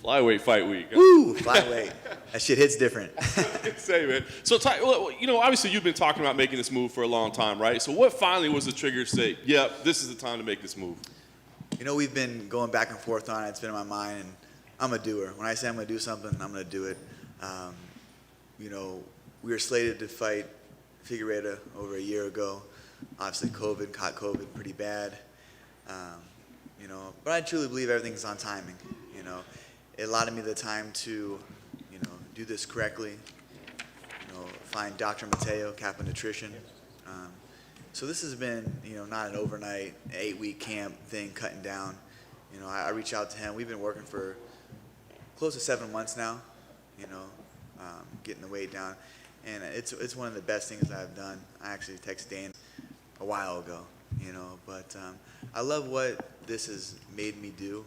Flyweight fight week. Woo, flyweight. That shit hits different. Say, man. So, obviously you've been talking about making this move for a long time, right? So what finally was the trigger to say, yep, this is the time to make this move? We've been going back and forth on it. It's been in my mind, and I'm a doer. When I say I'm going to do something, I'm going to do it. We were slated to fight Figueiredo over a year ago. Obviously, caught COVID pretty bad. But I truly believe everything's on timing. It allowed me the time to, do this correctly. Find Dr. Mateo, Kappa Nutrition. So this has been, not an overnight 8-week camp thing, cutting down. I reached out to him. We've been working for close to 7 months now. Getting the weight down, and it's one of the best things I've done. I actually texted Dan a while ago, but I love what this has made me do.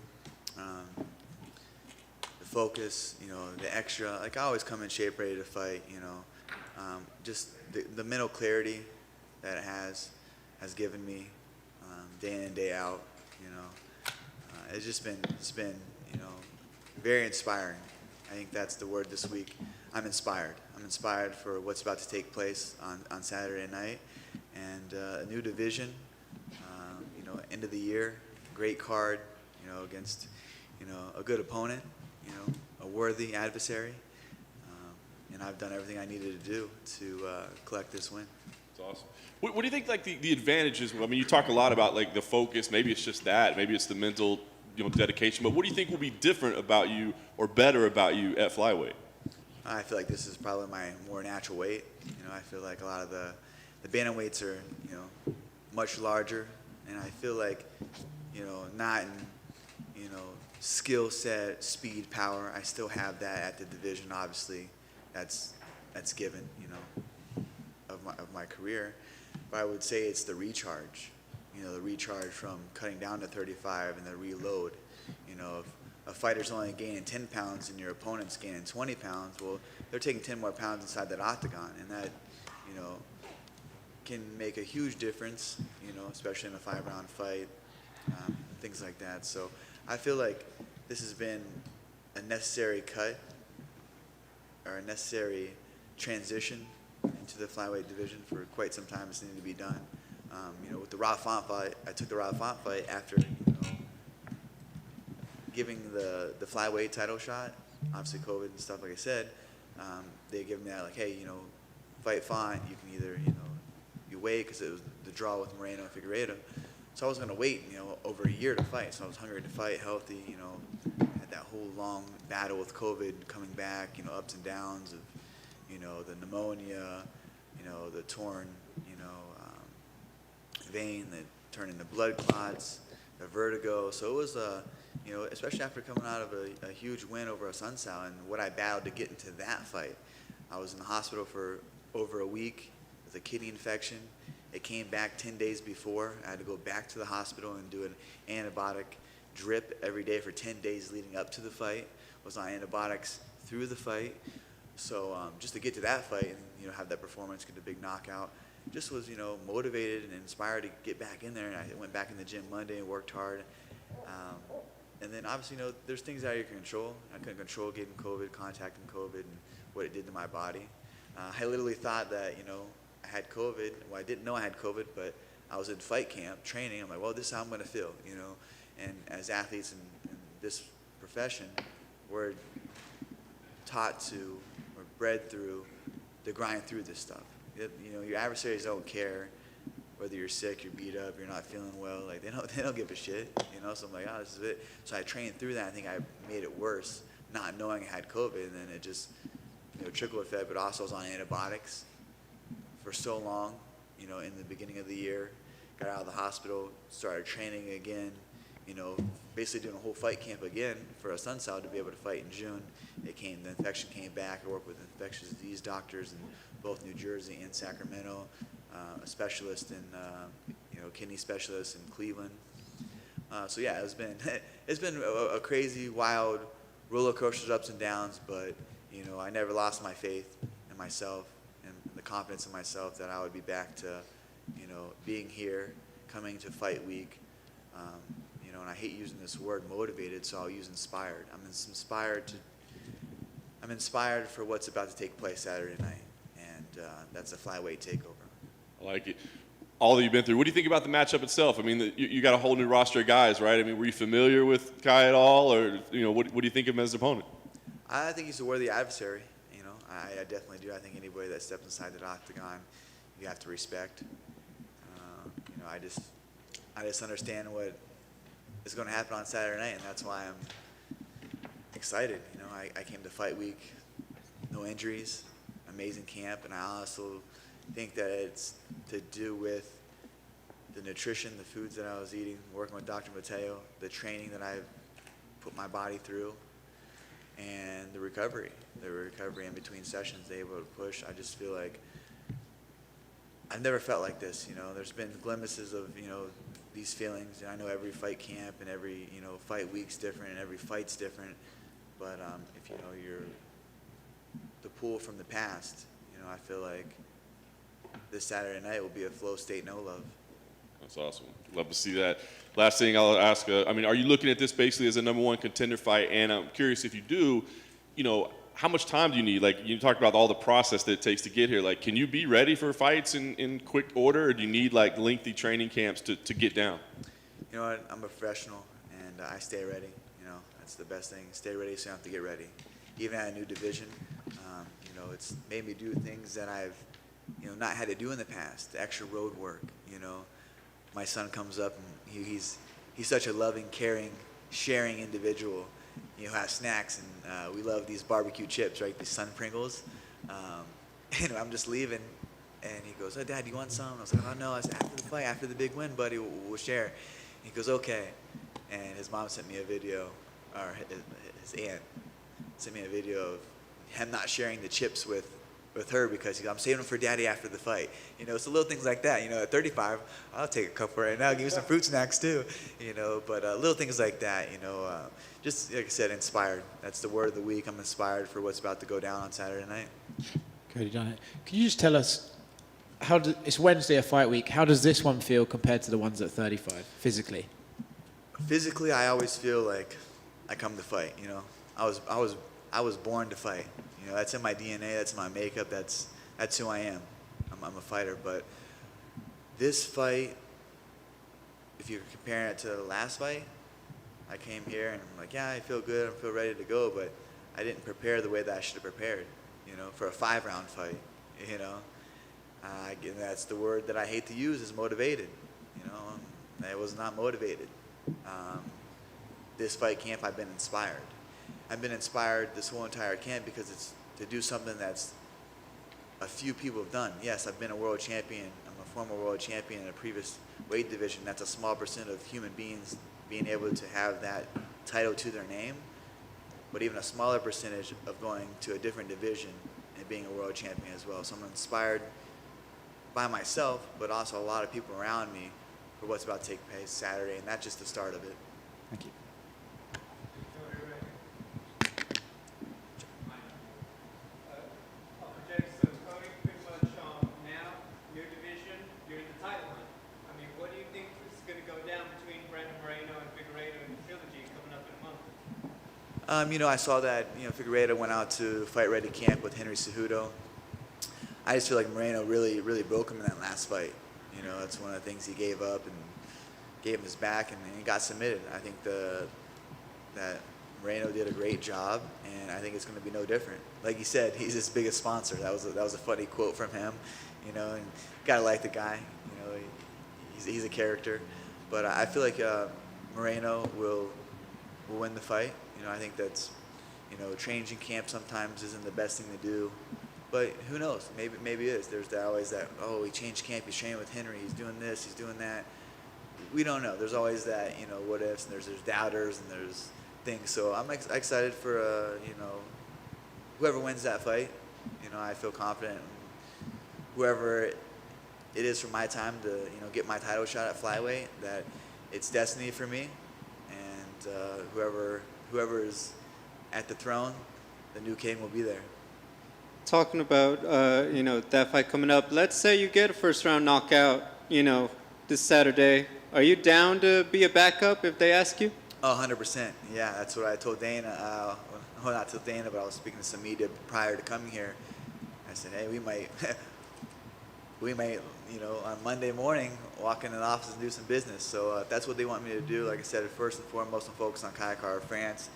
The focus, the extra, like I always come in shape ready to fight, just the mental clarity that it has given me day in and day out, it's been very inspiring. I think that's the word this week. I'm inspired. I'm inspired for what's about to take place on Saturday night, and a new division, end of the year, great card, against, a good opponent, a worthy adversary, and I've done everything I needed to do to collect this win. That's awesome. What do you think, like, the advantages? I mean, you talk a lot about, like, the focus. Maybe it's just that. Maybe it's the mental, dedication. But what do you think will be different about you or better about you at flyweight? I feel like this is probably my more natural weight. I feel like a lot of the bantamweights are, much larger, and I feel like, not in, skill set, speed, power. I still have that at the division. Obviously, that's given, of my career. But I would say it's the recharge. The recharge from cutting down to 35 and the reload. If a fighter's only gaining 10 pounds and your opponent's gaining 20 pounds, well, they're taking 10 more pounds inside that octagon, and that, can make a huge difference, especially in a 5-round fight, things like that. So I feel like this has been a necessary cut or a necessary transition into the flyweight division for quite some time. It's needed to be done. With the Rob Font fight, I took the Rob Font fight after, giving the flyweight title shot. Obviously COVID and stuff, like I said, they give me that, like, hey, fight Font. You can either, you wait, because it was the draw with Moreno and Figueiredo. So I was going to wait, over a year to fight. So I was hungry to fight, healthy, had that whole long battle with COVID coming back, ups and downs of, the pneumonia, the torn, vein that turned into blood clots, the vertigo. So it was, especially after coming out of a huge win over a Sunsao and what I battled to get into that fight. I was in the hospital for over a week with a kidney infection. It came back 10 days before. I had to go back to the hospital and do an antibiotic drip every day for 10 days leading up to the fight. Was on antibiotics through the fight. So just to get to that fight and have that performance, get a big knockout, just was motivated and inspired to get back in there. And I went back in the gym Monday and worked hard. And then obviously there's things out of your control. I couldn't control getting COVID, contacting COVID, and what it did to my body. I literally thought that I had COVID. Well, I didn't know I had COVID, but I was in fight camp training. I'm like, well, this is how I'm going to feel, And as athletes in this profession, we're taught to, or bred through, to grind through this stuff. Your adversaries don't care whether you're sick, you're beat up, you're not feeling well. Like they don't give a shit. So I'm like, oh, this is it. So I trained through that. I think I made it worse, not knowing I had COVID, and then it just trickled effect. But also I was on antibiotics for so long. In the beginning of the year, got out of the hospital, started training again. Basically doing a whole fight camp again for a Sunsao to be able to fight in June. The infection came back. I worked with infectious disease doctors in both New Jersey and Sacramento, a specialist in, kidney specialist in Cleveland. So yeah, it's been a crazy, wild roller coaster, ups and downs, but I never lost my faith in myself and the confidence in myself that I would be back to, being here, coming to fight week. and I hate using this word motivated, so I'll use inspired. I'm inspired for what's about to take place Saturday night, and that's a flyweight takeover. I like it. All that you've been through. What do you think about the matchup itself? I mean, you got a whole new roster of guys, right? I mean, were you familiar with Kai at all, or what do you think of him as an opponent? I think he's a worthy adversary. I definitely do. I think anybody that steps inside the octagon, you have to respect. I just understand what is going to happen on Saturday night, and that's why I'm excited. I came to fight week, no injuries, amazing camp, and I also think that it's to do with the nutrition, the foods that I was eating, working with Dr. Mateo, the training that I've put my body through, and the recovery in between sessions, able to push. I just feel like I've never felt like this. There's been glimpses of these feelings. I know every fight camp and every fight week's different and every fight's different, but if you're the pool from the past, I feel like this Saturday night will be a flow state, no love. That's awesome. Love to see that. Last thing I'll ask, are you looking at this basically as a #1 contender fight? And I'm curious if you do, how much time do you need? Like, you talked about all the process that it takes to get here. Like, can you be ready for fights in quick order, or do you need, like, lengthy training camps to get down? You know what? I'm a professional, and I stay ready. That's the best thing. Stay ready so you don't have to get ready. Even at a new division, it's made me do things that I've, not had to do in the past. The extra road work, My son comes up, and he's such a loving, caring, sharing individual. Has snacks, and we love these barbecue chips, right? These Sun Pringles. And I'm just leaving, and he goes, "Oh, Dad, do you want some?" I was like, "Oh, no, it's after the fight, after the big win, buddy, we'll share." He goes, "Okay." And his mom sent me a video, or his aunt sent me a video of him not sharing the chips with her because I'm saving them for Daddy after the fight. So little things like that. At 35, I'll take a couple right now, give you some fruit snacks too. But little things like that. Just like I said, inspired. That's the word of the week. I'm inspired for what's about to go down on Saturday night. Cody, can you just tell us it's Wednesday, a fight week. How does this one feel compared to the ones at 35 physically? Physically, I always feel like I come to fight. I was born to fight. That's in my DNA. That's my makeup. That's who I am. I'm a fighter. But this fight, if you're comparing it to the last fight, I came here and I'm like, yeah, I feel good. I feel ready to go. But I didn't prepare the way that I should have prepared. For a 5-round fight. That's the word that I hate to use is motivated. I was not motivated. This fight camp, I've been inspired. I've been inspired this whole entire camp because it's to do something that's a few people have done. Yes, I've been a world champion. I'm a former world champion in a previous weight division. That's a small percent of human beings being able to have that title to their name, but even a smaller percentage of going to a different division and being a world champion as well. So I'm inspired by myself, but also a lot of people around me for what's about to take place Saturday, and that's just the start of it. Thank you. So Cody, pretty much now, your division, you're in the title hunt. What do you think is going to go down between Brandon Moreno and Figueiredo in the trilogy coming up in a month? I saw that Figueiredo went out to fight ready camp with Henry Cejudo. I just feel like Moreno really broke him in that last fight. That's one of the things he gave up and gave him his back, and he got submitted. I think that Moreno did a great job, and I think it's going to be no different. Like he said, he's his biggest sponsor. That was a funny quote from him, and gotta like the guy. He's a character, but I feel like Moreno will win the fight. I think that's changing camp sometimes isn't the best thing to do, but who knows? Maybe it is. There's always that, oh, he changed camp. He's training with Henry. He's doing this. He's doing that. We don't know. There's always that what ifs, and there's doubters, and there's things. So I'm excited for whoever wins that fight. I feel confident. Whoever it is for my time to get my title shot at flyweight, that it's destiny for me, and whoever is at the throne, the new king will be there. Talking about that fight coming up. Let's say you get a first round knockout, this Saturday. Are you down to be a backup if they ask you? Oh, 100%. Yeah, that's what I told Dana. Well, not told Dana, but I was speaking to some media prior to coming here. I said, hey, we might, on Monday morning, walk in the office and do some business. So if that's what they want me to do, like I said, first and foremost, I'm focused on Kai Kara France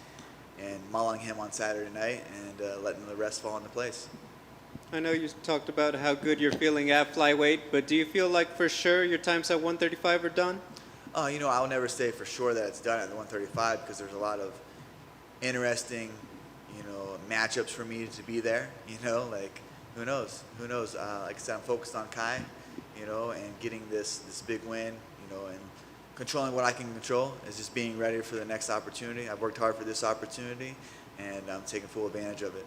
and mauling him on Saturday night and letting the rest fall into place. I know you talked about how good you're feeling at flyweight, but do you feel like for sure your times at 135 are done? I'll never say for sure that it's done at the 135 because there's a lot of interesting, matchups for me to be there. Like who knows? Like I said, I'm focused on Kai, and getting this big win, and controlling what I can control is just being ready for the next opportunity. I've worked hard for this opportunity, and I'm taking full advantage of it.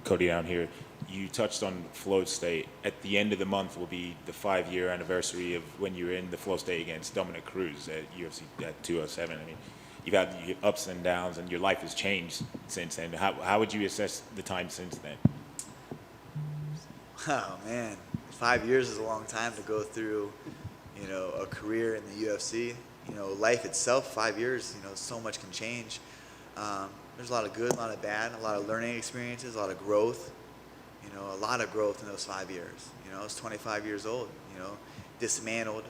Cody, down here, you touched on flow state. At the end of the month will be the 5-year anniversary of when you were in the flow state against Dominick Cruz at UFC at 207. I mean, you've had your ups and downs, and your life has changed since then. How would you assess the time since then? Oh man, 5 years is a long time to go through, a career in the UFC. Life itself, 5 years, so much can change. There's a lot of good, a lot of bad, a lot of learning experiences, a lot of growth. A lot of growth in those 5 years. I was 25 years old, dismantled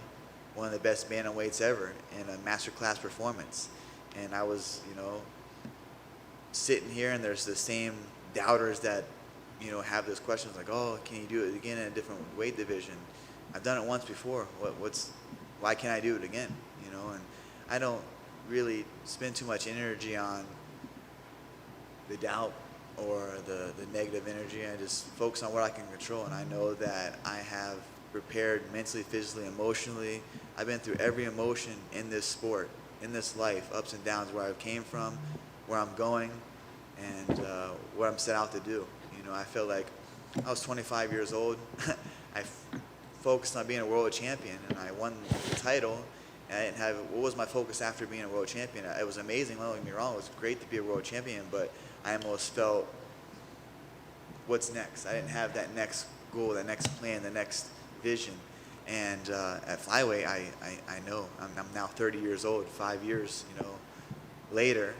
one of the best bantamweights ever in a masterclass performance. And I was, sitting here, and there's the same doubters that, have those questions like, oh, can you do it again in a different weight division? I've done it once before. Why can't I do it again? And I don't really spend too much energy on the doubt or the negative energy. I just focus on what I can control, and I know that I have prepared mentally, physically, emotionally. I've been through every emotion in this sport, in this life, ups and downs, where I came from, where I'm going, and what I'm set out to do. I feel like I was 25 years old. I focused on being a world champion, and I won the title. And I didn't have, what was my focus after being a world champion? It was amazing, don't get me wrong. It was great to be a world champion, but I almost felt, what's next? I didn't have that next goal, that next plan, the next vision. And at flyweight, I know I'm now 30 years old. 5 years, later,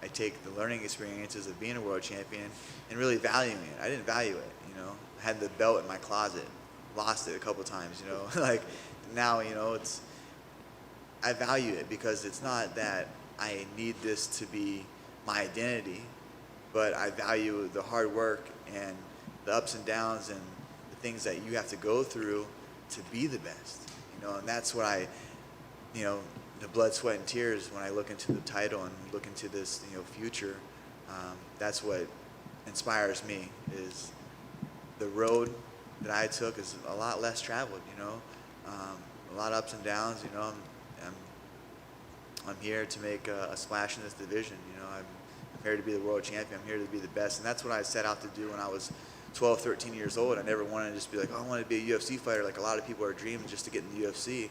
I take the learning experiences of being a world champion and really valuing it. I didn't value it, I had the belt in my closet, lost it a couple times, like now, I value it because it's not that I need this to be my identity, but I value the hard work and the ups and downs and the things that you have to go through to be the best, and that's what the blood, sweat, and tears when I look into the title and look into this, future. That's what inspires me, is the road that I took is a lot less traveled, a lot of ups and downs, I'm here to make a splash in this division, I'm here to be the world champion, I'm here to be the best, and that's what I set out to do when I was 12, 13 years old. I never wanted to just be like, oh, I want to be a UFC fighter like a lot of people are dreaming just to get in the UFC.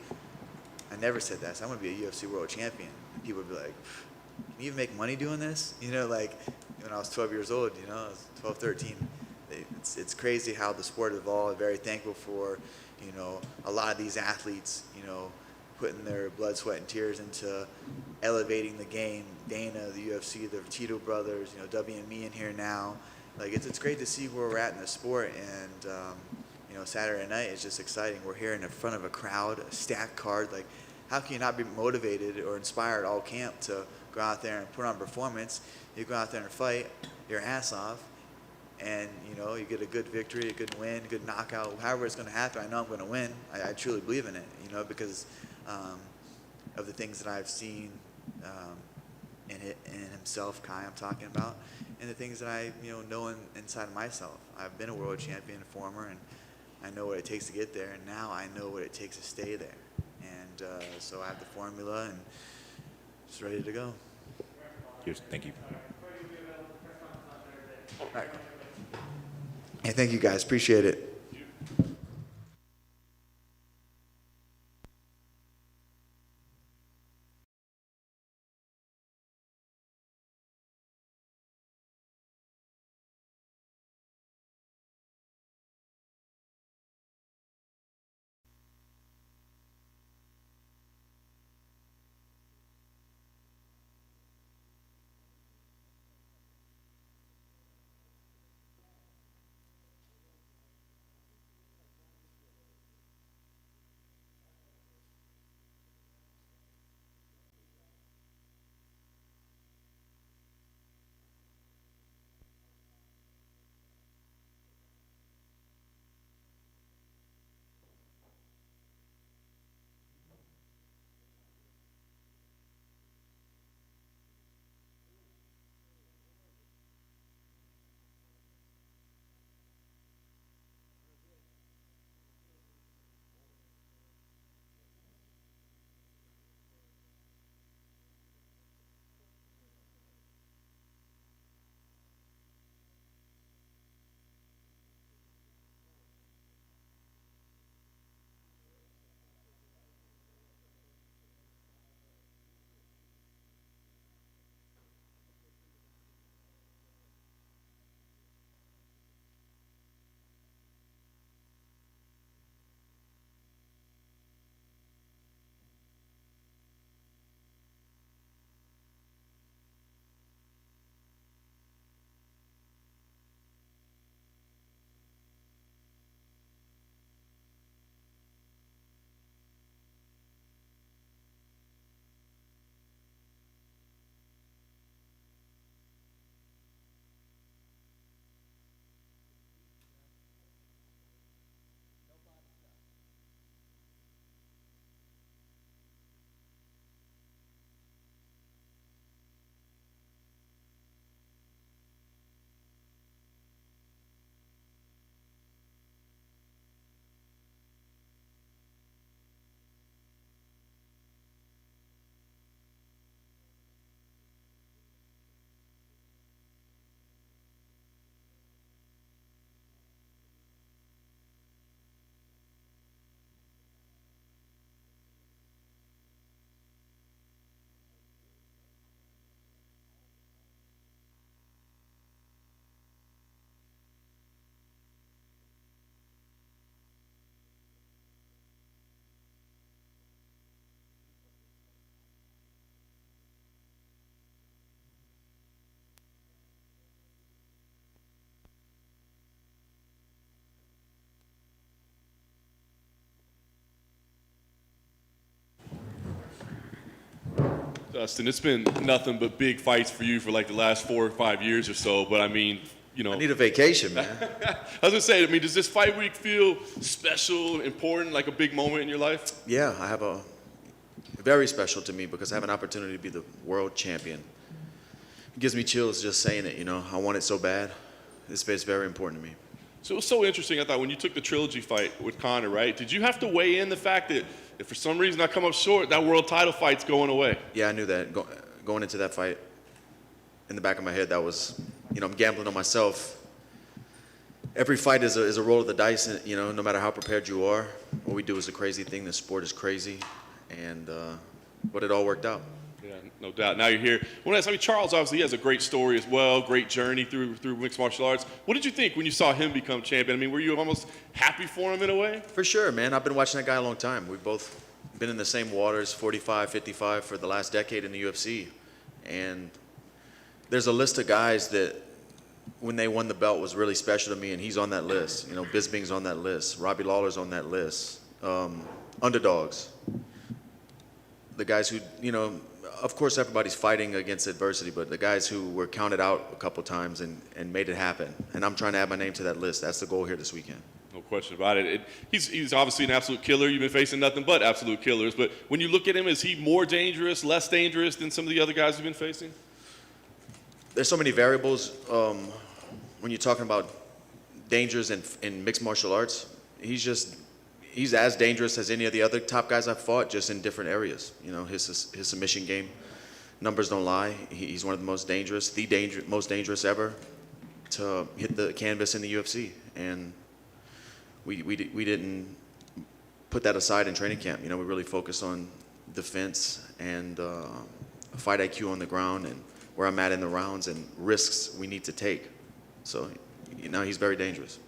I never said that. So I'm going to be a UFC world champion. And people would be like, can you even make money doing this? Like when I was 12 years old, I was 12, 13. It's crazy how the sport evolved. Very thankful for, a lot of these athletes, putting their blood, sweat, and tears into elevating the game. Dana, the UFC, the Tito brothers, W and me in here now. Like it's great to see where we're at in the sport, and Saturday night is just exciting. We're here in front of a crowd, a stacked card. Like, how can you not be motivated or inspired all camp to go out there and put on a performance? You go out there and fight your ass off, and you get a good victory, a good win, a good knockout. However it's going to happen, I know I'm going to win. I truly believe in it, because of the things that I've seen in himself, Kai, I'm talking about, and the things that I know inside of myself. I've been a world champion, former, and I know what it takes to get there, and now I know what it takes to stay there. And so I have the formula, and just ready to go. Cheers. Thank you. All right. Hey, thank you guys. Appreciate it. Dustin, it's been nothing but big fights for you for like the last 4 or 5 years or so. But I mean, you know, I need a vacation, man. I was gonna say, I mean, does this fight week feel special, important, like a big moment in your life? Yeah, I have a very special to me because I have an opportunity to be the world champion. It gives me chills just saying it, you know. I want it so bad. This is very important to me. So it was so interesting, I thought, when you took the trilogy fight with Conor, right? Did you have to weigh in the fact that if for some reason I come up short, that world title fight's going away? Yeah, I knew that going into that fight. In the back of my head, that was, you know, I'm gambling on myself. Every fight is a roll of the dice, you know, no matter how prepared you are. What we do is a crazy thing. The sport is crazy, but it all worked out. Yeah, no doubt. Now you're here. I mean, Charles obviously has a great story as well, great journey through mixed martial arts. What did you think when you saw him become champion? I mean, were you almost happy for him in a way? For sure, man. I've been watching that guy a long time. We've both been in the same waters, 45, 55, for the last decade in the UFC. And there's a list of guys that, when they won the belt, was really special to me, and he's on that list. You know, Bisping's on that list. Robbie Lawler's on that list. Underdogs. The guys who, you know, of course everybody's fighting against adversity, but the guys who were counted out a couple times and made it happen. And I'm trying to add my name to that list. That's the goal here this weekend. No question about it. He's obviously an absolute killer. You've been facing nothing but absolute killers. But when you look at him, is he more dangerous, less dangerous than some of the other guys you've been facing? There's so many variables when you're talking about dangers in mixed martial arts. He's as dangerous as any of the other top guys I've fought, just in different areas. You know, his submission game, numbers don't lie. He's one of the most dangerous, most dangerous ever to hit the canvas in the UFC. And we didn't put that aside in training camp. You know, we really focused on defense and fight IQ on the ground and where I'm at in the rounds and risks we need to take. So, you know, he's very dangerous.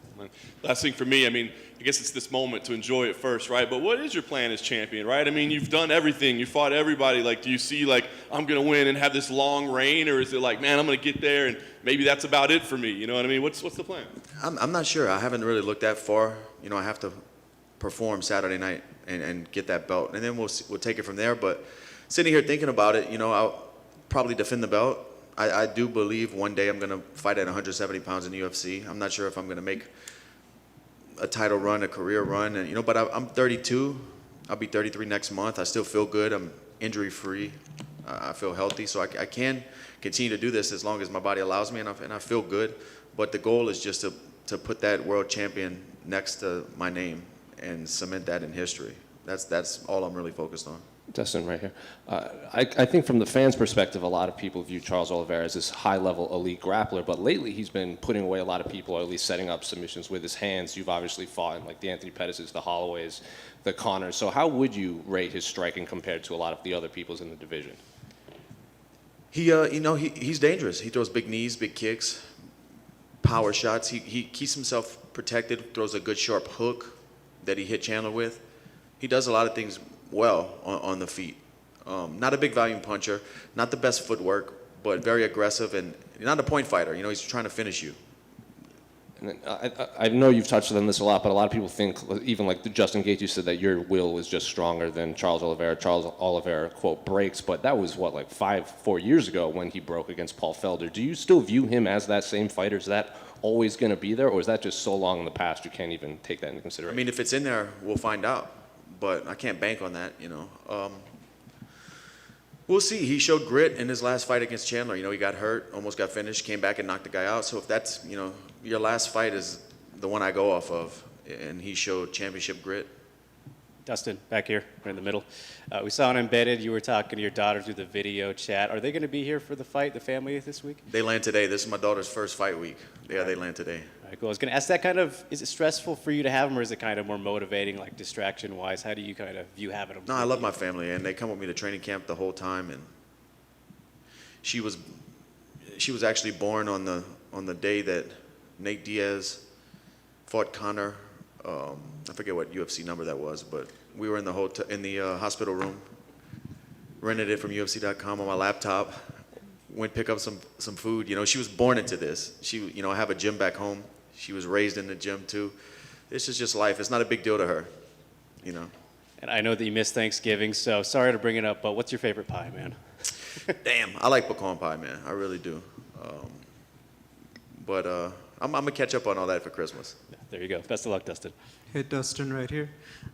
Last thing for me, I mean, I guess it's this moment to enjoy it first, right? But what is your plan as champion, right? I mean, you've done everything. You fought everybody. Like, do you see, like, I'm going to win and have this long reign? Or is it like, man, I'm going to get there and maybe that's about it for me? You know what I mean? What's the plan? I'm not sure. I haven't really looked that far. You know, I have to perform Saturday night and get that belt. And then we'll take it from there. But sitting here thinking about it, you know, I'll probably defend the belt. I do believe one day I'm going to fight at 170 pounds in the UFC. I'm not sure if I'm going to make a title run, a career run, and, you know, but I'm 32. I'll be 33 next month. I still feel good. I'm injury-free. I feel healthy, so I can continue to do this as long as my body allows me, and I feel good. But the goal is just to put that world champion next to my name and cement that in history. That's all I'm really focused on. Dustin, right here. I think from the fans' perspective, a lot of people view Charles Oliveira as this high-level elite grappler, but lately he's been putting away a lot of people, or at least setting up submissions with his hands. You've obviously fought in, like, the Anthony Pettis's, the Holloways, the Connors. So how would you rate his striking compared to a lot of the other people's in the division? He's dangerous. He throws big knees, big kicks, power shots. He keeps himself protected, throws a good sharp hook that he hit Chandler with. He does a lot of things well on the feet. Not a big volume puncher, not the best footwork, but very aggressive and not a point fighter. You know, he's trying to finish you. And I know you've touched on this a lot, but a lot of people think, even like Justin Gaethje said, that your will is just stronger than Charles Oliveira. Charles Oliveira, quote, breaks, but that was, what, like 4 years ago when he broke against Paul Felder. Do you still view him as that same fighter? Is that always going to be there, or is that just so long in the past you can't even take that into consideration? I mean, if it's in there, we'll find out. But I can't bank on that, you know. We'll see. He showed grit in his last fight against Chandler. You know, he got hurt, almost got finished, came back and knocked the guy out. So if that's, you know, your last fight is the one I go off of, and he showed championship grit. Dustin, back here, right in the middle. We saw on Embedded, you were talking to your daughter through the video chat. Are they going to be here for the fight, the family, this week? They land today. This is my daughter's first fight week. Yeah, they land today. All right, cool. I was going to ask that is it stressful for you to have them, or is it kind of more motivating, like distraction-wise? How do you kind of view having them? No, I love my family, and they come with me to training camp the whole time. And she was actually born on the day that Nate Diaz fought Conor. I forget what UFC number that was, but we were in the hospital room, rented it from UFC.com on my laptop, went pick up some food. You know, she was born into this. I have a gym back home. She was raised in the gym too. This is just life. It's not a big deal to her, you know. And I know that you missed Thanksgiving, so sorry to bring it up, but what's your favorite pie, man? Damn, I like pecan pie, man. I really do. But I'm gonna catch up on all that for Christmas. There you go. Best of luck, Dustin. Hey, Dustin, right here.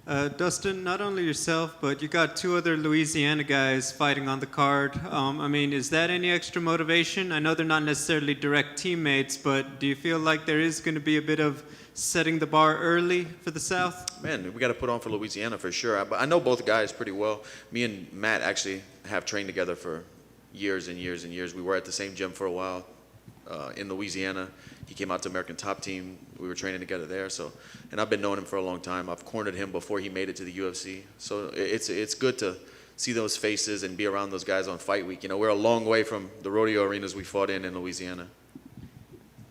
Dustin, not only yourself, but you got 2 other Louisiana guys fighting on the card. I mean, is that any extra motivation? I know they're not necessarily direct teammates, but do you feel like there is going to be a bit of setting the bar early for the South? Man, we got to put on for Louisiana for sure. I know both guys pretty well. Me and Matt actually have trained together for years and years and years. We were at the same gym for a while in Louisiana. He came out to American Top Team. We were training together there. So, and I've been knowing him for a long time. I've cornered him before he made it to the UFC. So it's good to see those faces and be around those guys on fight week. You know, we're a long way from the rodeo arenas we fought in Louisiana.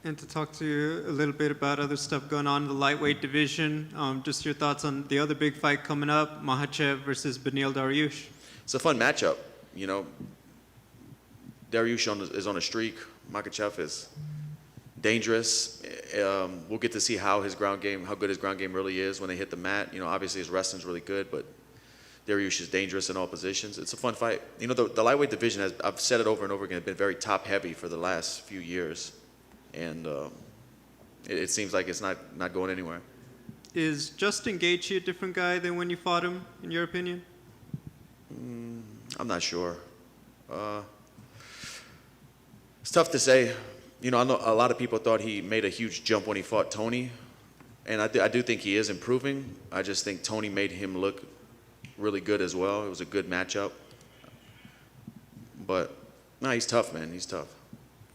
And to talk to you a little bit about other stuff going on in the lightweight division, just your thoughts on the other big fight coming up, Makhachev versus Beneil Dariush. It's a fun matchup. You know, Dariush is on a streak. Makhachev is dangerous. We'll get to see how good his ground game really is when they hit the mat. You know, obviously his wrestling's really good, but Dariush is dangerous in all positions. It's a fun fight. You know, the lightweight division I've said it over and over again, been very top heavy for the last few years. And it seems like it's not going anywhere. Is Justin Gaethje a different guy than when you fought him, in your opinion? I'm not sure. It's tough to say. You know, I know a lot of people thought he made a huge jump when he fought Tony, and I do think he is improving. I just think Tony made him look really good as well. It was a good matchup. But no, he's tough, man. He's tough.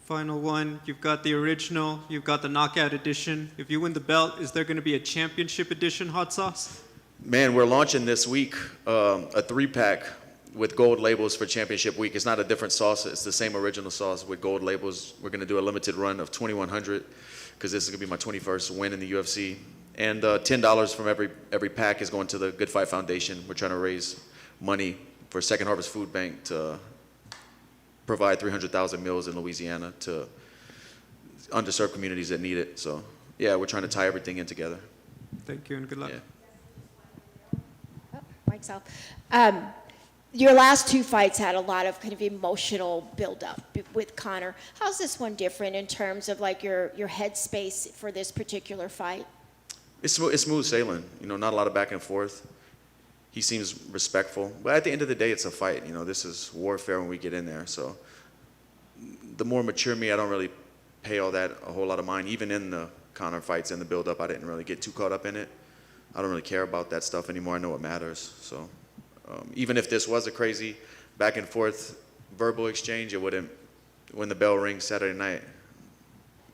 Final one, you've got the original, you've got the knockout edition. If you win the belt, is there going to be a championship edition hot sauce? Man, we're launching this week a 3-pack with gold labels for championship week. It's not a different sauce. It's the same original sauce with gold labels. We're going to do a limited run of 2,100 because this is going to be my 21st win in the UFC. And $10 from every pack is going to the Good Fight Foundation. We're trying to raise money for Second Harvest Food Bank to provide 300,000 meals in Louisiana to underserved communities that need it. So, yeah, we're trying to tie everything in together. Thank you and good luck. Yeah. Oh, mic's off. Your last 2 fights had a lot of kind of emotional buildup with Conor. How's this one different in terms of like your headspace for this particular fight? It's smooth sailing. You know, not a lot of back and forth. He seems respectful. But at the end of the day, it's a fight. You know, this is warfare when we get in there. So the more mature me, I don't really pay a whole lot of mind. Even in the Conor fights and the build-up, I didn't really get too caught up in it. I don't really care about that stuff anymore. I know what matters. So even if this was a crazy back and forth verbal exchange, it wouldn't, when the bell rings Saturday night,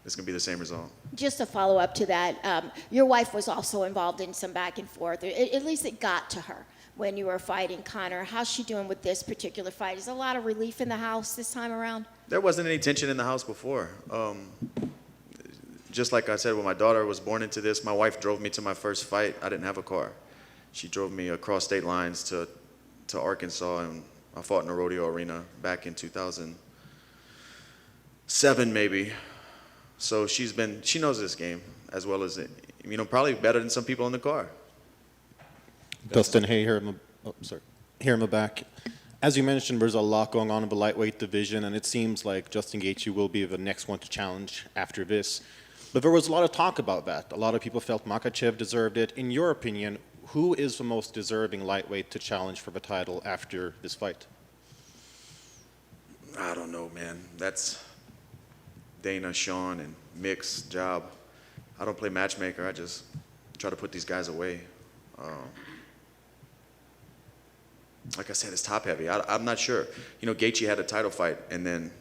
it's going to be the same result. Just a follow-up to that, your wife was also involved in some back and forth. At least it got to her when you were fighting Conor. How's she doing with this particular fight? Is there a lot of relief in the house this time around? There wasn't any tension in the house before. Just like I said, when my daughter was born into this, my wife drove me to my first fight. I didn't have a car. She drove me across state lines to Arkansas, and I fought in a rodeo arena back in 2007 maybe. So she knows this game as well as, you know, probably better than some people in the car. Dustin, hey, here in the back. As you mentioned, there's a lot going on in the lightweight division, and it seems like Justin Gaethje will be the next one to challenge after this. But there was a lot of talk about that. A lot of people felt Makhachev deserved it. In your opinion, who is the most deserving lightweight to challenge for the title after this fight? I don't know, man. That's Dana, Sean, and Mick's job. I don't play matchmaker. I just try to put these guys away. Like I said, it's top heavy. I'm not sure. You know, Gaethje had a title fight and then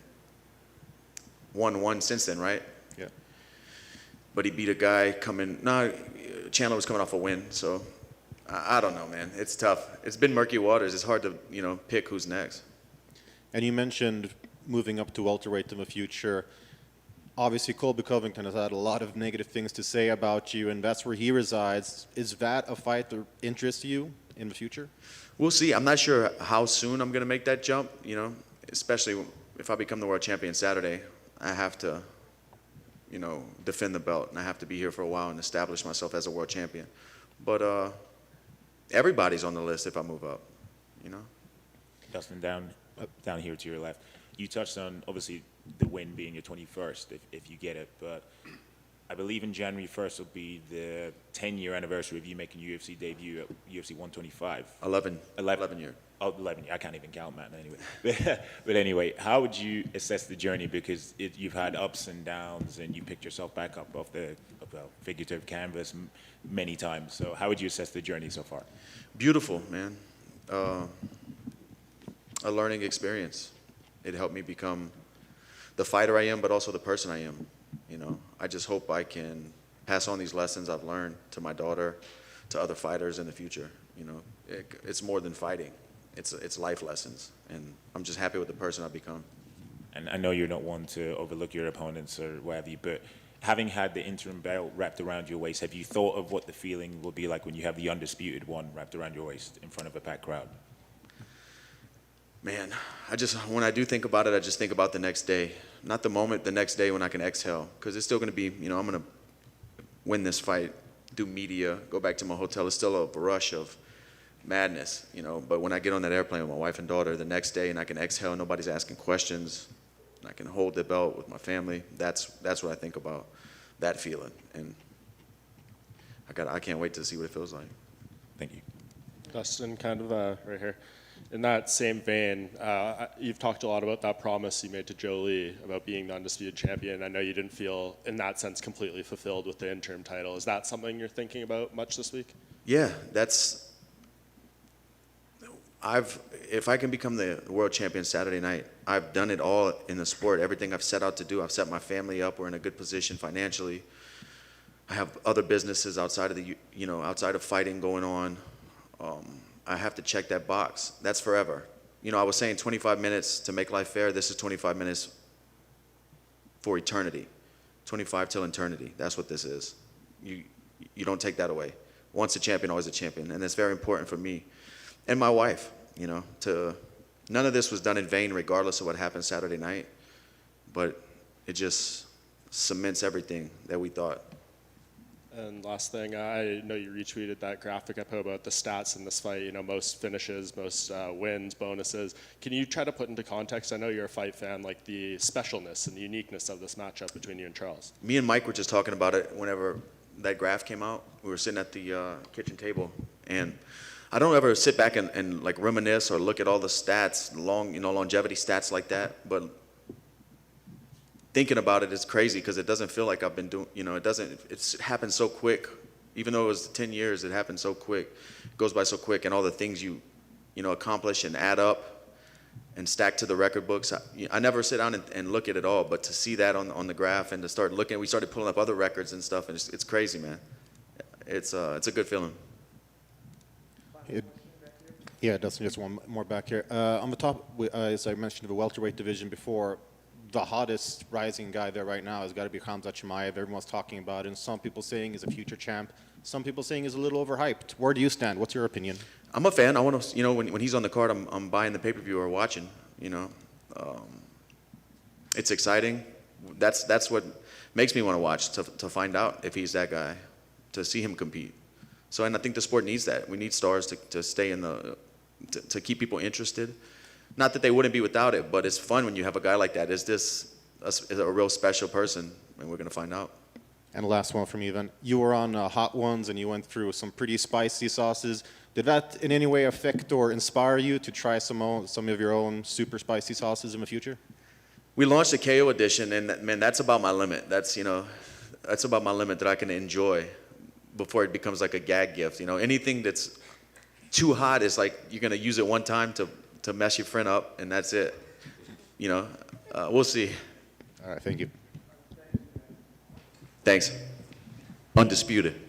won one since then, right? Yeah. But he beat a guy Chandler was coming off a win, so I don't know, man. It's tough. It's been murky waters. It's hard to, you know, pick who's next. And you mentioned moving up to welterweight in the future. Obviously, Colby Covington has had a lot of negative things to say about you, and that's where he resides. Is that a fight that interests you in the future? We'll see. I'm not sure how soon I'm going to make that jump, you know, especially if I become the world champion Saturday. I have to, you know, defend the belt, and I have to be here for a while and establish myself as a world champion. But everybody's on the list if I move up, you know. Dustin, down down here to your left. You touched on, obviously, the win being your 21st, if you get it, but I believe in January 1st will be the 10-year anniversary of you making UFC debut at UFC 125. 11 year. Oh, 11. I can't even count, man, anyway. But anyway, how would you assess the journey? Because you've had ups and downs, and you picked yourself back up off the figurative canvas many times. So how would you assess the journey so far? Beautiful, man. A learning experience. It helped me become the fighter I am, but also the person I am. You know, I just hope I can pass on these lessons I've learned to my daughter, to other fighters in the future. You know, it's more than fighting. It's life lessons, and I'm just happy with the person I've become. And I know you're not one to overlook your opponents or what have you, but having had the interim belt wrapped around your waist, have you thought of what the feeling will be like when you have the undisputed one wrapped around your waist in front of a packed crowd? Man, when I do think about it, I just think about the next day. Not the moment, the next day when I can exhale. Because it's still going to be, you know, I'm going to win this fight, do media, go back to my hotel. It's still a rush of madness, you know. But when I get on that airplane with my wife and daughter the next day and I can exhale, nobody's asking questions, and I can hold the belt with my family, that's what I think about, that feeling. And I can't wait to see what it feels like. Thank you. Dustin, kind of right here. In that same vein, you've talked a lot about that promise you made to Jolie about being the undisputed champion. I know you didn't feel, in that sense, completely fulfilled with the interim title. Is that something you're thinking about much this week? Yeah, if I can become the world champion Saturday night, I've done it all in the sport. Everything I've set out to do, I've set my family up. We're in a good position financially. I have other businesses outside of outside of fighting going on. I have to check that box. That's forever. You know, I was saying 25 minutes to make life fair. This is 25 minutes for eternity. 25 till eternity. That's what this is. You don't take that away. Once a champion, always a champion. And it's very important for me and my wife, you know, none of this was done in vain regardless of what happened Saturday night. But it just cements everything that we thought. And last thing, I know you retweeted that graphic I put about the stats in this fight, you know, most finishes, most wins, bonuses. Can you try to put into context, I know you're a fight fan, like the specialness and the uniqueness of this matchup between you and Charles? Me and Mike were just talking about it whenever that graph came out. We were sitting at the kitchen table, and I don't ever sit back and like reminisce or look at all the stats, longevity stats like that, but thinking about it is crazy because it doesn't feel like I've been doing, it happened so quick. Even though it was 10 years, it happened so quick. It goes by so quick, and all the things you accomplish and add up and stack to the record books. I never sit down and look at it all, but to see that on the graph and to start looking, we started pulling up other records and stuff, and it's crazy, man. It's a good feeling. Yeah, Dustin, just one more back here. On the top, as I mentioned, the welterweight division before, the hottest rising guy there right now has got to be Khamzat Chimaev. Everyone's talking about it, and some people saying he's a future champ. Some people saying he's a little overhyped. Where do you stand? What's your opinion? I'm a fan. I want to, when he's on the card, I'm buying the pay-per-view or watching. It's exciting. That's what makes me want to watch, to find out if he's that guy, to see him compete. So, and I think the sport needs that. We need stars to stay to keep people interested. Not that they wouldn't be without it, but it's fun when you have a guy like that. Is this a real special person? And we're going to find out. And the last one from you then. You were on Hot Ones and you went through some pretty spicy sauces. Did that in any way affect or inspire you to try some of your own super spicy sauces in the future? We launched a KO edition, and man, that's about my limit. That's about my limit that I can enjoy before it becomes like a gag gift. Anything that's too hot is like you're going to use it one time to mess your friend up, and that's it. We'll see. All right, thank you. Thanks. Undisputed.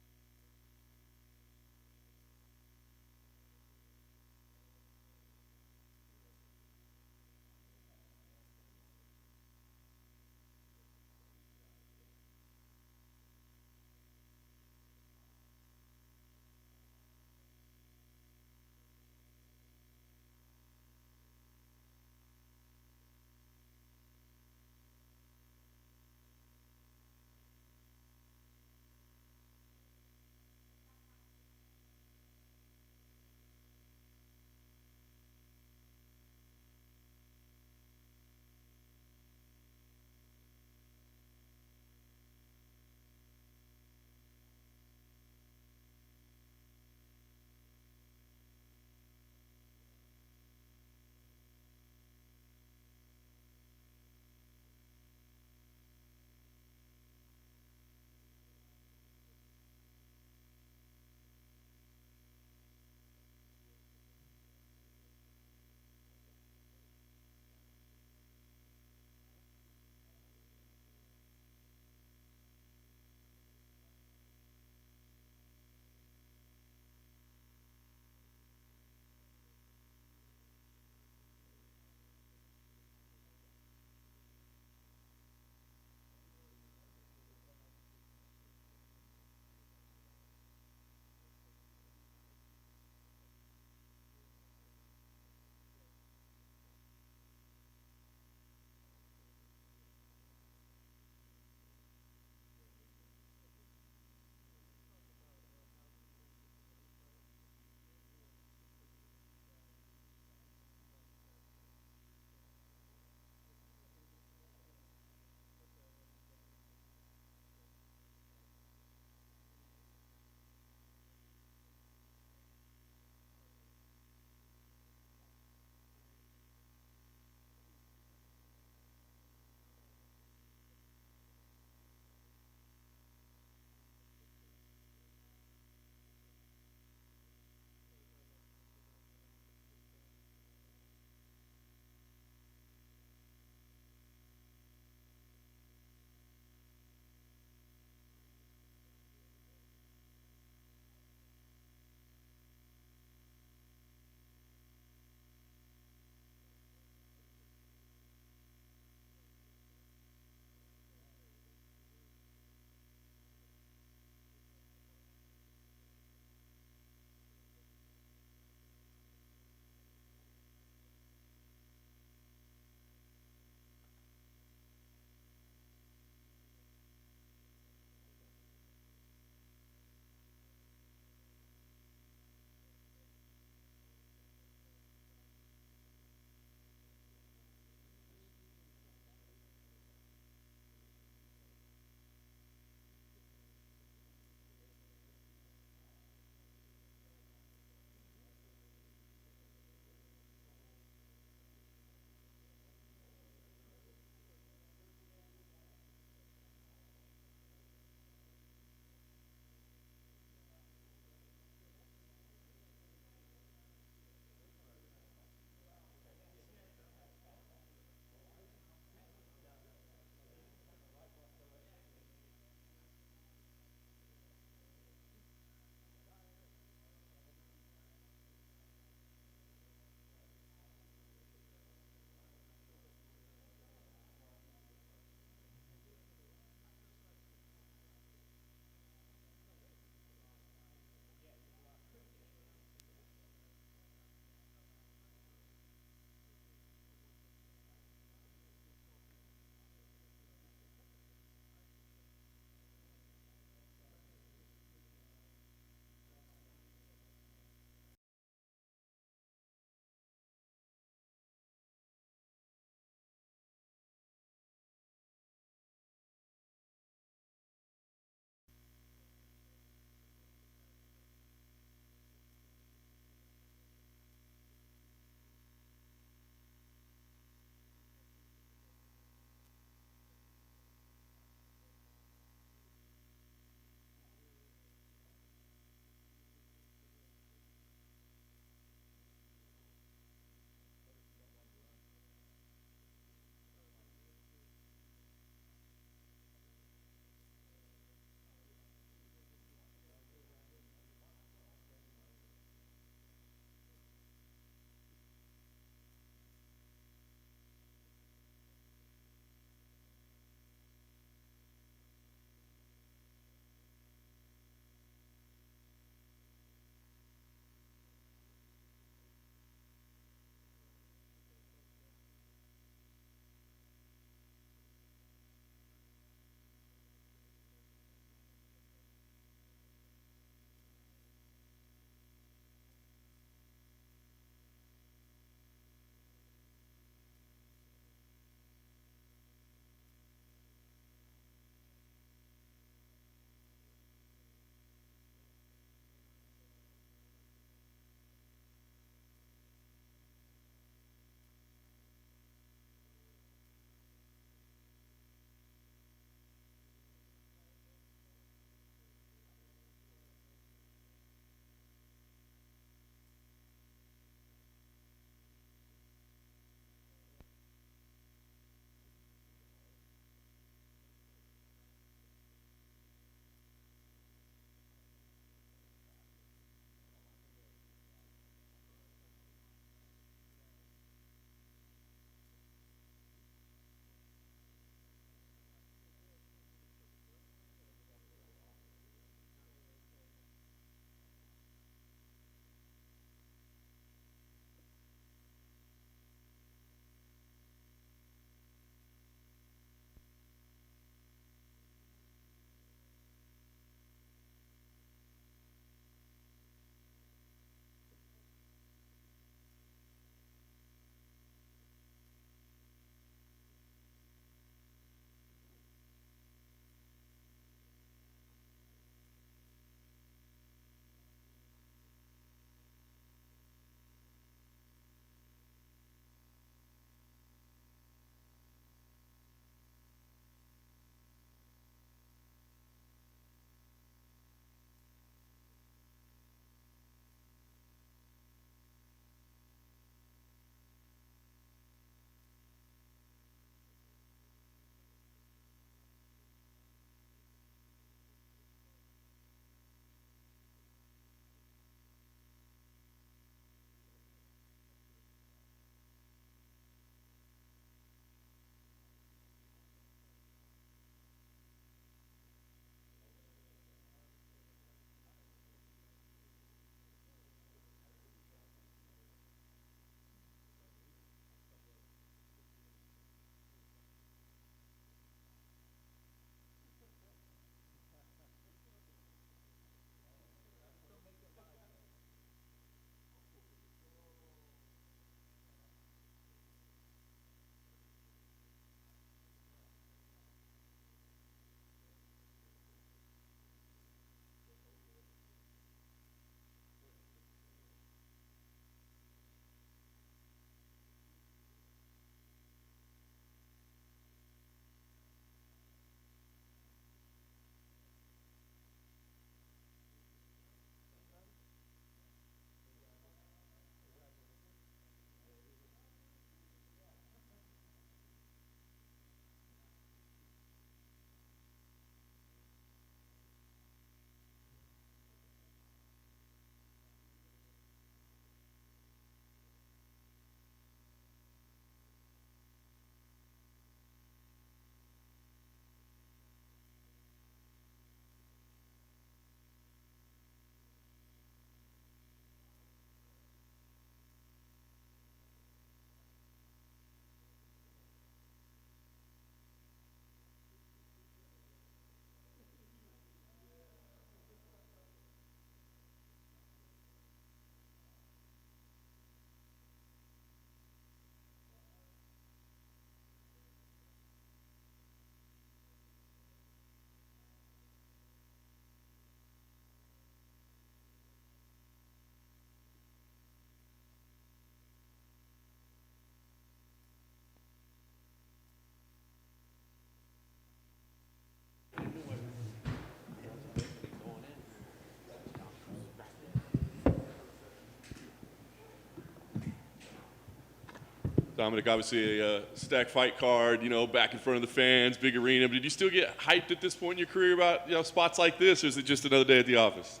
Dominick, obviously a stacked fight card, back in front of the fans, big arena. But did you still get hyped at this point in your career about, spots like this, or is it just another day at the office?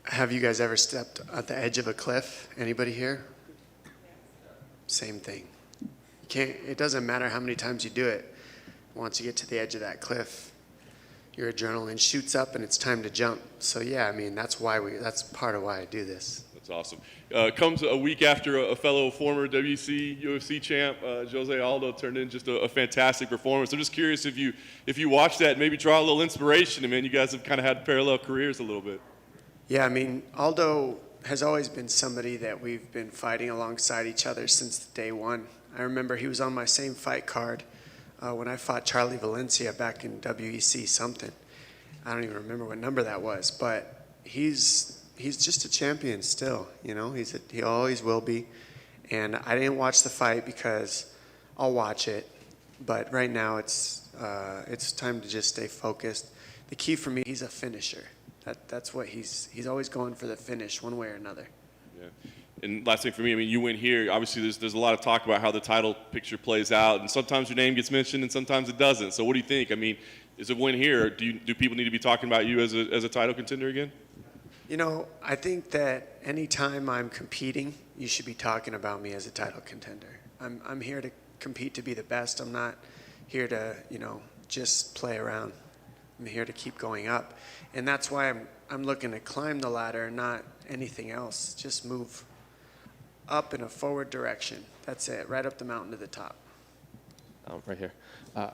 Have you guys ever stepped at the edge of a cliff? Anybody here? Same thing. It doesn't matter how many times you do it. Once you get to the edge of that cliff, your adrenaline shoots up and it's time to jump. So yeah, that's part of why I do this. That's awesome. Comes a week after a fellow former WC, UFC champ, Jose Aldo, turned in just a fantastic performance. I'm just curious if you watched that and maybe draw a little inspiration. You guys have kind of had parallel careers a little bit. Yeah, Aldo has always been somebody that we've been fighting alongside each other since day one. I remember he was on my same fight card when I fought Charlie Valencia back in WEC something. I don't even remember what number that was, but he's just a champion still, he always will be. And I didn't watch the fight because I'll watch it, but right now it's time to just stay focused. The key for me, he's a finisher. That's what he's always going for the finish one way or another. Yeah. And last thing for me, you win here. Obviously, there's a lot of talk about how the title picture plays out, and sometimes your name gets mentioned, and sometimes it doesn't. So, what do you think? Is it win here? Or do people need to be talking about you as a title contender again? I think that anytime I'm competing, you should be talking about me as a title contender. I'm here to compete to be the best. I'm not here to just play around. I'm here to keep going up, and that's why I'm looking to climb the ladder, not anything else. Just move up in a forward direction. That's it, right up the mountain to the top. Right here.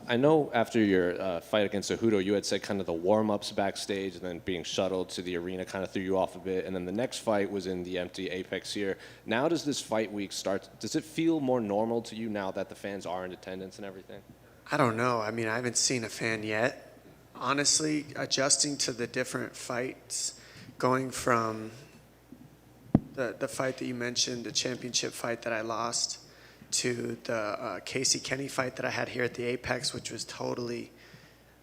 I know after your fight against Cejudo, you had said kind of the warm-ups backstage and then being shuttled to the arena kind of threw you off a bit. And then the next fight was in the empty Apex here. Now does this fight week start? Does it feel more normal to you now that the fans are in attendance and everything? I don't know. I haven't seen a fan yet. Honestly, adjusting to the different fights, going from the fight that you mentioned, the championship fight that I lost, to the Casey Kenny fight that I had here at the Apex, which was totally,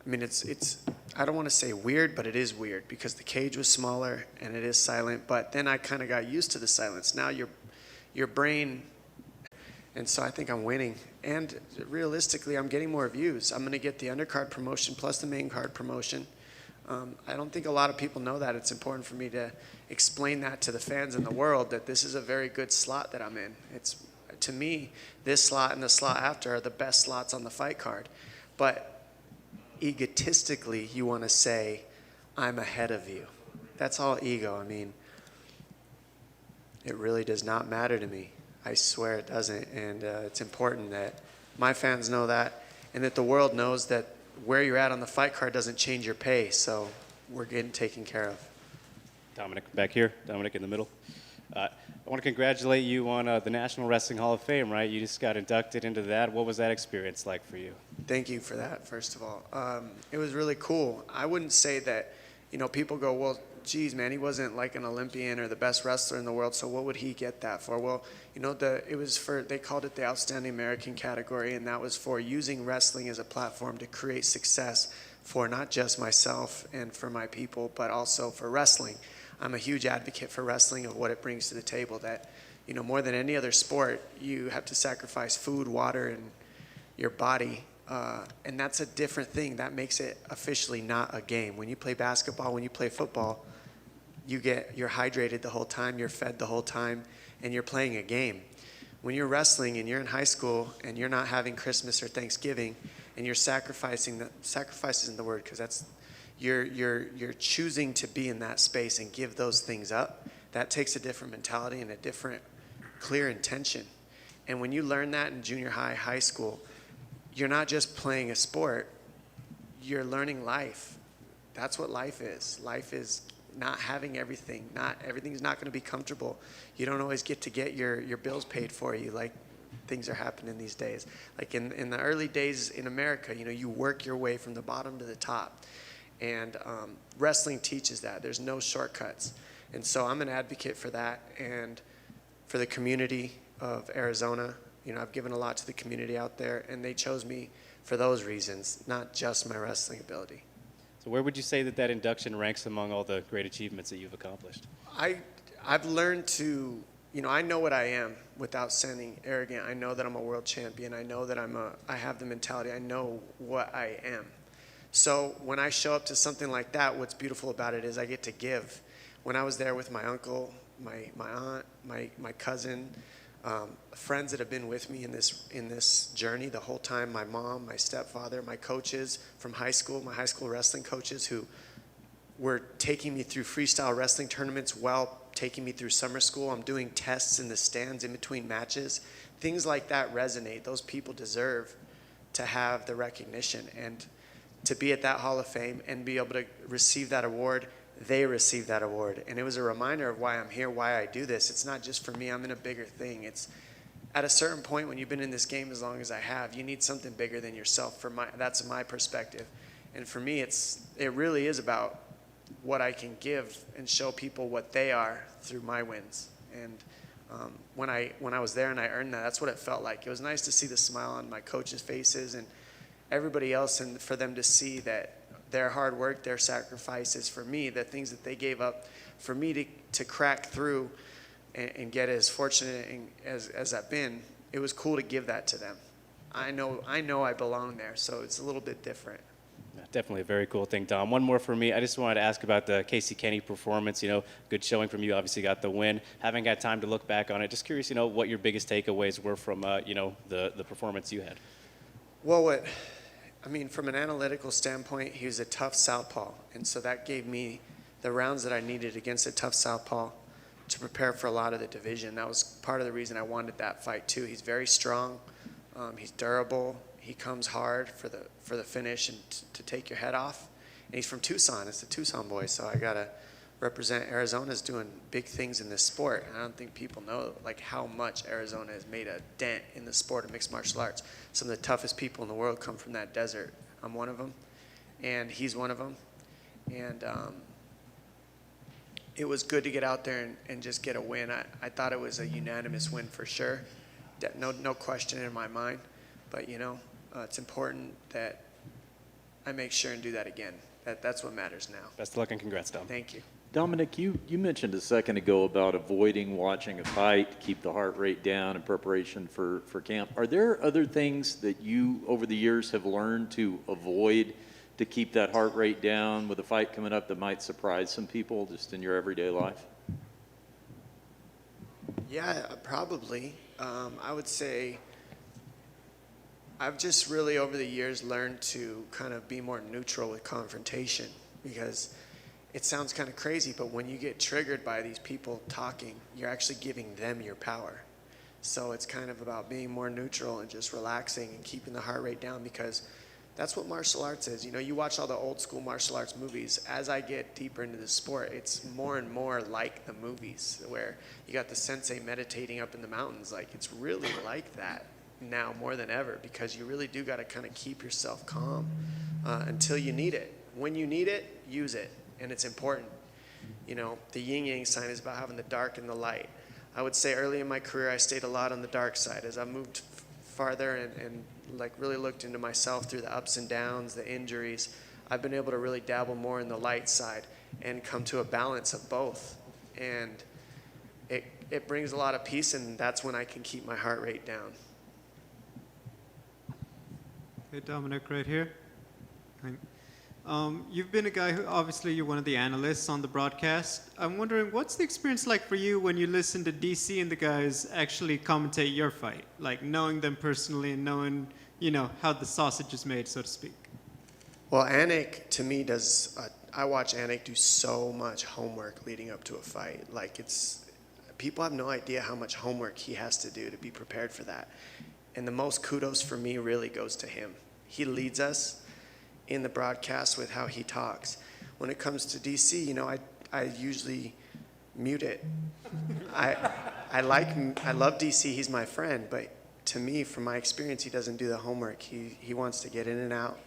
it's I don't want to say weird, but it is weird because the cage was smaller and it is silent, but then I kind of got used to the silence. Now your brain, and so I think I'm winning. And realistically, I'm getting more views. I'm going to get the undercard promotion plus the main card promotion. I don't think a lot of people know that. It's important for me to explain that to the fans in the world, that this is a very good slot that I'm in. To me, this slot and the slot after are the best slots on the fight card. But egotistically, you want to say, I'm ahead of you. That's all ego. It really does not matter to me. I swear it doesn't. And it's important that my fans know that, and that the world knows that where you're at on the fight card doesn't change your pay. So we're getting taken care of. Dominick back here, Dominick in the middle. I want to congratulate you on the National Wrestling Hall of Fame, right? You just got inducted into that. What was that experience like for you? Thank you for that, first of all. It was really cool. I wouldn't say that, people go, well, geez, man, he wasn't like an Olympian or the best wrestler in the world, so what would he get that for? Well, it was they called it the Outstanding American category, and that was for using wrestling as a platform to create success for not just myself and for my people, but also for wrestling. I'm a huge advocate for wrestling, of what it brings to the table, that, more than any other sport, you have to sacrifice food, water, and your body. And that's a different thing. That makes it officially not a game. When you play basketball, when you play football, you're hydrated the whole time, you're fed the whole time, and you're playing a game. When you're wrestling and you're in high school and you're not having Christmas or Thanksgiving, and you're sacrifice isn't the word, because that's you're choosing to be in that space and give those things up. That takes a different mentality and a different clear intention. And when you learn that in junior high, high school, you're not just playing a sport, you're learning life. That's what life is. Life is not having everything. Not everything's not going to be comfortable. You don't always get to get your bills paid for you like things are happening these days. Like in the early days in America, you work your way from the bottom to the top. And wrestling teaches that. There's no shortcuts. And so I'm an advocate for that and for the community of Arizona. I've given a lot to the community out there, and they chose me for those reasons, not just my wrestling ability. So where would you say that induction ranks among all the great achievements that you've accomplished? I've learned to, I know what I am without sounding arrogant. I know that I'm a world champion. I know that I have the mentality. I know what I am. So when I show up to something like that, what's beautiful about it is I get to give. When I was there with my uncle, my aunt, my cousin, friends that have been with me in this journey the whole time, my mom, my stepfather, my coaches from high school, my high school wrestling coaches who were taking me through freestyle wrestling tournaments while taking me through summer school. I'm doing tests in the stands in between matches. Things like that resonate. Those people deserve to have the recognition. And to be at that Hall of Fame and be able to receive that award, they received that award. And it was a reminder of why I'm here, why I do this. It's not just for me. I'm in a bigger thing. It's at a certain point when you've been in this game as long as I have, you need something bigger than yourself. That's my perspective. And for me, it really is about what I can give and show people what they are through my wins. And when I was there and I earned that, that's what it felt like. It was nice to see the smile on my coaches' faces and everybody else, and for them to see that their hard work, their sacrifices for me, the things that they gave up for me to crack through and get as fortunate as I've been. It was cool to give that to them. I know I belong there, so it's a little bit different. Definitely a very cool thing, Dom. One more for me. I just wanted to ask about the Casey Kenny performance. Good showing from you. Obviously got the win. Haven't got time to look back on it. Just curious, what your biggest takeaways were from, the performance you had. Well, from an analytical standpoint, he was a tough southpaw. And so that gave me the rounds that I needed against a tough southpaw to prepare for a lot of the division. That was part of the reason I wanted that fight too. He's very strong. He's durable. He comes hard for the finish and to take your head off. And he's from Tucson. It's the Tucson boy. So I got to represent. Arizona's doing big things in this sport. I don't think people know how much Arizona has made a dent in the sport of mixed martial arts. Some of the toughest people in the world come from that desert. I'm one of them, and he's one of them. And it was good to get out there and just get a win. I thought it was a unanimous win for sure. No question in my mind. But, it's important that I make sure and do that again. That's what matters now. Best of luck and congrats, Dom. Thank you. Dominick, you mentioned a second ago about avoiding watching a fight, keep the heart rate down in preparation for camp. Are there other things that you, over the years, have learned to avoid to keep that heart rate down with a fight coming up that might surprise some people just in your everyday life? Yeah, probably. I would say I've just really over the years learned to kind of be more neutral with confrontation, because it sounds kind of crazy, but when you get triggered by these people talking, you're actually giving them your power. So it's kind of about being more neutral and just relaxing and keeping the heart rate down, because that's what martial arts is. You watch all the old school martial arts movies. As I get deeper into the sport, it's more and more like the movies, where you got the sensei meditating up in the mountains. It's really like that now more than ever, because you really do got to kind of keep yourself calm until you need it. When you need it, use it, and it's important. The yin-yang sign is about having the dark and the light. I would say early in my career, I stayed a lot on the dark side. As I moved farther and really looked into myself through the ups and downs, the injuries, I've been able to really dabble more in the light side and come to a balance of both. And it brings a lot of peace, and that's when I can keep my heart rate down. Hey, Dominick, right here. You've been a guy who, obviously, you're one of the analysts on the broadcast. I'm wondering, what's the experience like for you when you listen to DC and the guys actually commentate your fight? Knowing them personally and knowing, how the sausage is made, so to speak. Well, Anik, to me, I watch Anik do so much homework leading up to a fight. People have no idea how much homework he has to do to be prepared for that. And the most kudos for me really goes to him. He leads us in the broadcast with how he talks. When it comes to DC, I usually mute it. I love DC, he's my friend, but to me, from my experience, he doesn't do the homework. He wants to get in and out,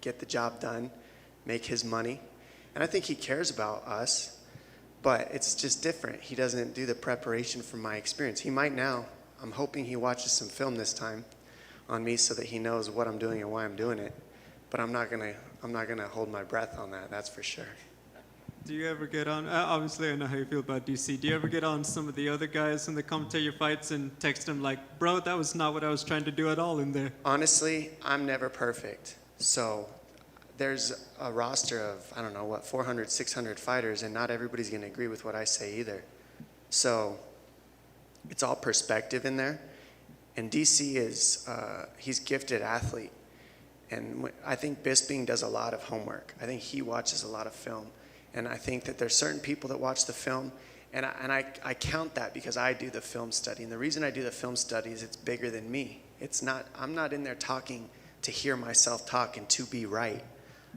get the job done, make his money. And I think he cares about us, but it's just different. He doesn't do the preparation from my experience. He might now. I'm hoping he watches some film this time on me so that he knows what I'm doing and why I'm doing it. But I'm not gonna hold my breath on that. That's for sure. Do you ever get on, obviously I know how you feel about DC, do you ever get on some of the other guys and they commentate your fights and text them like, bro, that was not what I was trying to do at all in there? Honestly, I'm never perfect. So there's a roster of, I don't know, 400, 600 fighters, and not everybody's going to agree with what I say either. So it's all perspective in there. And DC is, he's a gifted athlete. And I think Bisping does a lot of homework. I think he watches a lot of film. And I think that there's certain people that watch the film, and I count that because I do the film study. And the reason I do the film study is it's bigger than me. I'm not in there talking to hear myself talk and to be right.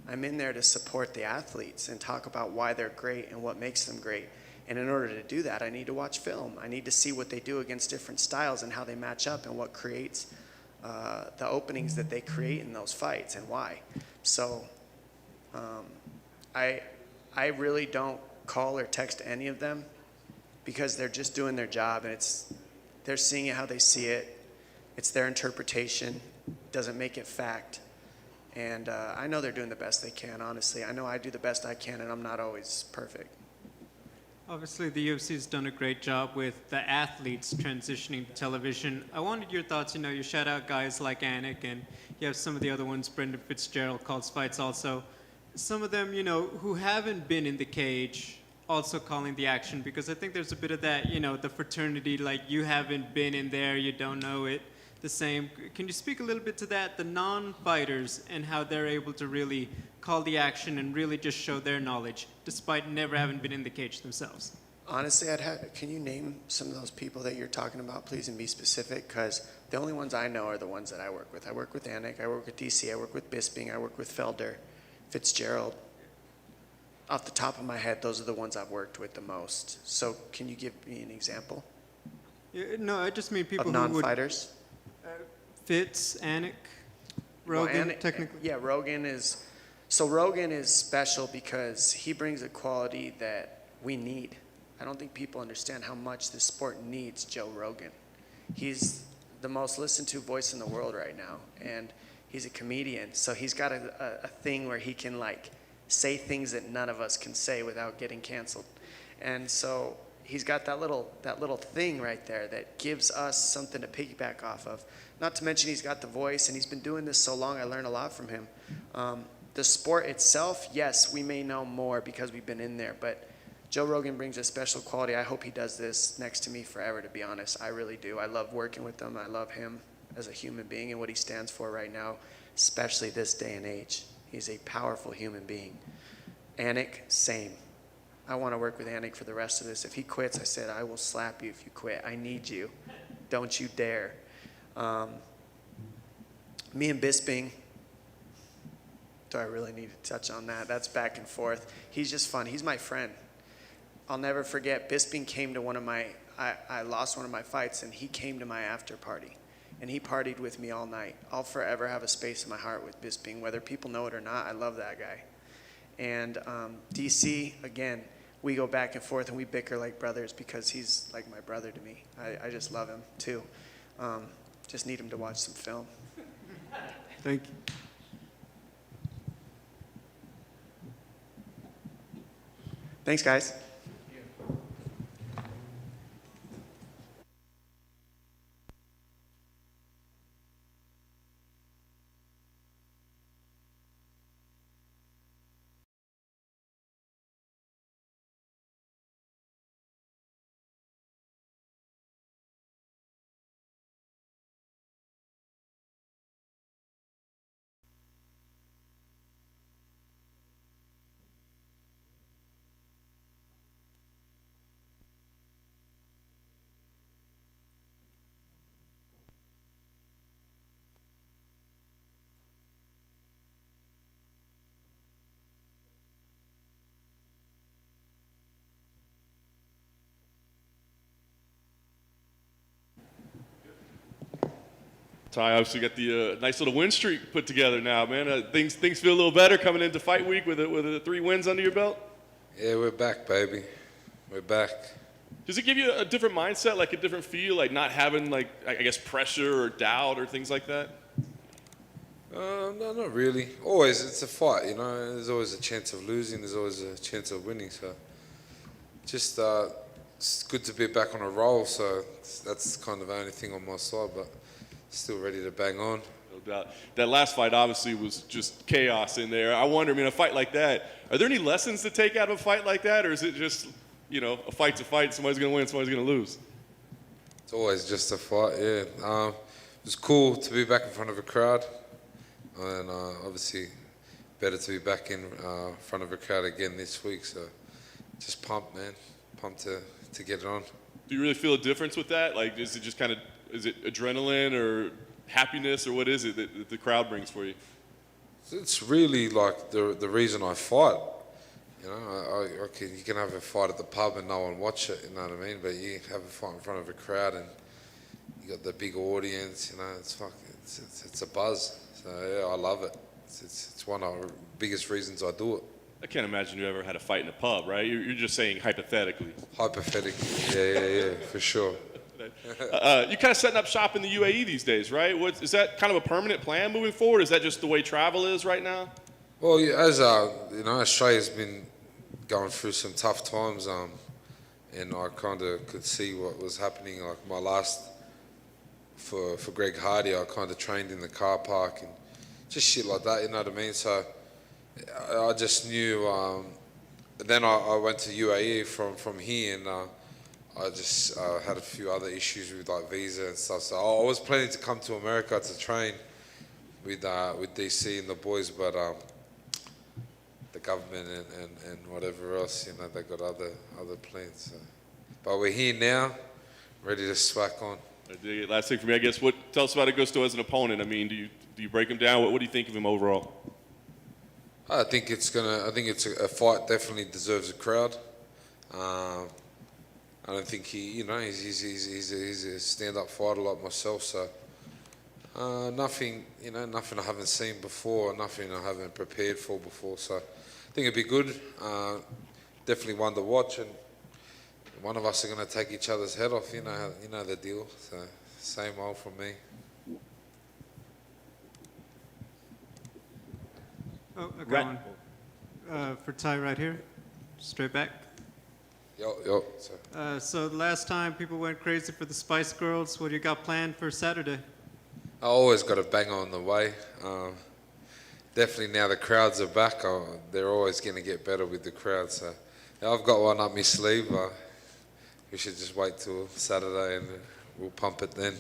I'm in there to support the athletes and talk about why they're great and what makes them great. And in order to do that, I need to watch film. I need to see what they do against different styles and how they match up and what creates the openings that they create in those fights and why. So I really don't call or text any of them because they're just doing their job, and they're seeing it how they see it. It's their interpretation. Doesn't make it fact. And I know they're doing the best they can, honestly. I know I do the best I can, and I'm not always perfect. Obviously, the UFC's done a great job with the athletes transitioning to television. I wanted your thoughts. You shout out guys like Anik, and you have some of the other ones. Brendan Fitzgerald calls fights also. Some of them, who haven't been in the cage, also calling the action, because I think there's a bit of that, the fraternity, like you haven't been in there, you don't know it the same. Can you speak a little bit to that, the non-fighters, and how they're able to really call the action and really just show their knowledge, despite never having been in the cage themselves? Honestly, can you name some of those people that you're talking about, please, and be specific? Because the only ones I know are the ones that I work with. I work with Anik, I work with DC, I work with Bisping, I work with Felder, Fitzgerald. Off the top of my head, those are the ones I've worked with the most. So can you give me an example? Yeah, no, I just mean people of who would... non-fighters? Fitz, Anik, Rogan, Anik, technically. Yeah, Rogan is special because he brings a quality that we need. I don't think people understand how much this sport needs Joe Rogan. He's the most listened to voice in the world right now, and he's a comedian, so he's got a thing where he can say things that none of us can say without getting canceled. And so he's got that little thing right there that gives us something to piggyback off of. Not to mention he's got the voice, and he's been doing this so long, I learned a lot from him. The sport itself, yes, we may know more because we've been in there, but Joe Rogan brings a special quality. I hope he does this next to me forever, to be honest. I really do. I love working with him. I love him as a human being and what he stands for right now, especially this day and age. He's a powerful human being. Anik, same. I want to work with Anik for the rest of this. If he quits, I said, I will slap you if you quit. I need you. Don't you dare. Me and Bisping, do I really need to touch on that? That's back and forth. He's just fun. He's my friend. I'll never forget, Bisping came to I lost one of my fights, and he came to my after party. And he partied with me all night. I'll forever have a space in my heart with Bisping, whether people know it or not. I love that guy. And DC, again, we go back and forth and we bicker like brothers because he's like my brother to me. I just love him too. Just need him to watch some film. Thank you. Thanks, guys. Tai obviously got the nice little win streak put together now, man. Things feel a little better coming into fight week with 3 wins under your belt? Yeah, we're back, baby. We're back. Does it give you a different mindset, like a different feel, like not having, like, I guess, pressure or doubt or things like that? No, not really. Always, it's a fight, you know. There's always a chance of losing. There's always a chance of winning. So, just it's good to be back on a roll. So that's kind of the only thing on my side, but still ready to bang on. No doubt. That last fight obviously was just chaos in there. I wonder, I mean, a fight like that, are there any lessons to take out of a fight like that, or is it just, you know, a fight's a fight, somebody's going to win, somebody's going to lose? It's always just a fight, yeah. It was cool to be back in front of a crowd, and obviously better to be back in front of a crowd again this week. So just pumped, man. Pumped to get it on. Do you really feel a difference with that? Like, is it just kind of, is it adrenaline or happiness, or what is it that the crowd brings for you? It's really like the reason I fight. You know, you can have a fight at the pub and no one watch it, you know what I mean? But you have a fight in front of a crowd and you got the big audience, you know, it's a buzz. So yeah, I love it. It's one of the biggest reasons I do it. I can't imagine you ever had a fight in a pub, right? You're just saying hypothetically. Hypothetically, yeah, for sure. You kind of setting up shop in the UAE these days, right? Is that kind of a permanent plan moving forward? Is that just the way travel is right now? Well, yeah, as you know, Australia's been going through some tough times, and I kind of could see what was happening. Like my last for Greg Hardy, I kind of trained in the car park and just shit like that. You know what I mean? So I just knew. Then I went to UAE from here, and I just had a few other issues with like visa and stuff. So I was planning to come to America to train with DC and the boys, but the government and whatever else, you know, they got other plans. So. But we're here now, ready to smack on. Last thing for me, I guess. Tell us about Augusto as an opponent. I mean, do you break him down? What do you think of him overall? I think it's a fight definitely deserves a crowd. I don't think he's a stand-up fighter like myself. So nothing I haven't seen before, nothing I haven't prepared for before. So I think it'd be good. Definitely one to watch, and one of us are going to take each other's head off. You know the deal. So same old from me. Oh, I got one for Ty right here, straight back. Yo. So last time people went crazy for the Spice Girls. What do you got planned for Saturday? I always got a banger on the way. Definitely now the crowds are back. They're always going to get better with the crowd. So I've got one up my sleeve. We should just wait till Saturday and we'll pump it then.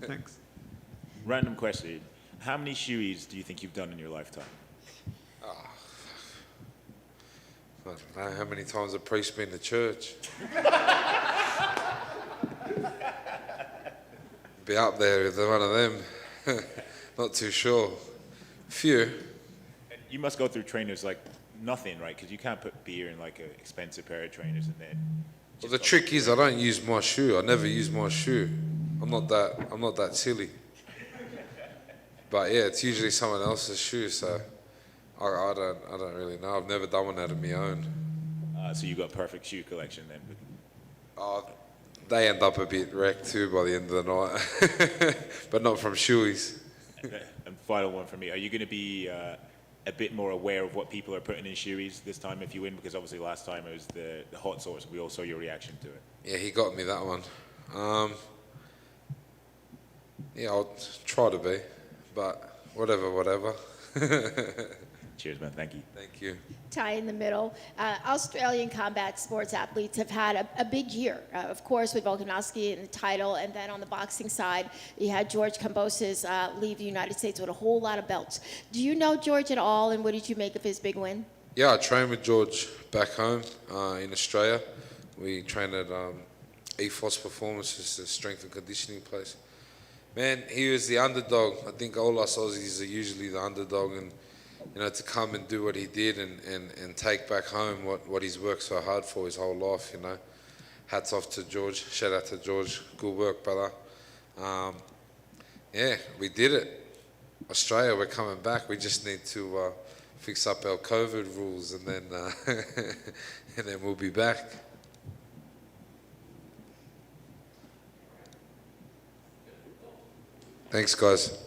Thanks. Random question. How many shoeies do you think you've done in your lifetime? I don't know how many times a priest been to church. Be up there with one of them. Not too sure. Few. And you must go through trainers like nothing, right? Because you can't put beer in like an expensive pair of trainers and then. Well, the trick is I don't use my shoe. I never use my shoe. I'm not that silly. But yeah, it's usually someone else's shoe. So I don't really know. I've never done one out of my own. So you got a perfect shoe collection then. They end up a bit wrecked too by the end of the night, but not from shoeies. And final one for me: are you going to be a bit more aware of what people are putting in shoeies this time if you win? Because obviously last time it was the hot sauce. We all saw your reaction to it. Yeah, he got me that one. Yeah, I'll try to be, but whatever. Cheers, man. Thank you. Thank you. Tie in the middle. Australian combat sports athletes have had a big year, of course, with Volkanovski and the title, and then on the boxing side, you had George Kambosos leave the United States with a whole lot of belts. Do you know George at all, and what did you make of his big win? Yeah, I trained with George back home in Australia. We trained at Ethos Performance, it's a strength and conditioning place. Man, he was the underdog. I think all us Aussies are usually the underdog, and to come and do what he did and take back home what he's worked so hard for his whole life, hats off to George. Shout out to George. Good work, brother. Yeah, we did it. Australia, we're coming back. We just need to fix up our COVID rules, and then and then we'll be back. Thanks, guys.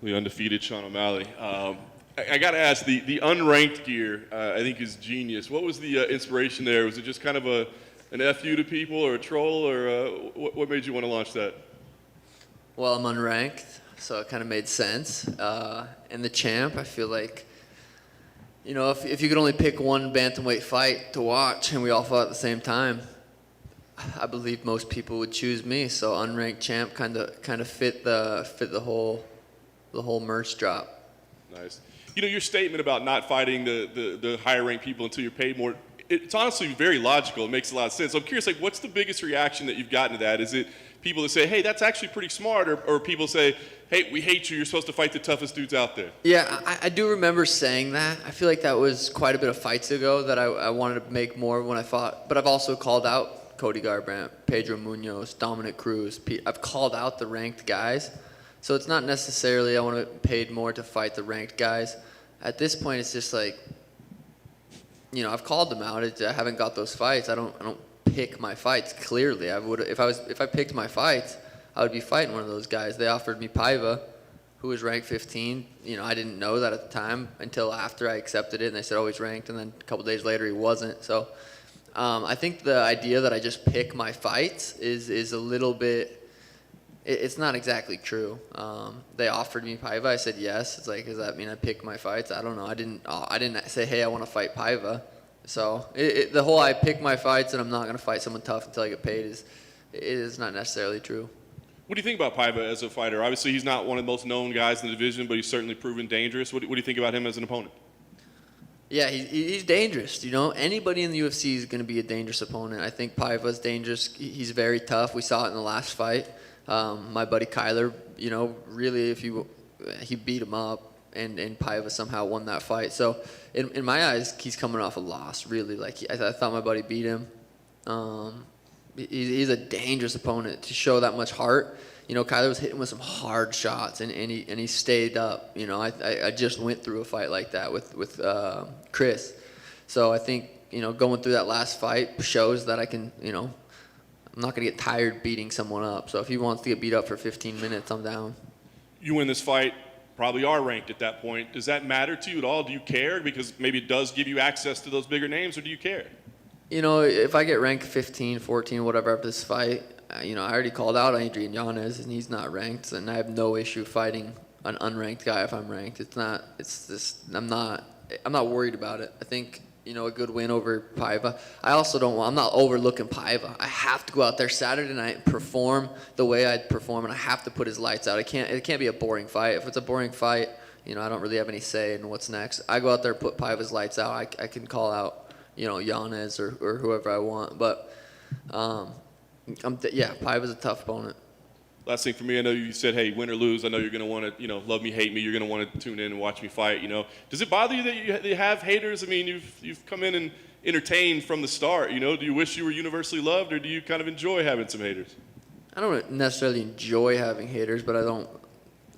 the undefeated Sean O'Malley. I got to ask, the unranked gear, I think is genius. What was the inspiration there? Was it just kind of an FU to people or a troll, or what made you want to launch that? Well, I'm unranked, so it kind of made sense. And the champ, I feel like, you know, if you could only pick one bantamweight fight to watch and we all fought at the same time, I believe most people would choose me. So unranked champ kind of fit the whole merch drop. Nice. You know, your statement about not fighting the higher ranked people until you're paid more, it's honestly very logical. It makes a lot of sense. So I'm curious, like, what's the biggest reaction that you've gotten to that? Is it people that say, hey, that's actually pretty smart, or people say, hey, we hate you, you're supposed to fight the toughest dudes out there? Yeah, I do remember saying that. I feel like that was quite a bit of fights ago that I wanted to make more when I fought. But I've also called out Cody Garbrandt, Pedro Munoz, Dominick Cruz. I've called out the ranked guys. So it's not necessarily I want to get paid more to fight the ranked guys. At this point, it's just like, you know, I've called them out. I haven't got those fights. I don't pick my fights clearly. I would if I picked my fights, I would be fighting one of those guys. They offered me Paiva, who was ranked 15. You know, I didn't know that at the time until after I accepted it, and they said, oh, he's ranked, and then a couple days later he wasn't. So I think the idea that I just pick my fights is a little bit. It's not exactly true. They offered me Paiva. I said yes. It's like, does that mean I pick my fights? I don't know. I didn't say, hey, I want to fight Paiva. So the whole I pick my fights and I'm not going to fight someone tough until I get paid is not necessarily true. What do you think about Paiva as a fighter? Obviously, he's not one of the most known guys in the division, but he's certainly proven dangerous. What do you think about him as an opponent? Yeah, he's dangerous. You know, anybody in the UFC is going to be a dangerous opponent. I think Paiva's dangerous. He's very tough. We saw it in the last fight. My buddy Kyler, you know, really, he beat him up, and Paiva somehow won that fight. So in my eyes, he's coming off a loss. Really, like I thought my buddy beat him. He's a dangerous opponent to show that much heart. You know, Kyler was hitting with some hard shots, and he stayed up. You know, I just went through a fight like that with Chris. So I think, you know, going through that last fight shows that I can, you know, I'm not going to get tired beating someone up. So if he wants to get beat up for 15 minutes, I'm down. You win this fight, probably are ranked at that point. Does that matter to you at all? Do you care? Because maybe it does give you access to those bigger names, or do you care? You know, if I get ranked 15, 14, whatever after this fight, you know, I already called out Adrian Yanez, and he's not ranked, and I have no issue fighting an unranked guy if I'm ranked. I'm not worried about it. I think, you know, a good win over Paiva. I'm not overlooking Paiva. I have to go out there Saturday night and perform the way I'd perform, and I have to put his lights out. It can't be a boring fight. If it's a boring fight, you know, I don't really have any say in what's next. I go out there, put Paiva's lights out. I can call out, you know, Yanez or whoever I want. But, Paiva's a tough opponent. Last thing for me, I know you said, hey, win or lose, I know you're going to want to, you know, love me, hate me. You're going to want to tune in and watch me fight, you know. Does it bother you that you have haters? I mean, you've come in and entertained from the start, you know. Do you wish you were universally loved, or do you kind of enjoy having some haters? I don't necessarily enjoy having haters, but I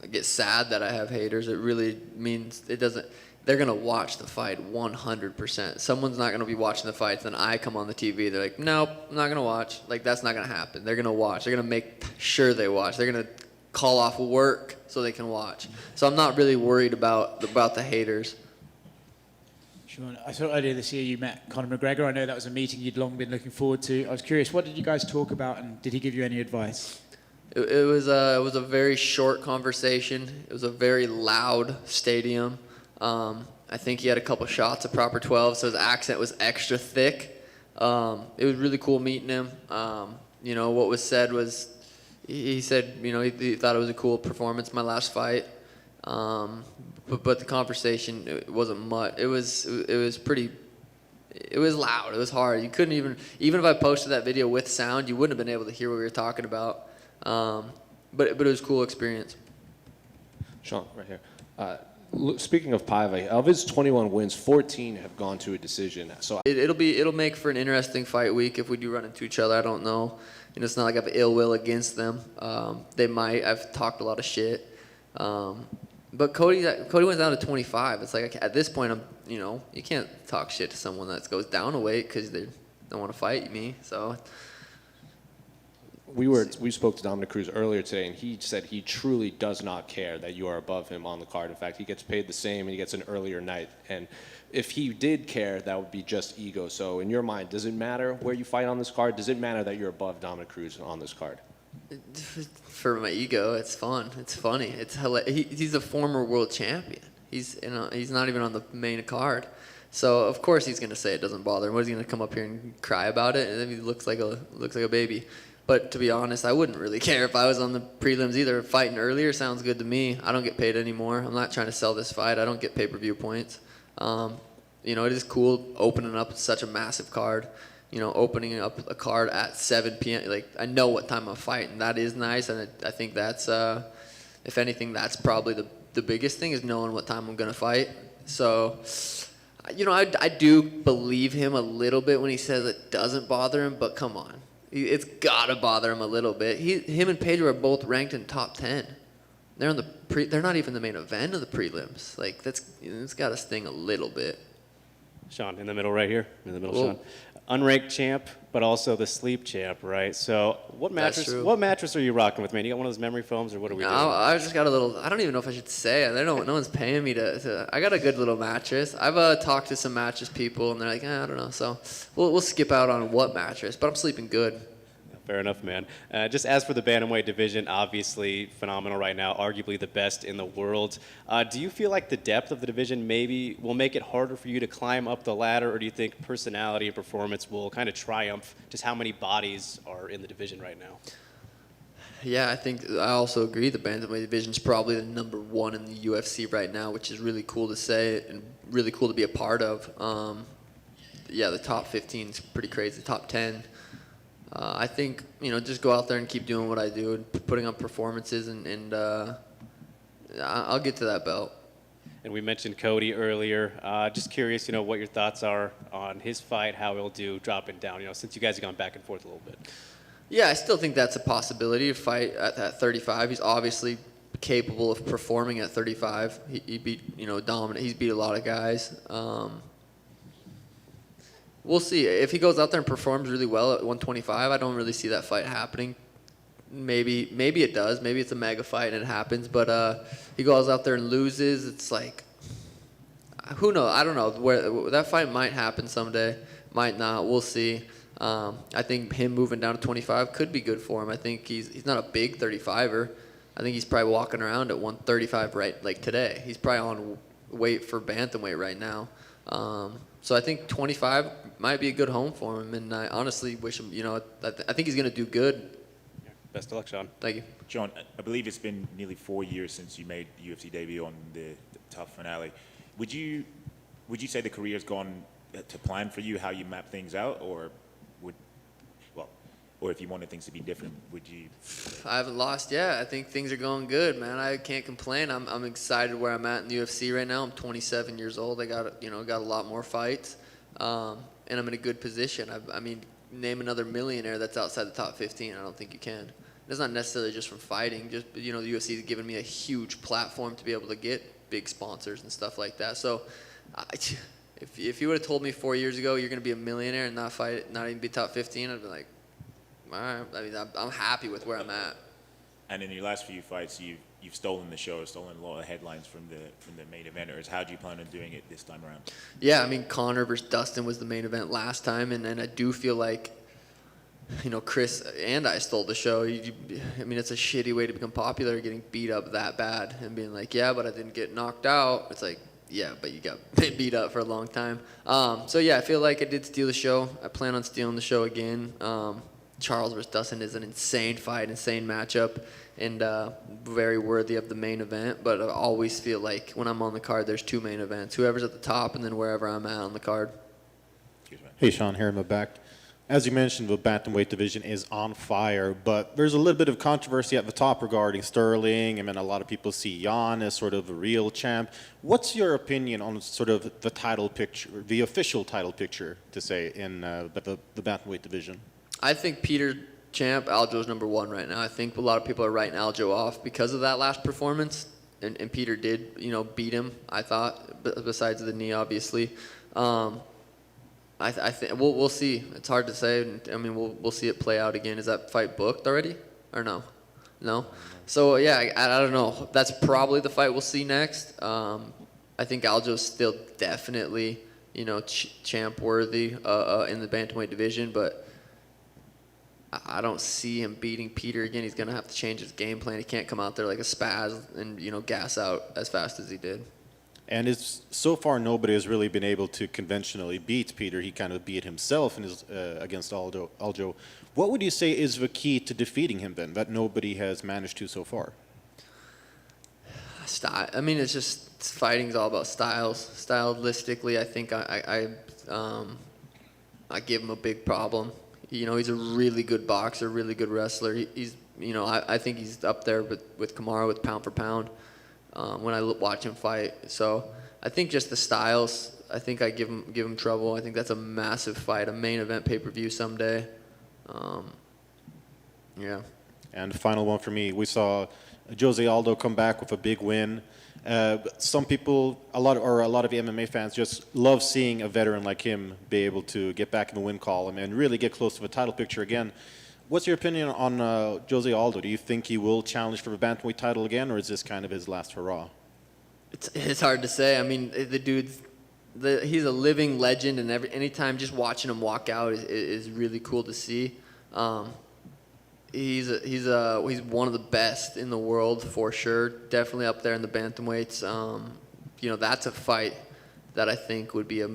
get sad that I have haters. It really means they're going to watch the fight 100%. Someone's not going to be watching the fights, then I come on the TV, they're like, nope, I'm not going to watch. Like, that's not going to happen. They're going to watch. They're going to make sure they watch. They're going to call off work so they can watch. So I'm not really worried about the haters. Sean, I saw earlier this year you met Conor McGregor. I know that was a meeting you'd long been looking forward to. I was curious, what did you guys talk about, and did he give you any advice? It was a very short conversation. It was a very loud stadium. I think he had a couple shots of proper 12, so his accent was extra thick. It was really cool meeting him. You know, what was said was, he said, you know, he thought it was a cool performance my last fight. But the conversation, it wasn't much. It was loud. It was hard. You couldn't even if I posted that video with sound, you wouldn't have been able to hear what we were talking about. But it was a cool experience. Sean, right here. Speaking of Paiva, of his 21 wins, 14 have gone to a decision. So it'll make for an interesting fight week if we do run into each other. I don't know. You know, it's not like I have ill will against them. They might. I've talked a lot of shit. But Cody went down to 25. It's like at this point, you can't talk shit to someone that goes down a weight because they don't want to fight me. So We spoke to Dominick Cruz earlier today, and he said he truly does not care that you are above him on the card. In fact, he gets paid the same, and he gets an earlier night. And if he did care, that would be just ego. So in your mind, does it matter where you fight on this card? Does it matter that you're above Dominick Cruz on this card? For my ego, it's fun. It's funny. He's a former world champion. He's not even on the main card. So of course he's going to say it doesn't bother him. What is he going to come up here and cry about it? And then he looks like a baby. But to be honest, I wouldn't really care if I was on the prelims either. Fighting earlier sounds good to me. I don't get paid anymore. I'm not trying to sell this fight. I don't get pay-per-view points. It is cool opening up such a massive card. Opening up a card at 7 p.m. Like, I know what time I'm fighting. That is nice, and I think that's, if anything, that's probably the biggest thing is knowing what time I'm going to fight. So, I do believe him a little bit when he says it doesn't bother him, but come on. It's got to bother him a little bit. Him and Pedro are both ranked in top 10. They're on they're not even the main event of the prelims. Like, it's got to sting a little bit. Sean, in the middle right here. In the middle, Cool. Sean. Unranked champ, but also the sleep champ, right? So what That's mattress? true. What mattress are you rocking with, man? You got one of those memory foams, or what are we No, doing? I just got a little. I don't even know if I should say it. No one's paying me to. I got a good little mattress. I've talked to some mattress people, and they're like, I don't know. So we'll skip out on what mattress, but I'm sleeping good. Fair enough, man. Just as for the bantamweight division, obviously phenomenal right now, arguably the best in the world. Do you feel like the depth of the division maybe will make it harder for you to climb up the ladder, or do you think personality and performance will kind of triumph just how many bodies are in the division right now? Yeah, I also agree. The bantamweight division is probably the number one in the UFC right now, which is really cool to say and really cool to be a part of. The top 15 is pretty crazy. The top 10. I think, just go out there and keep doing what I do, and putting on performances, and I'll get to that belt. And we mentioned Cody earlier. Just curious, what your thoughts are on his fight, how he'll do dropping down, since you guys have gone back and forth a little bit. Yeah, I still think that's a possibility to fight at 35. He's obviously capable of performing at 35. He beat, dominant. He's beat a lot of guys. We'll see. If he goes out there and performs really well at 125, I don't really see that fight happening. Maybe it does. Maybe it's a mega fight and it happens. But he goes out there and loses. It's like, who knows? I don't know. Where that fight might happen someday. Might not. We'll see. I think him moving down to 25 could be good for him. I think he's not a big 35er. I think he's probably walking around at 135 right like today. He's probably on weight for bantamweight right now. So I think 25 might be a good home for him, and I honestly wish him, I think he's going to do good. Best of luck, Sean. Thank you. John, I believe it's been nearly 4 years since you made the UFC debut on the tough finale. Would you say the career's gone to plan for you, how you map things out, or or if you wanted things to be different, would you? I haven't lost yet. I think things are going good, man. I can't complain. I'm excited where I'm at in the UFC right now. I'm 27 years old. I got a lot more fights, and I'm in a good position. I mean, name another millionaire that's outside the top 15. I don't think you can. It's not necessarily just from fighting. Just the UFC has given me a huge platform to be able to get big sponsors and stuff like that. So, if you would have told me 4 years ago you're going to be a millionaire and not fight, not even be top 15, I'd be like, all right. I mean, I'm happy with where I'm at. And in your last few fights, you've stolen the show, stolen a lot of headlines from the main eventers. How do you plan on doing it this time around? Yeah, I mean, Conor versus Dustin was the main event last time, and I do feel like, Chris and I stole the show. I mean, it's a shitty way to become popular, getting beat up that bad and being like, yeah, but I didn't get knocked out. It's like, yeah, but you got beat up for a long time. So yeah, I feel like I did steal the show. I plan on stealing the show again. Charles versus Dustin is an insane fight, insane matchup, and very worthy of the main event. But I always feel like when I'm on the card, there's two main events. Whoever's at the top and then wherever I'm at on the card. Hey, Sean, here in the back. As you mentioned, the bantamweight division is on fire, but there's a little bit of controversy at the top regarding Sterling. I mean, a lot of people see Jan as sort of a real champ. What's your opinion on sort of the title picture, the official title picture, to say, in the bantamweight division? I think Peter champ, Aljo's number one right now. I think a lot of people are writing Aljo off because of that last performance, and Peter did, beat him, I thought, besides the knee, obviously. I think we'll see. It's hard to say. I mean, we'll see it play out again. Is that fight booked already, or no? No. So yeah, I don't know. That's probably the fight we'll see next. I think Aljo's still definitely, you know, champ worthy in the bantamweight division, but I don't see him beating Peter again. He's gonna have to change his game plan. He can't come out there like a spaz and, you know, gas out as fast as he did. And so far, nobody has really been able to conventionally beat Peter. He kind of beat himself in his, against Aljo. What would you say is the key to defeating him then, that nobody has managed to so far? Style. I mean, it's just fighting's all about styles. Stylistically, I think I give him a big problem. You know, he's a really good boxer, really good wrestler. He's, you know, I think he's up there with Kamaru with pound for pound when I watch him fight. So I think just the styles. I think I give him trouble. I think that's a massive fight, a main event pay-per-view someday. Yeah. And the final one for me, we saw Jose Aldo come back with a big win. Some people, a lot of MMA fans just love seeing a veteran like him be able to get back in the win column and really get close to the title picture again. What's your opinion on Jose Aldo? Do you think he will challenge for the bantamweight title again, or is this kind of his last hurrah? It's hard to say. I mean, the dude's he's a living legend, and anytime just watching him walk out is really cool to see. He's one of the best in the world for sure. Definitely up there in the bantamweights. You know, that's a fight that I think would be a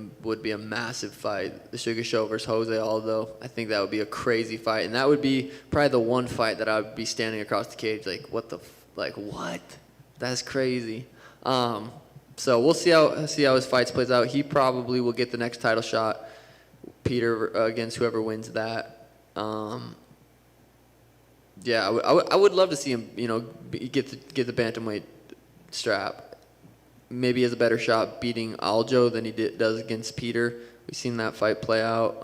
massive fight. The Sugar Show versus Jose Aldo. I think that would be a crazy fight, and that would be probably the one fight that I would be standing across the cage like, what? That's crazy. So we'll see how his fights plays out. He probably will get the next title shot. Peter against whoever wins that. Yeah, I would love to see him, you know, get the bantamweight strap. Maybe he has a better shot beating Aljo than he does against Peter. We've seen that fight play out,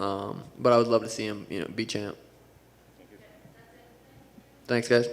but I would love to see him, you know, be champ. Thanks, guys.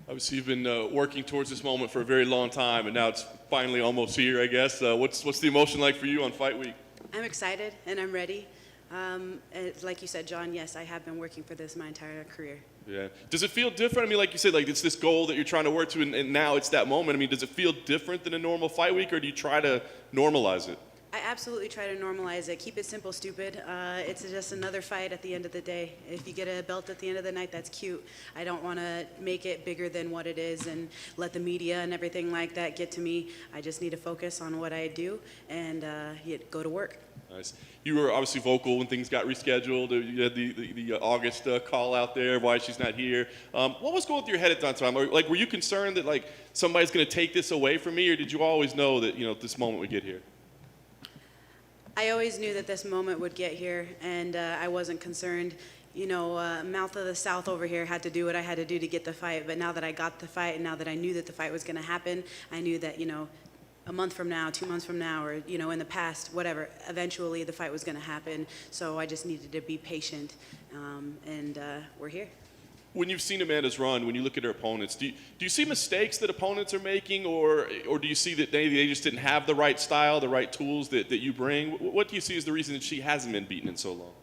Obviously, you've been working towards this moment for a very long time, and now it's finally almost here, I guess. What's the emotion like for you on fight week? I'm excited, and I'm ready. Like you said, John, yes, I have been working for this my entire career. Yeah. Does it feel different? I mean, like you said, like it's this goal that you're trying to work to, and now it's that moment. I mean, does it feel different than a normal fight week, or do you try to normalize it? I absolutely try to normalize it. Keep it simple, stupid. It's just another fight at the end of the day. If you get a belt at the end of the night, that's cute. I don't want to make it bigger than what it is and let the media and everything like that get to me. I just need to focus on what I do and go to work. Nice. You were obviously vocal when things got rescheduled. You had the August call out there, why she's not here. What was going through your head at that time? Like, were you concerned that like somebody's going to take this away from me, or did you always know that this moment would get here? I always knew that this moment would get here, and I wasn't concerned. Mouth of the South over here had to do what I had to do to get the fight, but now that I got the fight and now that I knew that the fight was going to happen, I knew that, a month from now, 2 months from now, or, in the past, whatever, eventually the fight was going to happen. So I just needed to be patient, and we're here. when you've seen Amanda's run, when you look at her opponents, do you see mistakes that opponents are making, or do you see that they just didn't have the right style, the right tools that you bring? What do you see as the reason that she hasn't been beaten in so long?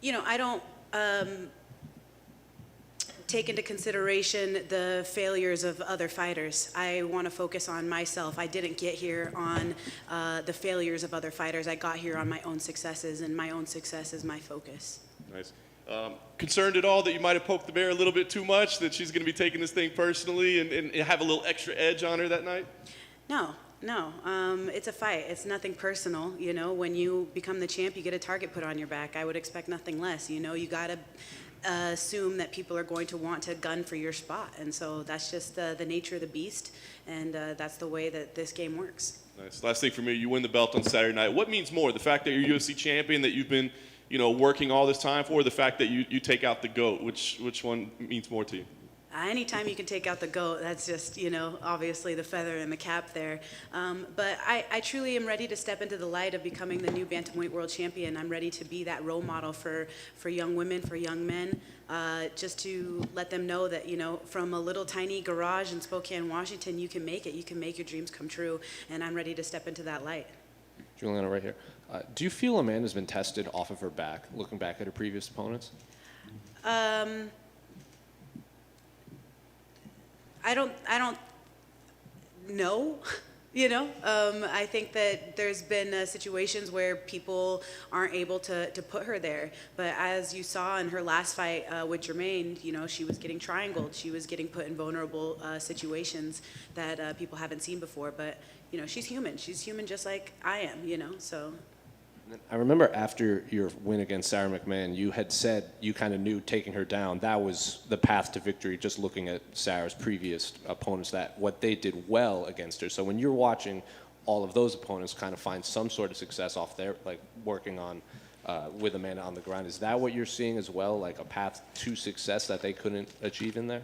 You know, I don't take into consideration the failures of other fighters. I want to focus on myself. I didn't get here on the failures of other fighters. I got here on my own successes, and my own success is my focus. Nice. Concerned at all that you might have poked the bear a little bit too much, that she's going to be taking this thing personally and have a little extra edge on her that night? No. It's a fight. It's nothing personal. You know, when you become the champ, you get a target put on your back. I would expect nothing less. You know, you got to assume that people are going to want to gun for your spot. And so that's just the nature of the beast. And that's the way that this game works. Nice. Last thing for me, you win the belt on Saturday night. What means more, the fact that you're UFC champion, that you've been working all this time for, the fact that you take out the GOAT? Which one means more to you? Anytime you can take out the GOAT, that's just, obviously the feather in the cap there. But I truly am ready to step into the light of becoming the new bantamweight world champion. I'm ready to be that role model for young women, for young men, just to let them know that, from a little tiny garage in Spokane, Washington, you can make it. You can make your dreams come true. And I'm ready to step into that light. Juliana, right here. Do you feel Amanda's been tested off of her back, looking back at her previous opponents? I don't know. I think that there's been situations where people aren't able to put her there. But as you saw in her last fight with Jermaine, she was getting triangled. She was getting put in vulnerable situations that people haven't seen before. But, she's human. She's human just like I am, so. I remember after your win against Sarah McMahon, you had said you kind of knew taking her down, that was the path to victory, just looking at Sarah's previous opponents, that what they did well against her. So when you're watching all of those opponents kind of find some sort of success off there, like working on with Amanda on the ground, is that what you're seeing as well, like a path to success that they couldn't achieve in there?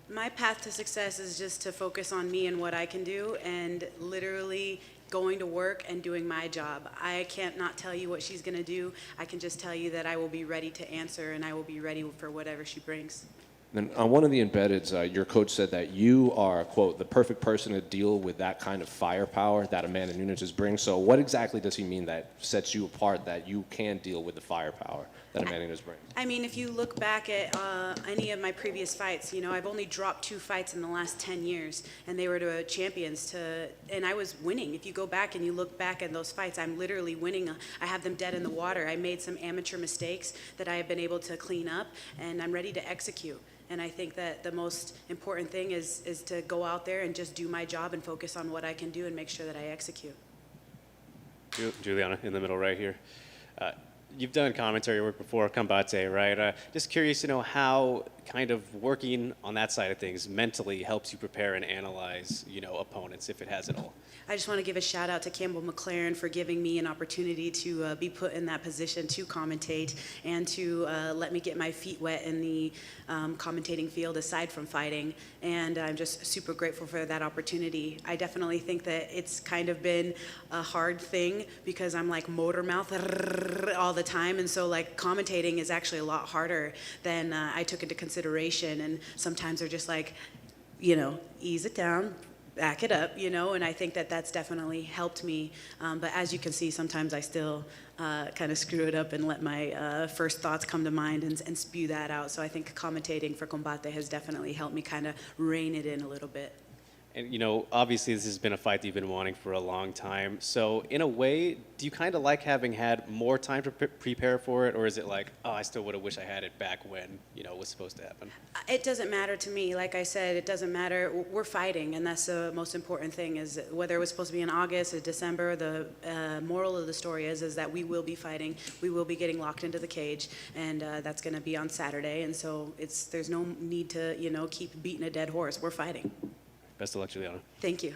My path to success is just to focus on me and what I can do, and literally going to work and doing my job. I can't not tell you what she's going to do. I can just tell you that I will be ready to answer, and I will be ready for whatever she brings. Then on one of the embeds, your coach said that you are, quote, the perfect person to deal with that kind of firepower that Amanda Nunes is bringing. So what exactly does he mean that sets you apart, that you can deal with the firepower that Amanda Nunes brings? I mean, if you look back at any of my previous fights, I've only dropped 2 fights in the last 10 years, and they were to champions, and I was winning. If you go back and you look back at those fights, I'm literally winning. I have them dead in the water. I made some amateur mistakes that I have been able to clean up, and I'm ready to execute. And I think that the most important thing is to go out there and just do my job and focus on what I can do and make sure that I execute. Juliana, in the middle right here. You've done commentary work before, Combate, right? Just curious to know how kind of working on that side of things mentally helps you prepare and analyze, opponents, if it has at all. I just want to give a shout out to Campbell McLaren for giving me an opportunity to be put in that position to commentate and to let me get my feet wet in the commentating field aside from fighting. And I'm just super grateful for that opportunity. I definitely think that it's kind of been a hard thing because I'm like motor mouth all the time. And so like commentating is actually a lot harder than I took into consideration. And sometimes they're just like, ease it down, back it up, and I think that that's definitely helped me. But as you can see, sometimes I still kind of screw it up and let my first thoughts come to mind and spew that out. So I think commentating for Combate has definitely helped me kind of rein it in a little bit. And, obviously this has been a fight that you've been wanting for a long time. So in a way, do you kind of like having had more time to prepare for it? Or is it like, oh, I still would have wished I had it back when, it was supposed to happen? It doesn't matter to me. Like I said, it doesn't matter. We're fighting, and that's the most important thing, is whether it was supposed to be in August or December, the moral of the story is that we will be fighting. We will be getting locked into the cage, and that's going to be on Saturday. And so there's no need to, keep beating a dead horse. We're fighting. Best of luck, Juliana. Thank you.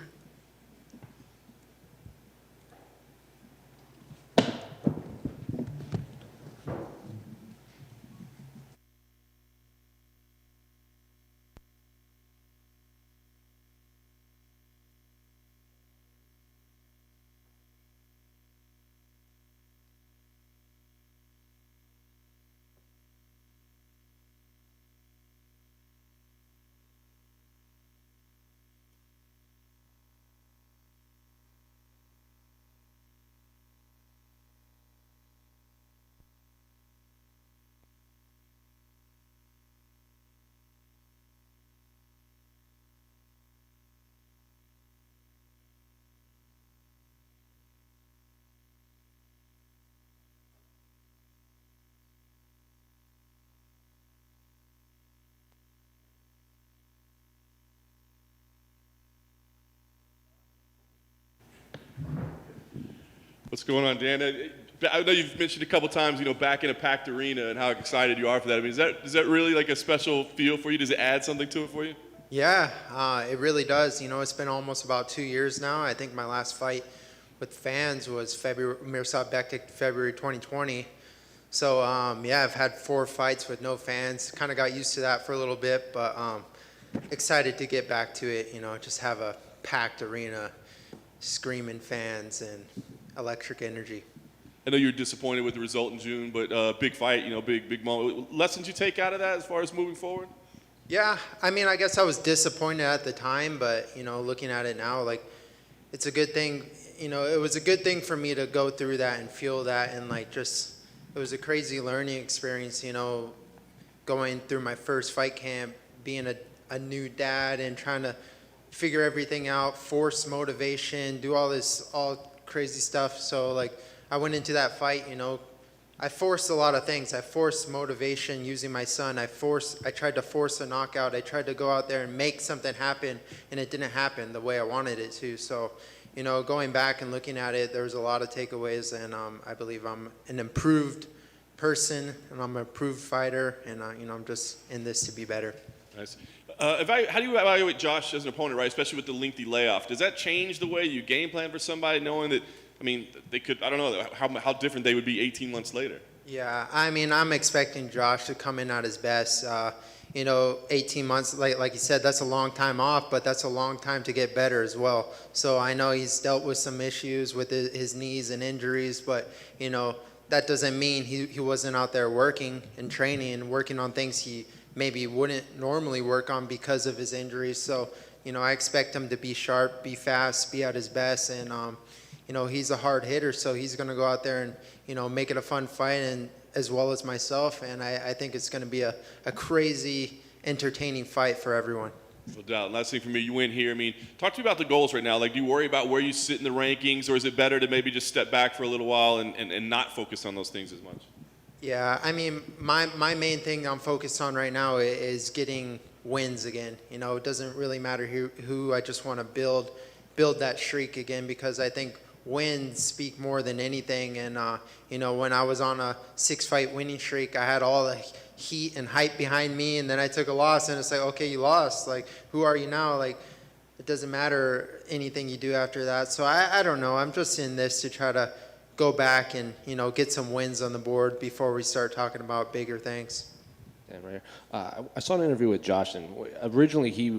What's going on, Dan? I know you've mentioned a couple times, back in a packed arena and how excited you are for that. I mean, is that really like a special feel for you? Does it add something to it for you? Yeah, it really does. It's been almost about 2 years now. I think my last fight with fans was Miroslav Bektic, February 2020. So, yeah, I've had 4 fights with no fans. Kind of got used to that for a little bit, but excited to get back to it, just have a packed arena, screaming fans and electric energy. I know you were disappointed with the result in June, but big fight, big moment. Lessons you take out of that as far as moving forward? Yeah, I mean, I guess I was disappointed at the time, but, looking at it now, like, it's a good thing. It was a good thing for me to go through that and feel that, and, like, just, it was a crazy learning experience, going through my first fight camp, being a new dad and trying to figure everything out, force motivation, do all crazy stuff. So, like, I went into that fight, I forced a lot of things. I forced motivation using my son. I tried to force a knockout. I tried to go out there and make something happen, and it didn't happen the way I wanted it to. So, going back and looking at it, there's a lot of takeaways, and I believe I'm an improved person, and I'm an improved fighter, and I'm just in this to be better. Nice. How do you evaluate Josh as an opponent, right? Especially with the lengthy layoff. Does that change the way you game plan for somebody, knowing that, they could, I don't know, how different they would be 18 months later? Yeah, I'm expecting Josh to come in at his best. 18 months, like you said, that's a long time off, but that's a long time to get better as well. So I know he's dealt with some issues with his knees and injuries, but, that doesn't mean he wasn't out there working and training and working on things he maybe wouldn't normally work on because of his injuries. So, I expect him to be sharp, be fast, be at his best, and, he's a hard hitter, so he's going to go out there and, make it a fun fight, and as well as myself, and I think it's going to be a crazy, entertaining fight for everyone. No doubt. Last thing for me, you win here. Talk to me about the goals right now. Like, do you worry about where you sit in the rankings, or is it better to maybe just step back for a little while and not focus on those things as much? Yeah, my main thing I'm focused on right now is getting wins again. It doesn't really matter who. I just want to build that streak again, because I think wins speak more than anything. And, when I was on a 6-fight winning streak, I had all the heat and hype behind me, and then I took a loss, and it's like, okay, you lost. Like, who are you now? Like, it doesn't matter anything you do after that. So I don't know. I'm just in this to try to go back and, get some wins on the board before we start talking about bigger things. Yeah, right here. I saw an interview with Josh, and originally he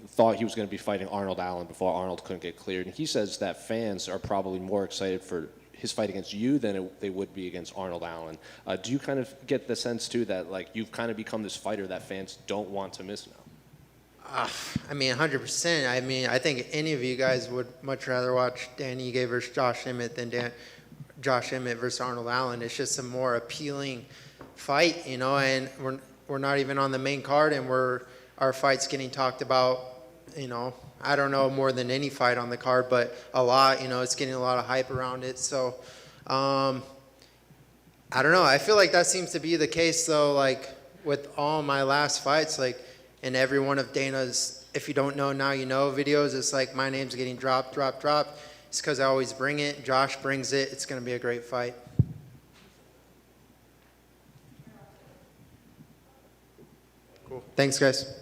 thought he was going to be fighting Arnold Allen before Arnold couldn't get cleared. And he says that fans are probably more excited for his fight against you than they would be against Arnold Allen. Do you kind of get the sense, too, that like you've kind of become this fighter that fans don't want to miss now? 100%. I think any of you guys would much rather watch Danny Ige versus Josh Emmett than Josh Emmett versus Arnold Allen. It's just a more appealing fight, and we're not even on the main card, and our fight's getting talked about, I don't know, more than any fight on the card, but a lot, it's getting a lot of hype around it. So, I don't know. I feel like that seems to be the case, though, like with all my last fights, like in every one of Dana's, if you don't know now you know videos, it's like my name's getting dropped. It's because I always bring it. Josh brings it. It's going to be a great fight. Cool. Thanks, guys.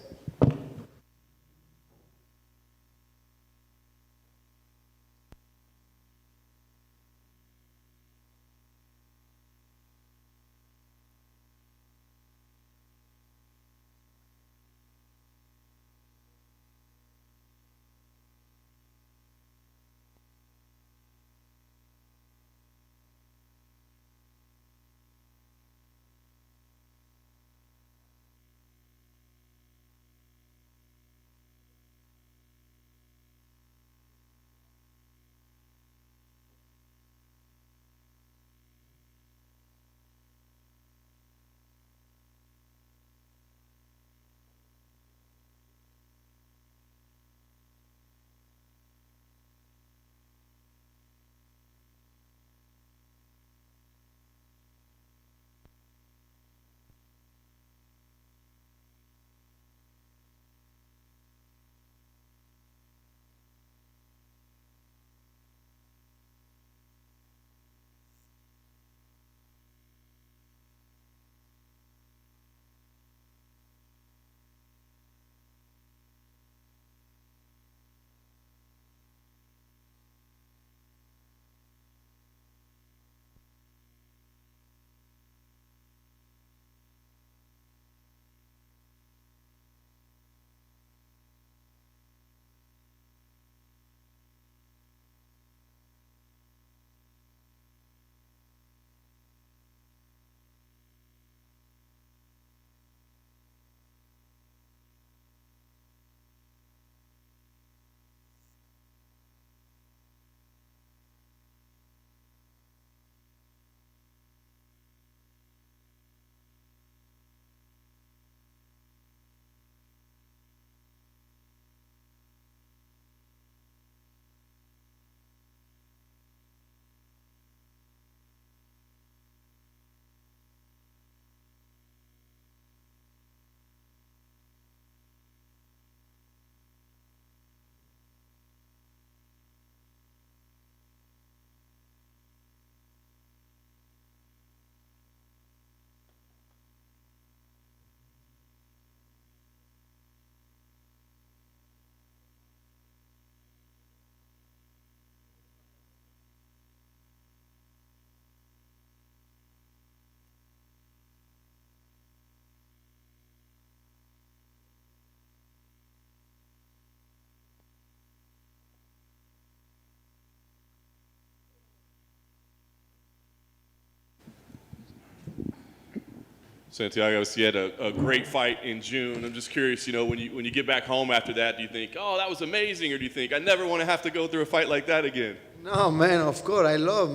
Santiago, you had a great fight in June. I'm just curious, when you get back home after that, do you think, oh, that was amazing, or do you think, I never want to have to go through a fight like that again? No, man, of course. I love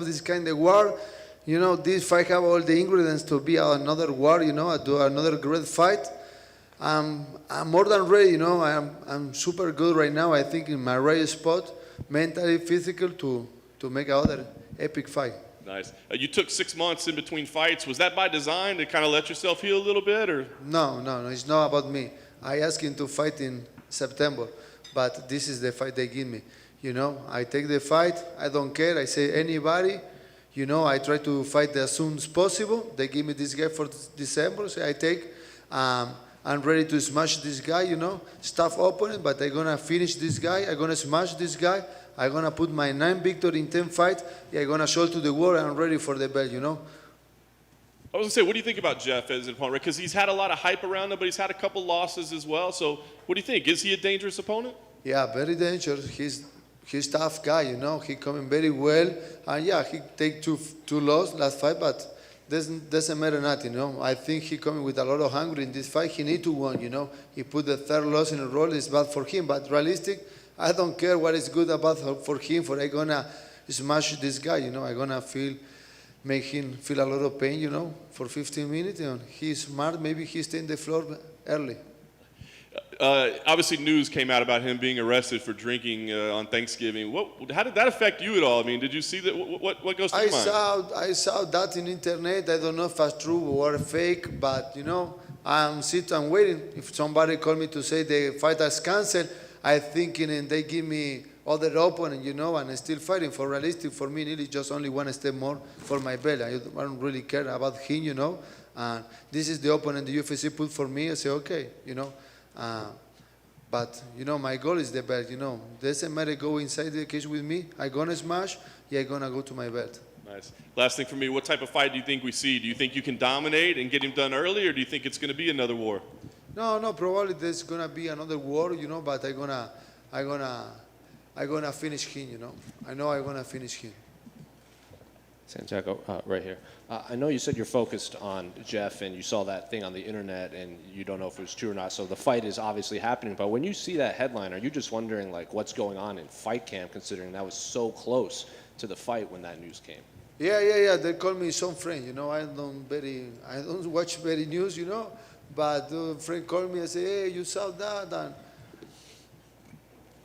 this kind of war. This fight have all the ingredients to be another war, do another great fight. I'm more than ready, I'm super good right now. I think in my right spot, mentally, physical, to make another epic fight. Nice. You took 6 months in between fights. Was that by design to kind of let yourself heal a little bit, or? No, it's not about me. I asked him to fight in September, but this is the fight they give me. I take the fight. I don't care. I say anybody. I try to fight as soon as possible. They give me this guy for December, so I take. I'm ready to smash this guy, tough opponent, but I'm going to finish this guy. I'm going to smash this guy. I'm going to put my 9 victory in 10 fights. I'm going to show to the world I'm ready for the belt, I was going to say, what do you think about Jeff as an opponent? Because he's had a lot of hype around him, but he's had a couple losses as well. So what do you think? Is he a dangerous opponent? Yeah, very dangerous. He's tough guy, He coming very well. And yeah, he take two losses last fight, but doesn't matter nothing, I think he coming with a lot of hunger in this fight. He need to win, He put the 3rd loss in a row. It's bad for him, but realistic, I don't care what is good about for him. For I'm gonna smash this guy, I'm gonna make him feel a lot of pain, for 15 minutes. And he's smart. Maybe he stay in the floor early. Obviously, news came out about him being arrested for drinking on Thanksgiving. How did that affect you at all? I mean, did you see that? What goes through your mind? I saw that in internet. I don't know if it's true or fake, but I'm sitting and waiting. If somebody call me to say the fight is canceled, I thinking and they give me other opponent, and I'm still fighting. For realistic, for me, nearly just only one step more for my belt. I don't really care about him, And this is the opponent the UFC put for me. I say okay, But my goal is the belt. Doesn't matter go inside the cage with me. I'm gonna smash. I'm gonna go to my belt. Nice. Last thing for me, what type of fight do you think we see? Do you think you can dominate and get him done early, or do you think it's going to be another war? No, probably there's gonna be another war, But I'm gonna finish him, I know I'm gonna finish him. Santiago, right here. I know you said you're focused on Jeff, and you saw that thing on the internet, and you don't know if it was true or not. So the fight is obviously happening. But when you see that headline, are you just wondering what's going on in fight camp, considering that was so close to the fight when that news came? Yeah. They call me some friend. I don't watch very news, But a friend called me and say, hey, you saw that,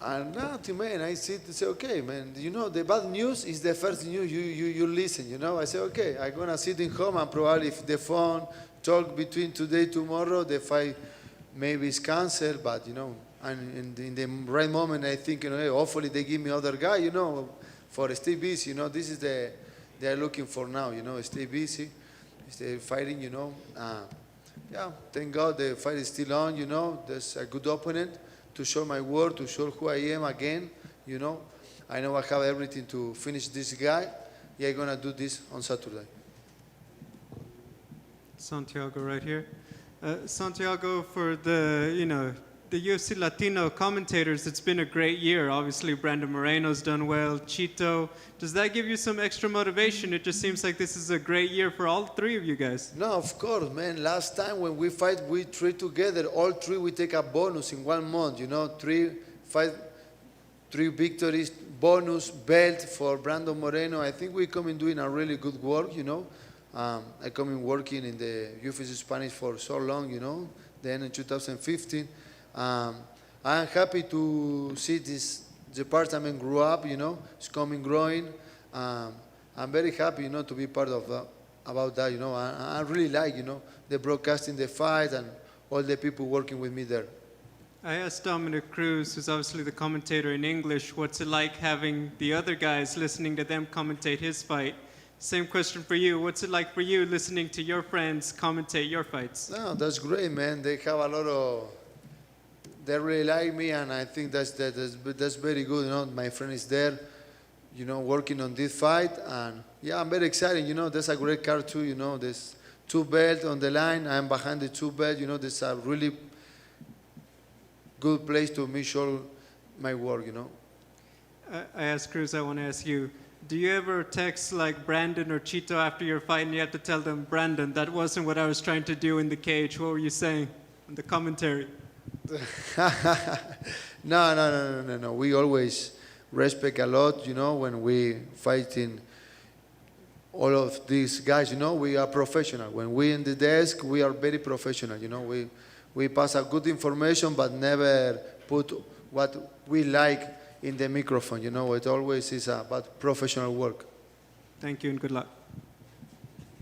and nothing, man. I sit and say, okay, man. The bad news is the first news you listen. I say, okay, I'm gonna sit in home and probably if the phone talk between today tomorrow, the fight maybe is canceled. But and in the right moment, I think hey, hopefully they give me other guy. For stay busy. This is they're looking for now. Stay busy, stay fighting. Yeah, thank God the fight is still on. There's a good opponent to show my worth, to show who I am again, I know I have everything to finish this guy. Yeah, I'm gonna do this on Saturday. Santiago right here. Santiago, for the UFC Latino commentators, it's been a great year. Obviously, Brandon Moreno's done well, Chito. Does that give you some extra motivation? It just seems like this is a great year for all 3 of you guys. No, of course, man. Last time when we fight, we 3 together. All 3, we take a bonus in 1 month. 3 victories, bonus, belt for Brandon Moreno. I think we come in doing a really good work, I come in working in the UFC Spanish for so long, Then in 2015. I'm happy to see this department grow up, it's growing. I'm very happy, to be part of about that, I really like, the broadcasting, the fight, and all the people working with me there. I asked Dominick Cruz, who's obviously the commentator in English, what's it like having the other guys listening to them commentate his fight? Same question for you. What's it like for you listening to your friends commentate your fights? No, that's great, man. They have a lot of... They really like me, and I think that's very good. My friend is there, working on this fight, and yeah, I'm very excited. There's a great card too. There's 2 belts on the line. I'm behind the 2 belts. There's a really good place to me show my work. I asked Cruz. I want to ask you. Do you ever text like Brandon or Chito after your fight and you have to tell them, Brandon, that wasn't what I was trying to do in the cage. What were you saying in the commentary? No. We always respect a lot, when we fighting all of these guys, we are professional. When we in the desk, we are very professional, we pass a good information, but never put what we like in the microphone, it always is about professional work. Thank you and good luck.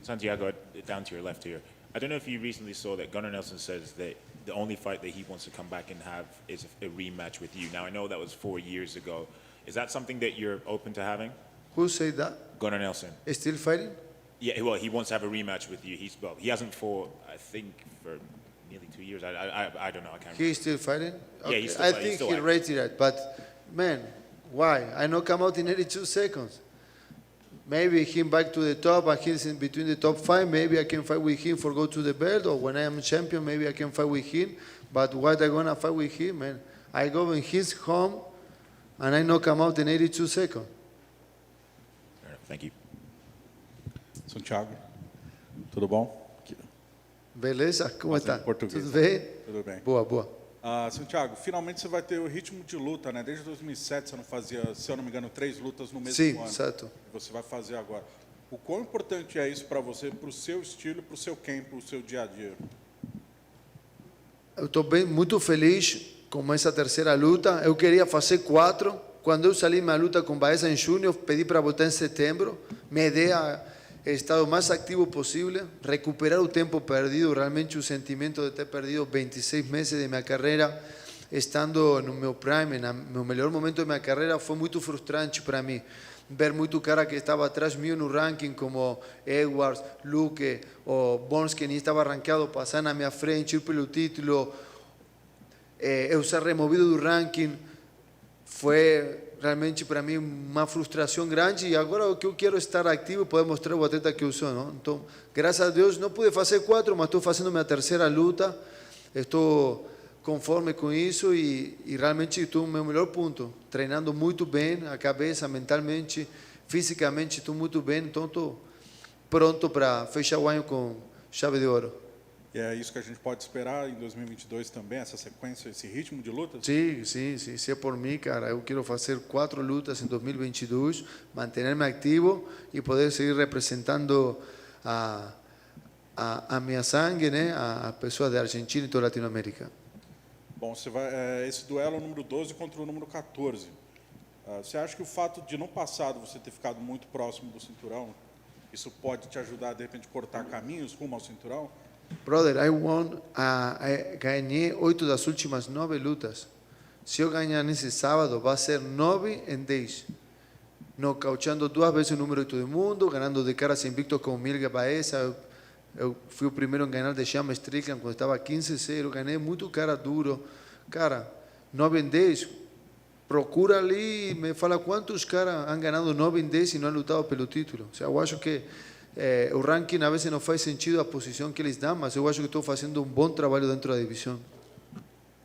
Santiago, down to your left here. I don't know if you recently saw that Gunnar Nelson says that the only fight that he wants to come back and have is a rematch with you. Now, I know that was 4 years ago. Is that something that you're open to having? Who said that? Gunnar Nelson. Is still fighting? Yeah, well, he wants to have a rematch with you. He hasn't fought, I think, for nearly 2 years. I don't know. I can't remember. He's still fighting? Yeah, he's still I fighting. think he retired, but man, why? I know come out in 82 seconds. Maybe him back to the top and he's in between the top 5. Maybe I can fight with him for go to the belt, or when I am champion, maybe I can fight with him. But why I gonna fight with him, man? I go in his home and I know come out in 82 seconds. Thank you. Santiago, tudo bom? Beleza? Como está? Português. Tudo bem? Tudo bem. Boa. Santiago, finalmente você vai ter o ritmo de luta, né? Desde 2007 você não fazia, se eu não me engano, 3 lutas no mesmo Sim, ano. certo. Você vai fazer agora. O quão importante é isso para você, para o seu estilo, para o seu camp, para o seu dia a dia? Eu estou muito feliz com essa terceira luta. Eu queria fazer 4. Quando eu saí minha luta com Baeza em junho, pedi para voltar em setembro. Minha ideia é estar o mais ativo possível, recuperar o tempo perdido, realmente o sentimento de ter perdido 26 meses de minha carreira, estando no meu prime, no melhor momento da minha carreira, foi muito frustrante para mim. Ver muito cara que estava atrás mío no ranking, como Edwards, Luque ou Bones, que nem estava rankeado, passar na minha frente, ir pelo título, eu ser removido do ranking, foi realmente para mim uma frustração grande, e agora o que eu quero é estar ativo e poder mostrar o atleta que eu sou, não? Então, graças a Deus, não pude fazer 4, mas estou fazendo minha terceira luta, estou conforme com isso e realmente estou no meu melhor ponto, treinando muito bem, a cabeça, mentalmente, fisicamente estou muito bem, então estou pronto para fechar o ano com chave de ouro. E é isso que a gente pode esperar em 2022 também, essa sequência, esse ritmo de lutas? Sim. Se é por mim, cara, eu quero fazer 4 lutas em 2022, manter-me ativo e poder seguir representando a minha sangue, né, a pessoas da Argentina e toda a Latinoamérica. Bom, você vai, esse duelo é o número 12 contra o número 14. Você acha que o fato de no passado você ter ficado muito próximo do cinturão, isso pode te ajudar, de repente, a cortar caminhos rumo ao cinturão? Brother, ganhei 8 das últimas 9 lutas. Se eu ganhar nesse sábado, vai ser 9 em 10. Nocauteando 2 vezes o número de todo mundo, ganhando de caras invictos como Milga Baeza. Eu fui o primeiro em ganhar de Chama Strickland quando estava 15-0. Ganhei muito cara duro. Cara, 9 em 10. Procura ali e me fala quantos caras han ganhado 9 em 10 e não han lutado pelo título. Ou seja, eu acho que o ranking a vezes não faz sentido a posição que eles dão, mas eu acho que estou fazendo um bom trabalho dentro da divisão.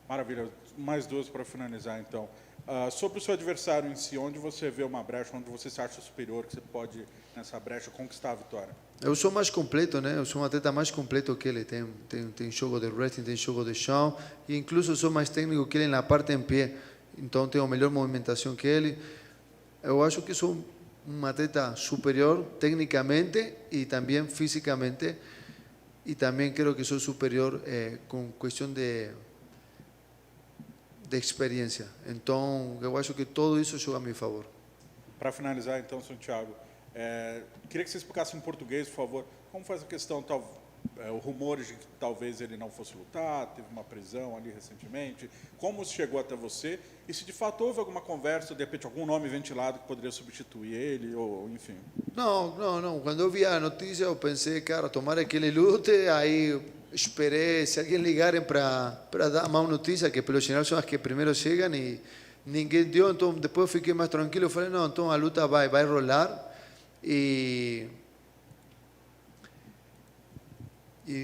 Maravilha. Mais 2 para finalizar, então. Sobre o seu adversário em si, onde você vê uma brecha, onde você se acha superior, que você pode, nessa brecha, conquistar a vitória? Eu sou mais completo, né? Eu sou um atleta mais completo que ele. Tem jogo de wrestling, tem jogo de chão, e incluso sou mais técnico que ele na parte em pé. Então tenho melhor movimentação que ele. Eu acho que sou um atleta superior tecnicamente e também fisicamente, e também creio que sou superior com questão de experiência. Então eu acho que tudo isso joga a meu favor. Para finalizar, então, Santiago, queria que você explicasse em português, por favor, como foi essa questão, rumores de que talvez ele não fosse lutar, teve uma prisão ali recentemente, como isso chegou até você, e se de fato houve alguma conversa, de repente algum nome ventilado que poderia substituir ele, ou enfim. Não. Quando eu vi a notícia, eu pensei, cara, tomara que ele lute, aí esperei, se alguém ligarem para dar má notícia, que pelo geral são as que primeiro chegam, e ninguém deu, então depois fiquei mais tranquilo, eu falei, não, então a luta vai rolar, e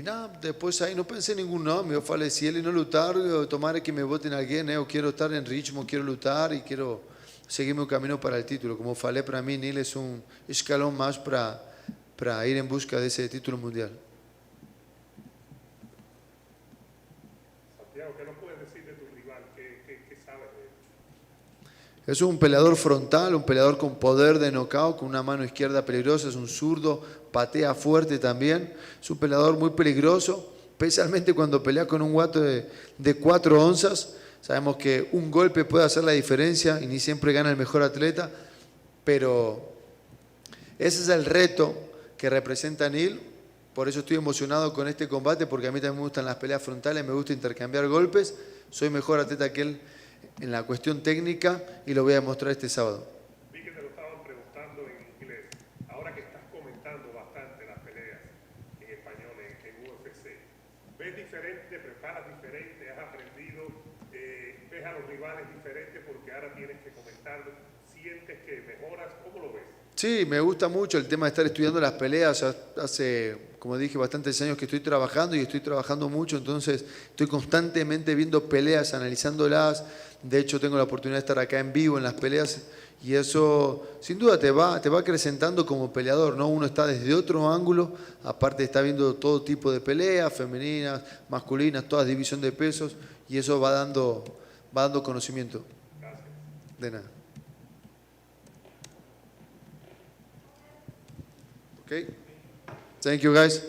nada, depois aí não pensei em nenhum nome, eu falei, se ele não lutar, tomara que me botem alguém, né? Eu quero estar em ritmo, quero lutar e quero seguir un camino para el título. Como falei, para mí Neil es un escalón más para ir en busca de ese título mundial. Santiago, ¿qué nos puedes decir de tu rival? ¿Qué sabes de él? Es un peleador frontal, un peleador con poder de knockout, con una mano izquierda peligrosa, es un zurdo, patea fuerte también. Es un peleador muy peligroso, especialmente cuando pelea con un guato de 4 onzas. Sabemos que un golpe puede hacer la diferencia y ni siempre gana el mejor atleta, pero ese es el reto que representa Neil. Por eso estoy emocionado con este combate, porque a mí también me gustan las peleas frontales, me gusta intercambiar golpes. Soy mejor atleta que él en la cuestión técnica y lo voy a demostrar este sábado. Vi que te lo estaban preguntando en inglés. Ahora que estás comentando bastante las peleas en español en UFC, ¿ves diferente, te preparas diferente, has aprendido, ves a los rivales diferentes porque ahora tienes que comentarlo? ¿Sientes que mejoras? ¿Cómo lo ves? Sí, me gusta mucho el tema de estar estudiando las peleas. Hace, como dije, bastantes años que estoy trabajando y estoy trabajando mucho, entonces estoy constantemente viendo peleas, analizándolas. De hecho, tengo la oportunidad de estar acá en vivo en las peleas y eso sin duda te va acrecentando como peleador, ¿no? Uno está desde otro ángulo, aparte está viendo todo tipo de peleas, femeninas, masculinas, todas división de pesos, y eso va dando conocimiento. Gracias. De nada. Okay. Thank you, guys.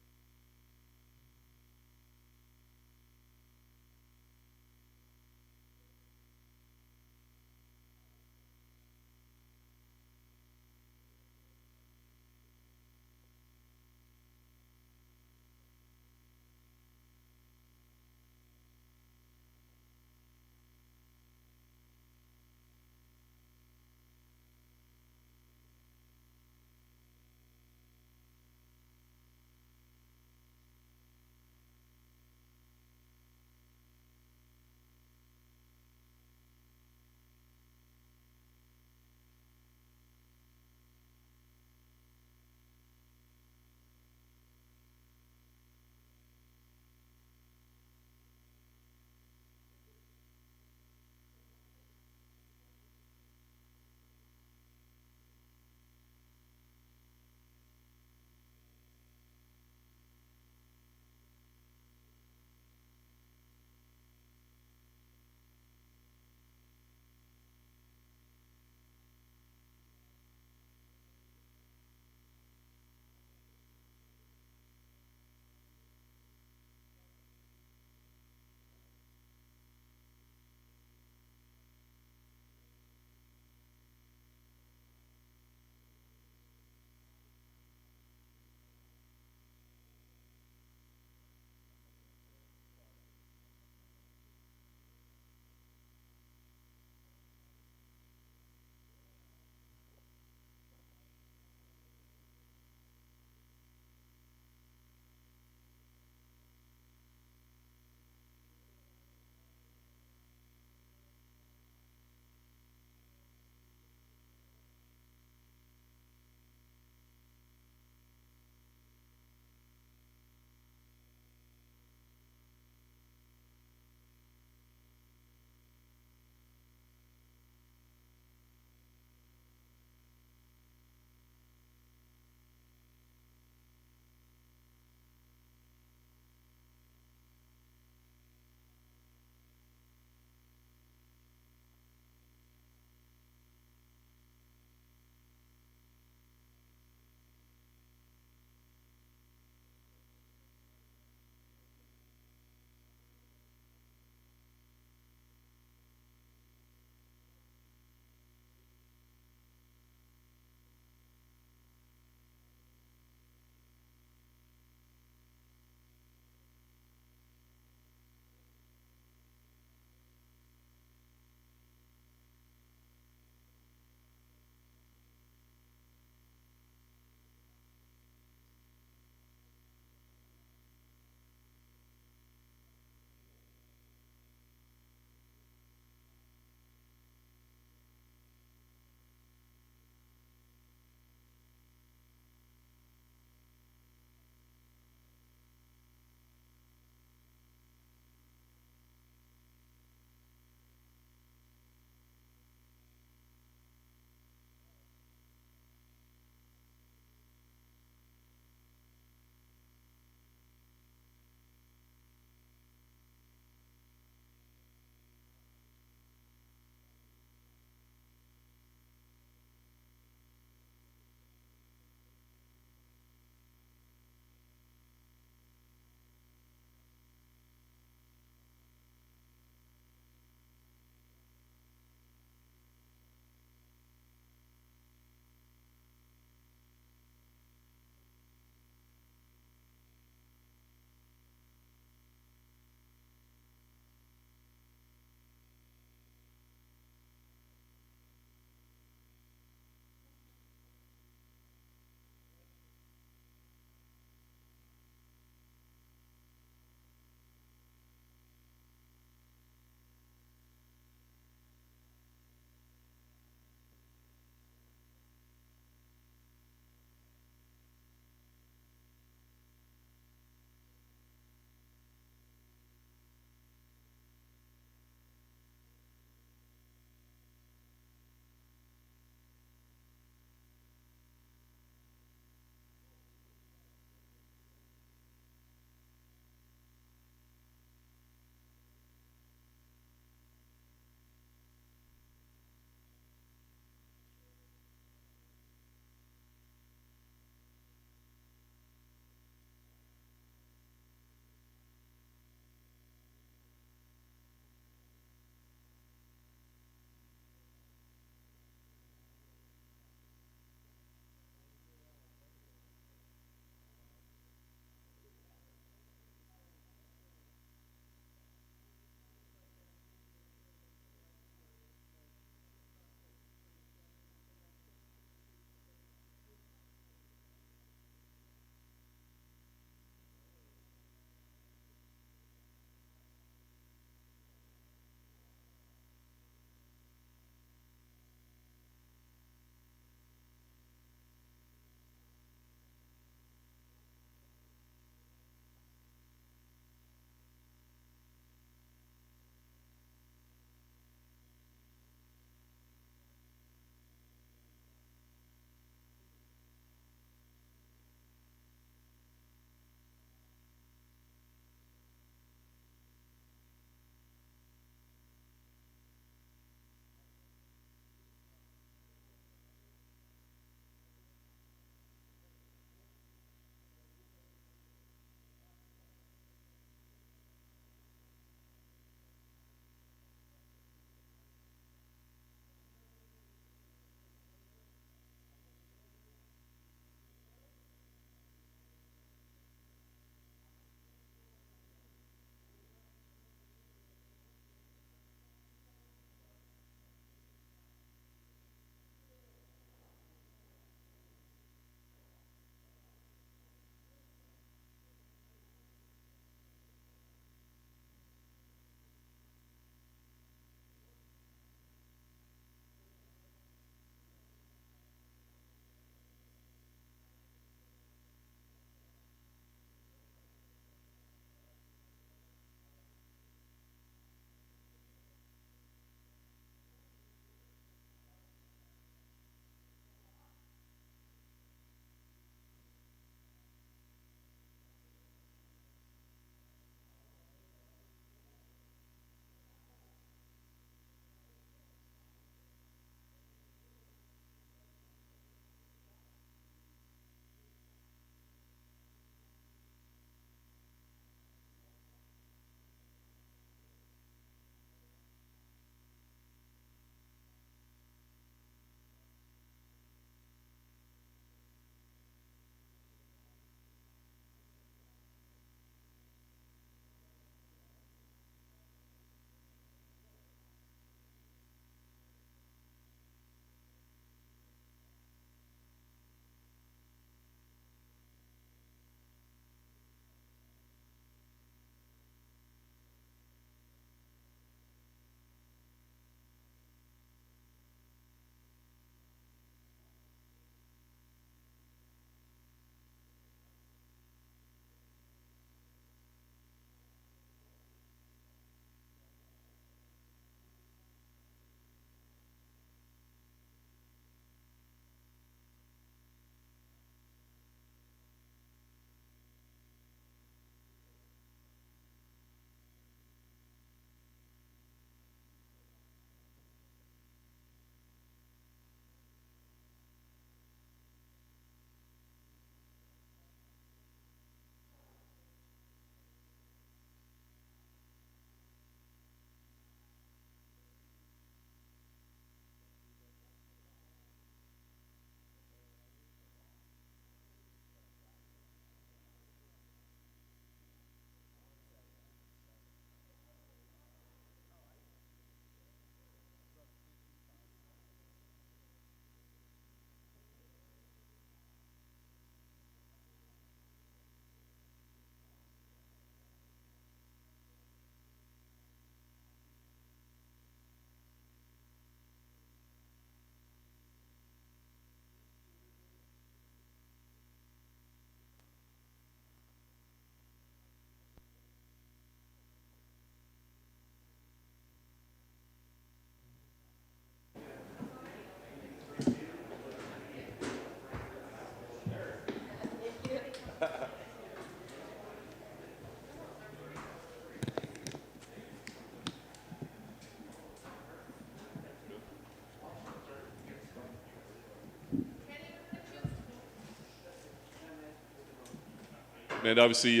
Man, obviously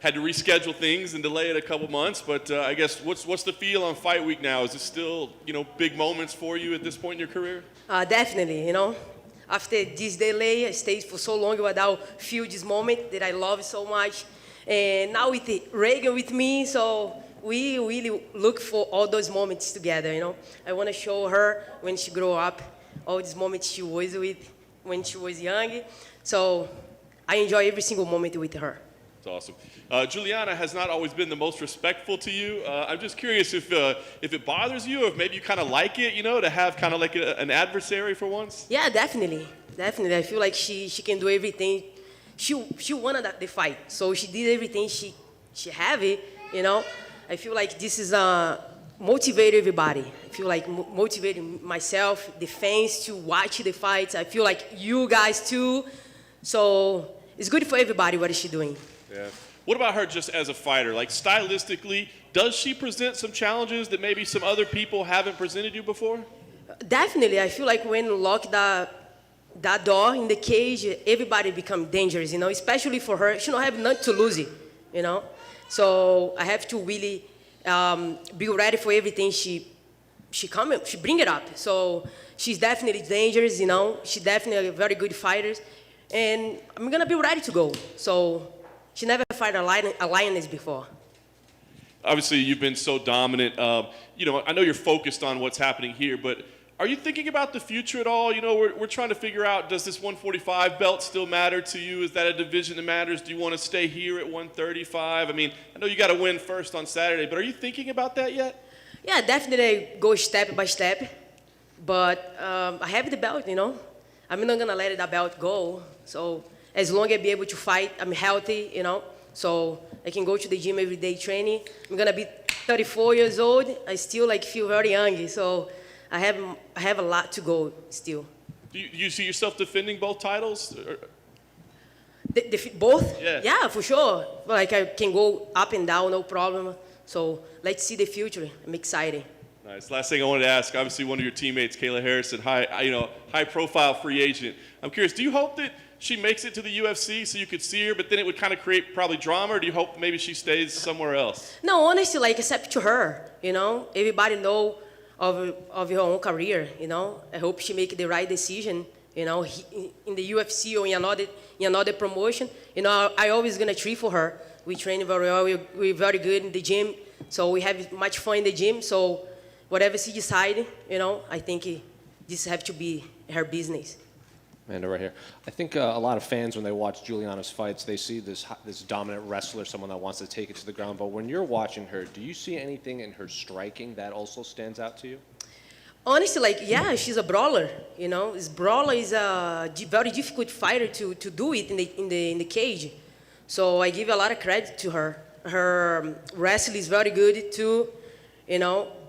had to reschedule things and delay it a couple months, but I guess what's the feel on fight week now? Is it still, big moments for you at this point in your career? Definitely, After this delay, I stayed for so long without feel this moment that I love so much. And now with Reagan with me, so we really look for all those moments together, I want to show her when she grow up, all these moments she was with when she was young. So I enjoy every single moment with her. That's awesome. Juliana has not always been the most respectful to you. I'm just curious if it bothers you, or if maybe you kind of like it, to have kind of like an adversary for once. Yeah, definitely. I feel like she can do everything. She won the fight, so she did everything she have it. I feel like this is motivate everybody. I feel like motivating myself, the fans to watch the fights. I feel like you guys too. So it's good for everybody. What is she doing? Yeah. What about her just as a fighter? Like stylistically, does she present some challenges that maybe some other people haven't presented you before? Definitely. I feel like when you lock that door in the cage, everybody become dangerous, especially for her. She don't have nothing to lose, So I have to really be ready for everything she bring it up. So she's definitely dangerous, She's definitely a very good fighter. And I'm going to be ready to go. So she never fought a lioness before. Obviously, you've been so dominant. I know you're focused on what's happening here, but are you thinking about the future at all? We're trying to figure out, does this 145 belt still matter to you? Is that a division that matters? Do you want to stay here at 135? I mean, I know you got to win first on Saturday, but are you thinking about that yet? Yeah, definitely go step by step. But I have the belt, I'm not going to let that belt go. So as long as I be able to fight, I'm healthy, So I can go to the gym every day training. I'm going to be 34 years old. I still feel very young. So I have a lot to go still. Do you see yourself defending both titles? Both? Yeah. Yeah, for sure. I can go up and down, no problem. So let's see the future. I'm excited. Nice. Last thing I wanted to ask, obviously one of your teammates, Kayla Harrison, high-profile free agent. I'm curious, do you hope that she makes it to the UFC so you could see her, but then it would kind of create probably drama, or do you hope maybe she stays somewhere else? No, honestly, it's up to her, Everybody know of her own career, I hope she make the right decision, in the UFC or in another promotion. I always gonna treat for her. We train very well. We're very good in the gym, so we have much fun in the gym. So whatever she decide, I think this have to be her business. Amanda, right here. I think a lot of fans, when they watch Juliana's fights, they see this dominant wrestler, someone that wants to take it to the ground. But when you're watching her, do you see anything in her striking that also stands out to you? Honestly, yeah, she's a brawler. Brawler is a very difficult fighter to do it in the cage. So I give a lot of credit to her. Her wrestling is very good too,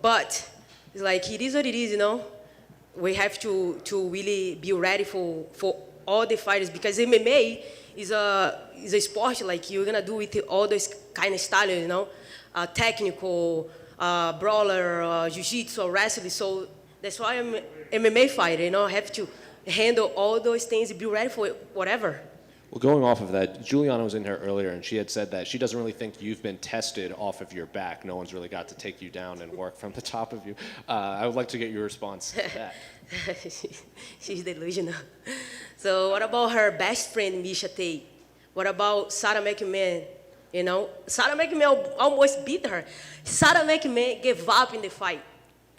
But it's it is what it is, We have to really be ready for all the fighters, because MMA is a sport you're gonna do with all those kind of styles, technical, brawler, jiu-jitsu, wrestling. So that's why I'm an MMA fighter. I have to handle all those things and be ready for whatever. Well, going off of that, Juliana was in here earlier, and she had said that she doesn't really think you've been tested off of your back. No one's really got to take you down and work from the top of you. I would like to get your response to that. She's delusional. So what about her best friend, Misha Tate? What about Sarah McMahon? Sarah McMahon almost beat her. Sarah McMahon gave up in the fight.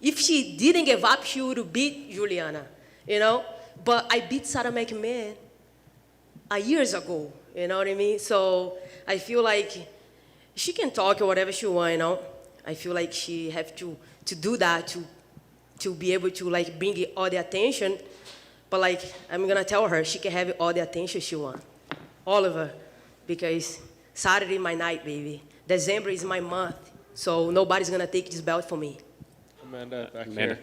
If she didn't give up, she would beat Juliana, But I beat Sarah McMahon years ago, you know what I mean? So I feel like she can talk or whatever she wants, I feel like she have to do that to be able to bring it all the attention. But I'm gonna tell her she can have all the attention she wants, all of her, because Saturday my night, baby. December is my month, so nobody's gonna take this belt from me. Amanda, back here.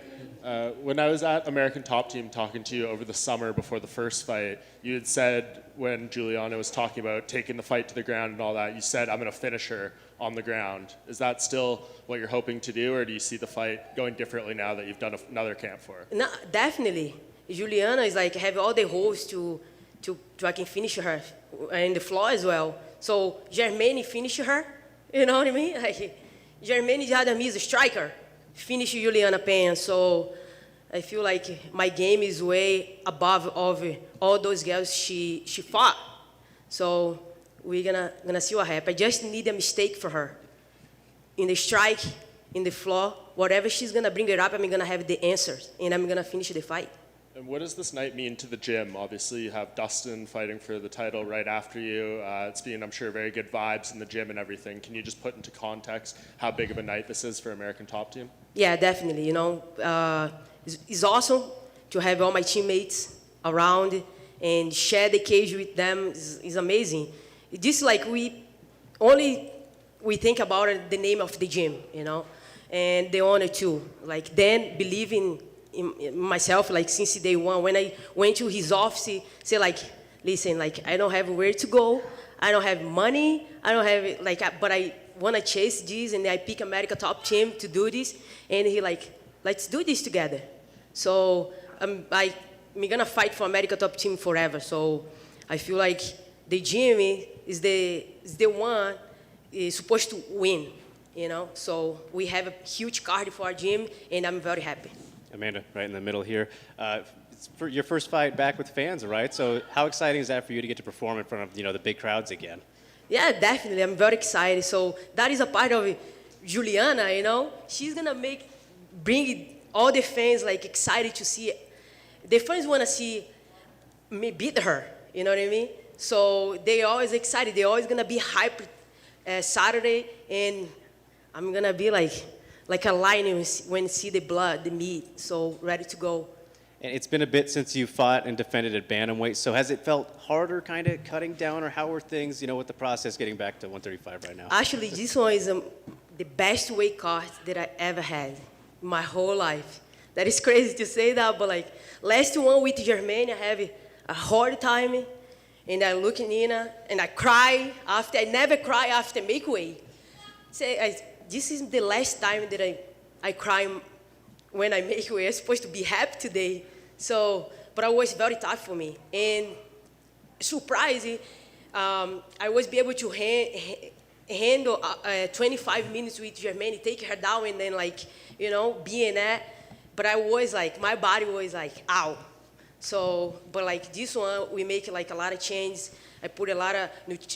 When I was at American Top Team talking to you over the summer before the first fight, you had said, when Juliana was talking about taking the fight to the ground and all that, you said, I'm going to finish her on the ground. Is that still what you're hoping to do, or do you see the fight going differently now that you've done another camp for her? No, definitely. Juliana is have all the holes to I can finish her in the floor as well. So Germaine finished her, you know what I mean? Like, Germaine Jadami is a striker, finished Juliana Pe&ntilde. So I feel like my game is way above of all those girls she fought. So we're gonna see what happens. I just need a mistake for her. In the strike, in the floor, whatever she's gonna bring it up, I'm gonna have the answers, and I'm gonna finish the fight. And what does this night mean to the gym? Obviously, you have Dustin fighting for the title right after you. It's been, I'm sure, very good vibes in the gym and everything. Can you just put into context how big of a night this is for American Top Team? Yeah, definitely. You know, it's awesome to have all my teammates around and share the cage with them. Is amazing. It's just like we think about it, the name of the gym, you know, and the owner too. Like Dan believing in myself, like since day one. When I went to his office, say like, listen, like I don't have where to go, I don't have money, I don't have but I want to chase this, and I pick America Top Team to do this, and he like, let's do this together. So I'm gonna fight for America Top Team forever. So I feel like the gym is the one is supposed to win, you know. So we have a huge card for our gym, and I'm very happy. Amanda, right in the middle here. It's for your first fight back with fans, right? So how exciting is that for you to get to perform in front of, the big crowds again? Yeah, definitely. I'm very excited. So that is a part of Juliana, you know. She's gonna bring all the fans like excited to see it. The fans wanna see me beat her, you know what I mean? So they always excited. They're always gonna be hyped Saturday, and I'm gonna be like a lion when see the blood, the meat, so ready to go. And it's been a bit since you fought and defended at bantamweight, so has it felt harder kind of cutting down, or how are things, with the process getting back to 135 right now? Actually, this one is the best weight cut that I ever had in my whole life. That is crazy to say that, but like last one with Germaine, I have a hard time, and I look in Nina, and I cry after. I never cry after make weight. This is the last time that I cry when I make weight. I'm supposed to be happy today. So, but it was very tough for me. And surprising, I was be able to handle 25 minutes with Germaine, take her down, and then be in that. But I was my body was ow. So, but this one, we make a lot of changes. I put a lot of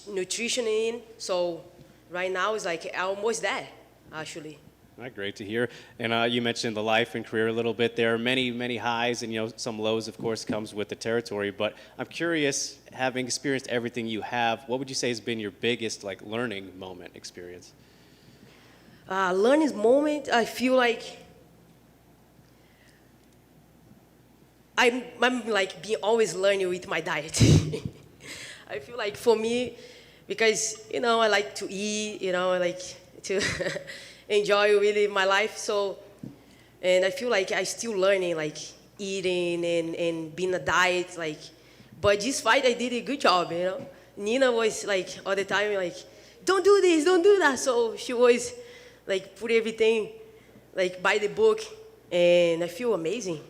nutrition in. So right now it's almost there, actually. All right, great to hear. And you mentioned the life and career a little bit. There are many, many highs and some lows, of course, comes with the territory. But I'm curious, having experienced everything you have, what would you say has been your biggest learning moment experience? Learning moment, I feel like I'm being always learning with my diet. I feel like for me, because I like to eat, I like to enjoy really my life. So, and I feel like I still learning eating and being a diet. But this fight I did a good job. Nina was all the time don't do this, don't do that. So she was put everything by the book, and I feel amazing.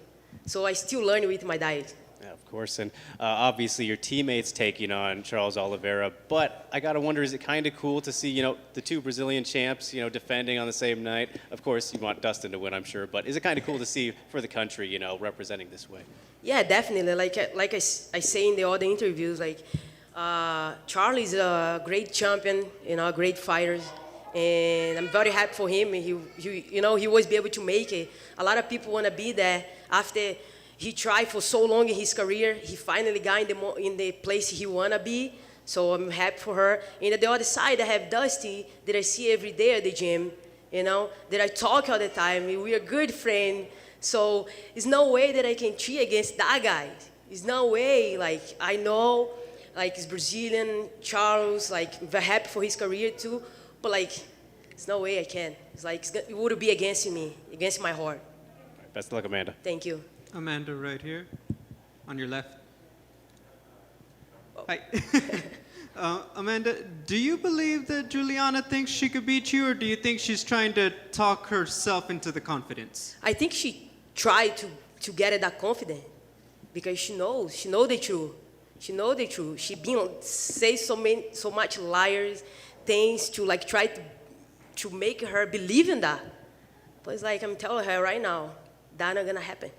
So I still learn with my diet. Yeah, of course. And obviously your teammates taking on Charles Oliveira. But I got to wonder, is it kind of cool to see, the two Brazilian champs, defending on the same night? Of course, you want Dustin to win, I'm sure. But is it kind of cool to see for the country, representing this way? Yeah, definitely. Like I say in the other interviews, Charlie's a great champion, a great fighter. And I'm very happy for him. He was be able to make it. A lot of people want to be there. After he tried for so long in his career, he finally got in the place he want to be. So I'm happy for her. And at the other side, I have Dusty that I see every day at the gym, that I talk all the time. We are good friends. So there's no way that I can cheat against that guy. There's no way. I know, he's Brazilian, Charles, very happy for his career too. But there's no way I can. It would be against me, against my heart. Best of luck, Amanda. Thank you. Amanda, right here, on your left. Oh. Hi. Amanda, do you believe that Juliana thinks she could beat you, or do you think she's trying to talk herself into the confidence? I think she tried to get that confident because she knows the truth. She know the truth. She been say so much liars things to like try to make her believe in that. But it's like I'm telling her right now, that's not gonna happen.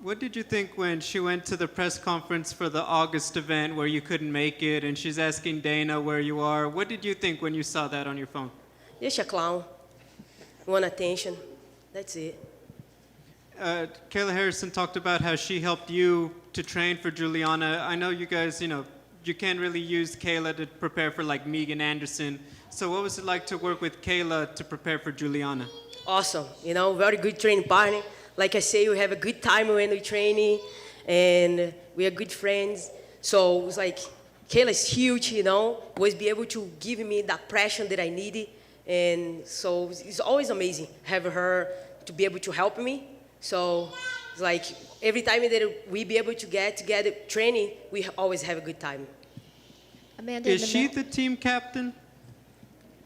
What did you think when she went to the press conference for the August event where you couldn't make it and she's asking Dana where you are? What did you think when you saw that on your phone? Just a clown. Want attention. That's it. Kayla Harrison talked about how she helped you to train for Juliana. I know you guys, you can't really use Kayla to prepare for like Megan Anderson. So what was it like to work with Kayla to prepare for Juliana? Awesome. Very good training partner. Like I say, we have a good time when we training, and we are good friends. So it was like, Kayla's huge, always be able to give me that pressure that I needed. And so it's always amazing having her to be able to help me. So it's like every time that we be able to get together training, we always have a good time. Amanda, is she the team captain?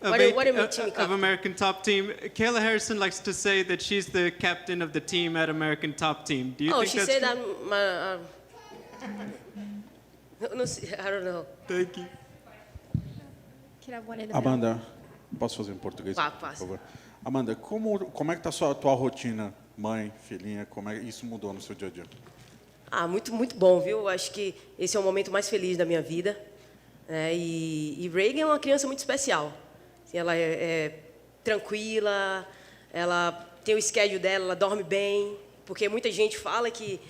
What do you mean team captain? Of American Top Team. Kayla Harrison likes to say that she's the captain of the team at American Top Team. Do you think she that's said true? that. I don't know. Thank you. Can I have one in the Amanda, posso fazer em português, por favor? Amanda, como é que está a tua rotina, mãe, filhinha, como é que isso mudou no seu dia a dia? Muito, muito bom, viu? Acho que esse é o momento mais feliz da minha vida. E Reagan é uma criança muito especial. Ela é tranquila, ela tem o schedule dela, ela dorme bem, porque muita gente fala que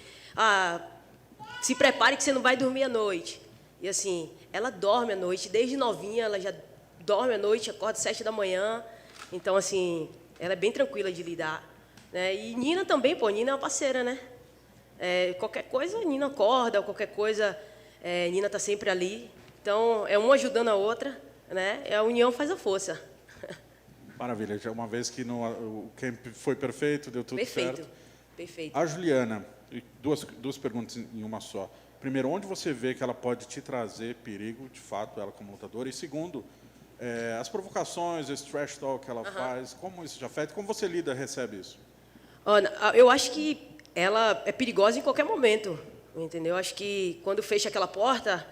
se prepare que você não vai dormir à noite. E assim, ela dorme à noite, desde novinha, ela já dorme à noite, acorda às 7 da manhã. Então, assim, ela é bem tranquila de lidar. E Nina também, Nina é uma parceira, né? Qualquer coisa, Nina acorda, qualquer coisa, Nina está sempre ali. Então, é uma ajudando a outra, né? A união faz a força. Maravilha. Já uma vez que o camp foi perfeito, deu tudo certo. Perfeito. A Juliana, duas perguntas em uma só. Primeiro, onde você vê que ela pode te trazer perigo, de fato, ela como lutadora? E segundo, as provocações, esse trash talk que ela faz, como isso já afeta? Como você recebe isso? Eu acho que ela é perigosa em qualquer momento, entendeu? Acho que quando fecha aquela porta,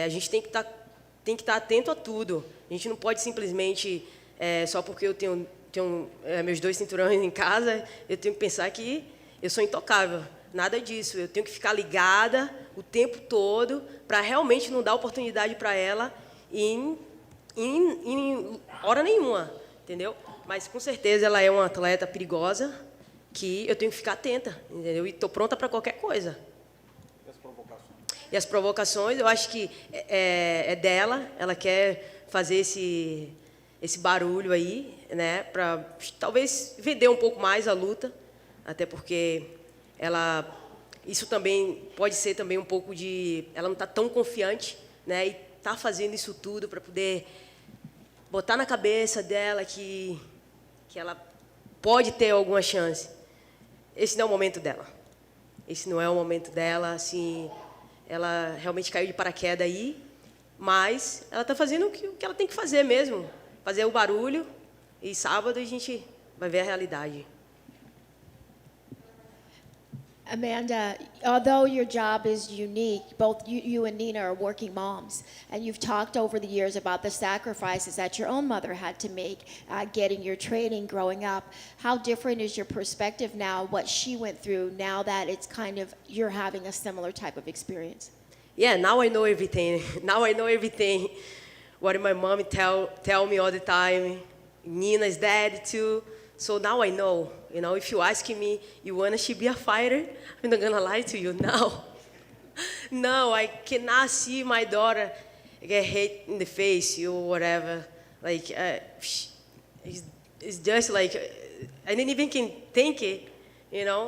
a gente tem que estar atento a tudo. A gente não pode simplesmente, só porque eu tenho meus 2 cinturões em casa, eu tenho que pensar que eu sou intocável. Nada disso. Eu tenho que ficar ligada o tempo todo para realmente não dar oportunidade para ela em hora nenhuma, entendeu? Mas com certeza ela é uma atleta perigosa que eu tenho que ficar atenta, entendeu? E estou pronta para qualquer coisa. E as provocações, eu acho que é dela, ela quer fazer esse barulho aí, né, para talvez vender um pouco mais a luta, até porque isso também pode ser também um pouco de, ela não está tão confiante, né, e está fazendo isso tudo para poder botar na cabeça dela que ela pode ter alguma chance. Esse não é o momento dela. Esse não é o momento dela, assim. Ela realmente caiu de paraquedas aí, mas ela está fazendo o que ela tem que fazer mesmo. Fazer o barulho, e sábado a gente vai ver a realidade. Amanda, although your job is unique, both you and Nina are working moms, and you've talked over the years about the sacrifices that your own mother had to make getting your training growing up. How different is your perspective now, what she went through, now that it's kind of, you're having a similar type of experience? Yeah, now I know everything. Now I know everything. What my mom tell me all the time. Nina's dad too. So now I know, if you ask me, you want she be a fighter? I'm not gonna lie to you, no. No, I cannot see my daughter get hit in the face or whatever. Like, it's just like, I didn't even can think it,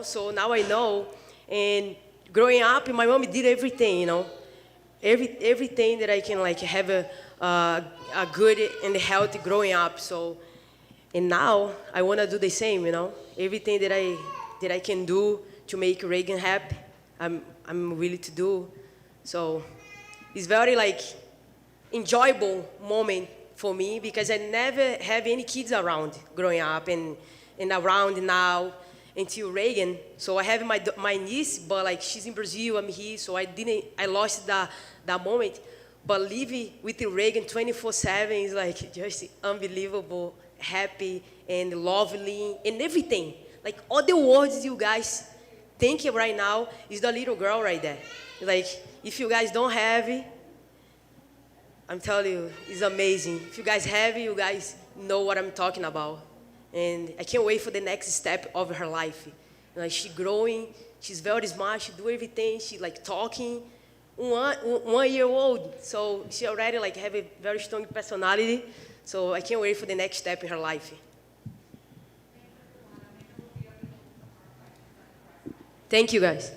so now I know. And growing up, my mom did everything, everything that I can have a good and healthy growing up, so. And now I want to do the same, Everything that I can do to make Reagan happy, I'm willing to do. So it's very enjoyable moment for me because I never have any kids around growing up and around now. until Reagan. So I have my niece, but like she's in Brazil, I'm here, so I lost that moment. But living with Reagan 24/7 is like just unbelievable, happy and lovely and everything. Like all the words you guys think right now is the little girl right there. Like if you guys don't have it, I'm telling you, it's amazing. If you guys have it, you guys know what I'm talking about. And I can't wait for the next step of her life. Like she's growing, she's very smart, she do everything, she like talking. 1 year old, so she already like have a very strong personality. So I can't wait for the next step in her life. Thank you guys.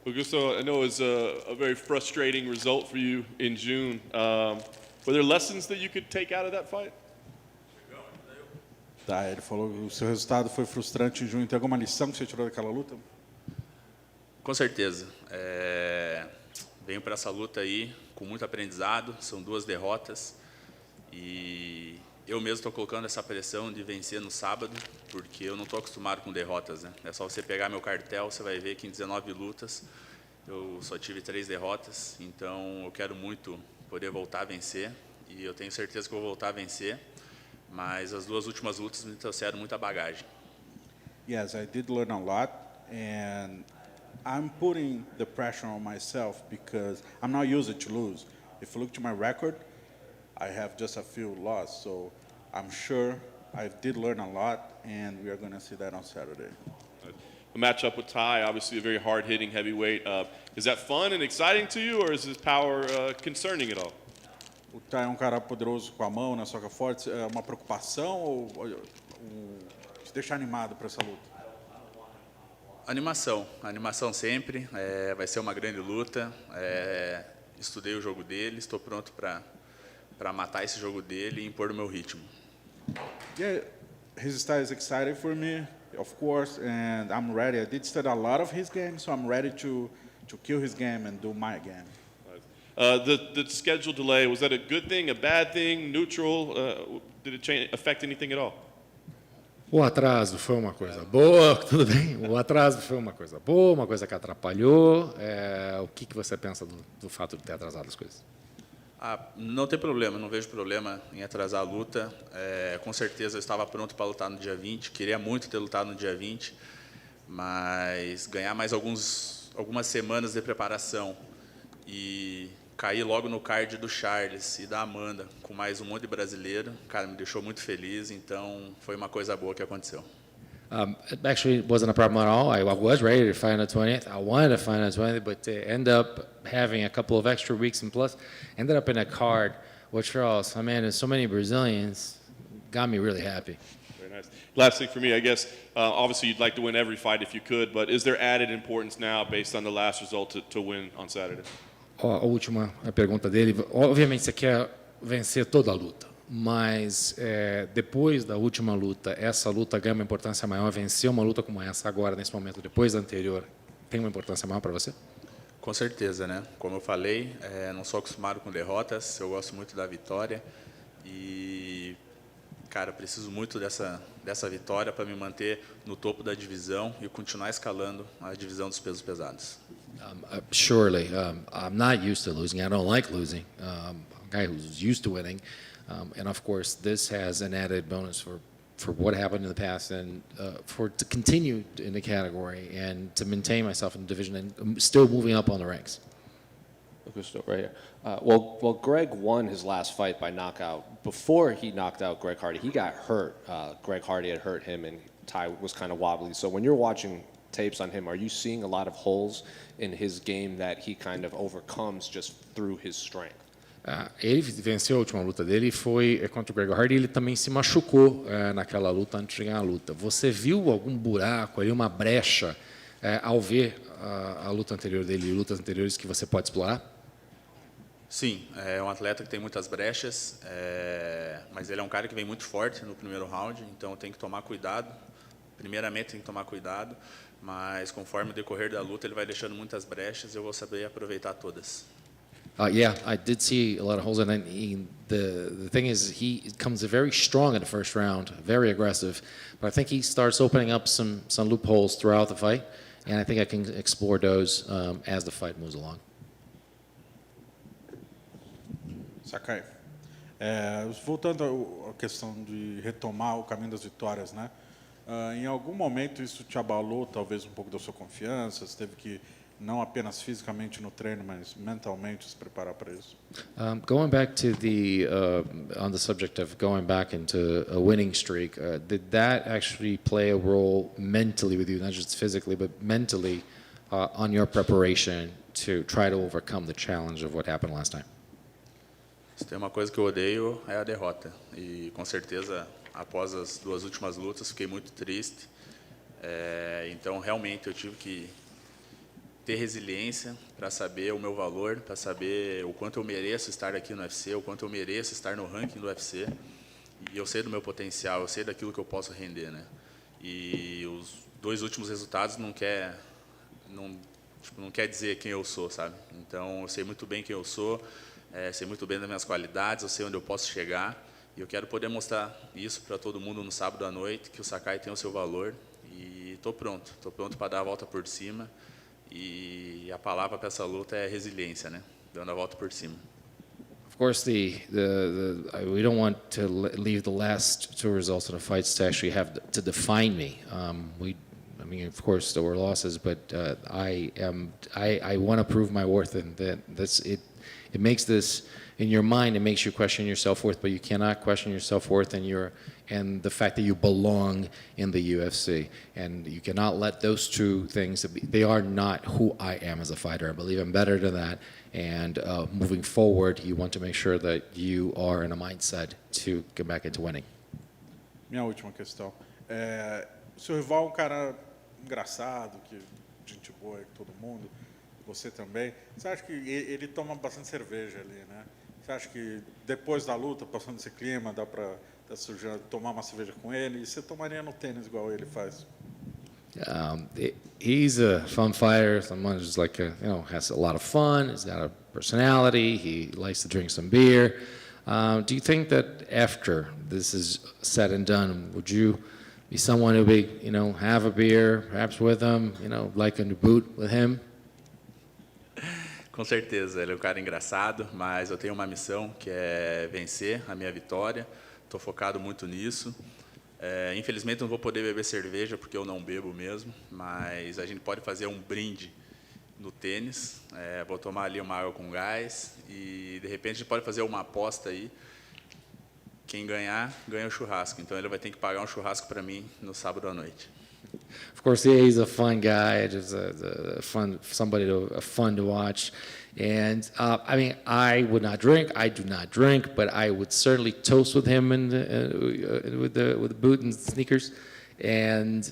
Augusto, I know it was a very frustrating result for you in June. Were there lessons that you could take out of that fight? Tá, ele falou que o seu resultado foi frustrante em junho. Tem alguma lição que você tirou daquela luta? Com certeza. Venho para essa luta aí com muito aprendizado. São 2 derrotas. E eu mesmo estou colocando essa pressão de vencer no sábado, porque eu não estou acostumado com derrotas, né? É só você pegar meu cartel, você vai ver que em 19 lutas eu só tive 3 derrotas. Então eu quero muito poder voltar a vencer. E eu tenho certeza que eu vou voltar a vencer. Mas as 2 últimas lutas me trouxeram muita bagagem. Yes, I did learn a lot, and I'm putting the pressure on myself because I'm not used to lose. If you look to my record, I have just a few losses, so I'm sure I did learn a lot, and we are going to see that on Saturday. A matchup with Tai, obviously a very hard-hitting heavyweight. Is that fun and exciting to you, or is his power concerning at all? O Tai é um cara poderoso com a mão, na soca forte. É uma preocupação ou te deixa animado para essa luta? Animação sempre. Vai ser uma grande luta. Estudei o jogo dele, estou pronto para matar esse jogo dele e impor o meu ritmo. Yeah, his style is exciting for me, of course, and I'm ready. I did study a lot of his game, so I'm ready to kill his game and do my game. The schedule delay, was that a good thing, a bad thing, neutral? Did it affect anything at all? O atraso foi uma coisa boa, tudo bem? O atraso foi uma coisa boa, uma coisa que atrapalhou. O que você pensa do fato de ter atrasado as coisas? Não tem problema, não vejo problema em atrasar a luta. Com certeza eu estava pronto para lutar no dia 20, queria muito ter lutado no dia 20, mas ganhar mais algumas semanas de preparação e cair logo no card do Charles e da Amanda, com mais um monte de brasileiro, cara, me deixou muito feliz, então foi uma coisa boa que aconteceu. It actually wasn't a problem at all. I was ready to fight on the 20th. I wanted to fight on the 20th, but to end up having a couple of extra weeks and plus, ended up in a card with Charles. I mean, there's so many Brazilians, got me really happy. Very nice. Last thing for me, I guess, obviously you'd like to win every fight if you could, but is there added importance now based on the last result to win on Saturday? A última pergunta dele, obviamente você quer vencer toda a luta, mas depois da última luta, essa luta ganha uma importância maior, vencer uma luta como essa agora, nesse momento, depois da anterior, tem uma importância maior para você? Com certeza, né? Como eu falei, não sou acostumado com derrotas, eu gosto muito da vitória e, cara, preciso muito dessa vitória para me manter no topo da divisão e continuar escalando a divisão dos pesos pesados. Surely, I'm not used to losing. I don't like losing. I'm a guy who's used to winning, and of course, this has an added bonus for what happened in the past and to continue in the category and to maintain myself in the division and still moving up on the ranks. Right here. Well, Greg won his last fight by knockout. Before he knocked out Greg Hardy, he got hurt. Greg Hardy had hurt him, and Tai was kind of wobbly. So when you're watching tapes on him, are you seeing a lot of holes in his game that he kind of overcomes just through his strength? Ele venceu a última luta dele, foi contra o Greg Hardy, ele também se machucou naquela luta antes de ganhar a luta. Você viu algum buraco, ali, uma brecha, ao ver a luta anterior dele e lutas anteriores que você pode explorar? Sim, é um atleta que tem muitas brechas, mas ele é um cara que vem muito forte no primeiro round, então tem que tomar cuidado. Primeiramente tem que tomar cuidado, mas conforme o decorrer da luta ele vai deixando muitas brechas e eu vou saber aproveitar todas. Yeah, I did see a lot of holes, and the thing is, he comes very strong in the first round, very aggressive, but I think he starts opening up some loopholes throughout the fight, and I think I can explore those as the fight moves along. Sakai. Voltando à questão de retomar o caminho das vitórias, né? Em algum momento isso te abalou, talvez um pouco da sua confiança? Você teve que não apenas fisicamente no treino, mas mentalmente se preparar para isso? Going back to on the subject of going back into a winning streak, did that actually play a role mentally with you, not just physically, but mentally on your preparation to try to overcome the challenge of what happened last time? Se tem uma coisa que eu odeio é a derrota e com certeza após as duas últimas lutas fiquei muito triste. Então realmente eu tive que ter resiliência para saber o meu valor, para saber o quanto eu mereço estar aqui no UFC, o quanto eu mereço estar no ranking do UFC. E eu sei do meu potencial, eu sei daquilo que eu posso render, né? E os dois últimos resultados não quer dizer quem eu sou, sabe? Então eu sei muito bem quem eu sou, sei muito bem das minhas qualidades, eu sei onde eu posso chegar. E eu quero poder mostrar isso para todo mundo no sábado à noite, que o Sakai tem o seu valor. E estou pronto para dar a volta por cima. E a palavra para essa luta é resiliência, né? Dando a volta por cima. Of course, we don't want to leave the last two results of the fights to actually have to define me. I mean, of course, there were losses, but I want to prove my worth, and that's it. It makes this in your mind. It makes you question your self-worth, but you cannot question your self-worth and the fact that you belong in the UFC. And you cannot let those two things, they are not who I am as a fighter. I believe I'm better than that. And moving forward, you want to make sure that you are in a mindset to get back into winning. Minha última questão. O seu rival é um cara engraçado, que gente boa com todo mundo, você também. Você acha que ele toma bastante cerveja ali, né? Você acha que depois da luta, passando esse clima, dá para tomar uma cerveja com ele? E você tomaria no tênis igual ele faz? He's a fun fighter. Someone who's like has a lot of fun. He's got a personality. He likes to drink some beer. Do you think that after this is said and done, would you be someone who be have a beer, perhaps with him, like in the boot with him? Com certeza, ele é um cara engraçado, mas eu tenho uma missão que é vencer a minha vitória. Estou focado muito nisso. Infelizmente não vou poder beber cerveja porque eu não bebo mesmo, mas a gente pode fazer um brinde no tênis. Vou tomar ali uma água com gás e de repente a gente pode fazer uma aposta aí. quem ganhar, ganha o churrasco. Então ele vai ter que pagar um churrasco para mim no sábado à noite. Of course, he's a fun guy, just a fun fun to watch. And I mean, I would not drink. I do not drink, but I would certainly toast with him and with the boot and sneakers. And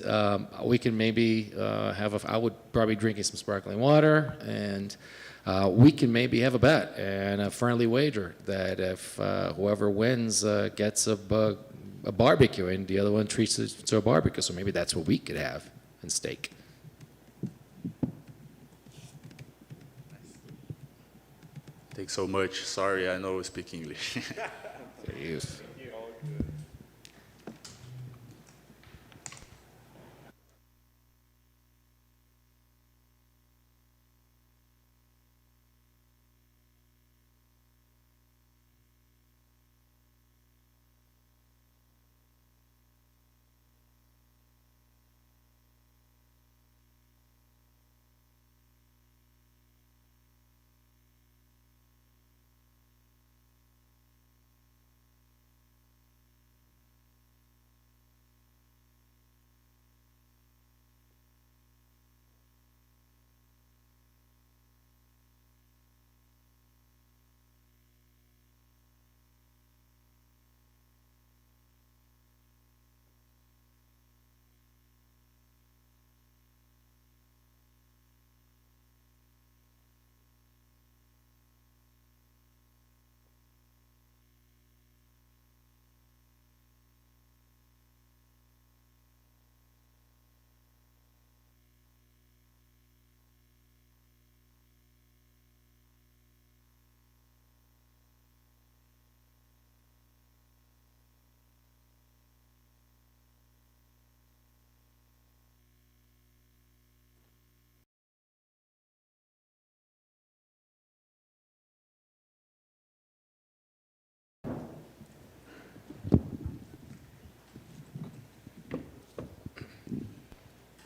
we can maybe I would probably drinking some sparkling water, and we can maybe have a bet and a friendly wager that if whoever wins gets a barbecue and the other one treats it to a barbecue. So maybe that's what we could have and steak. Thanks so much. Sorry, I know I speak English. Yes.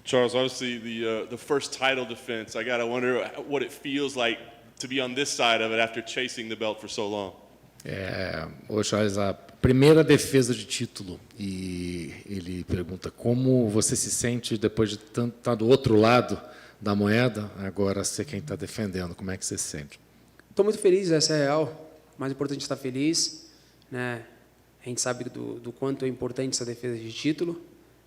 Charles, obviously the first title defense, I gotta wonder what it feels like to be on this side of it after chasing the belt for so long. O Charles, a primeira defesa de título, e ele pergunta como você se sente depois de tanto estar do outro lado da moeda, agora ser quem está defendendo, como é que você se sente? Estou muito feliz, essa é a real. O mais importante é estar feliz, né? A gente sabe do quanto é importante essa defesa de título,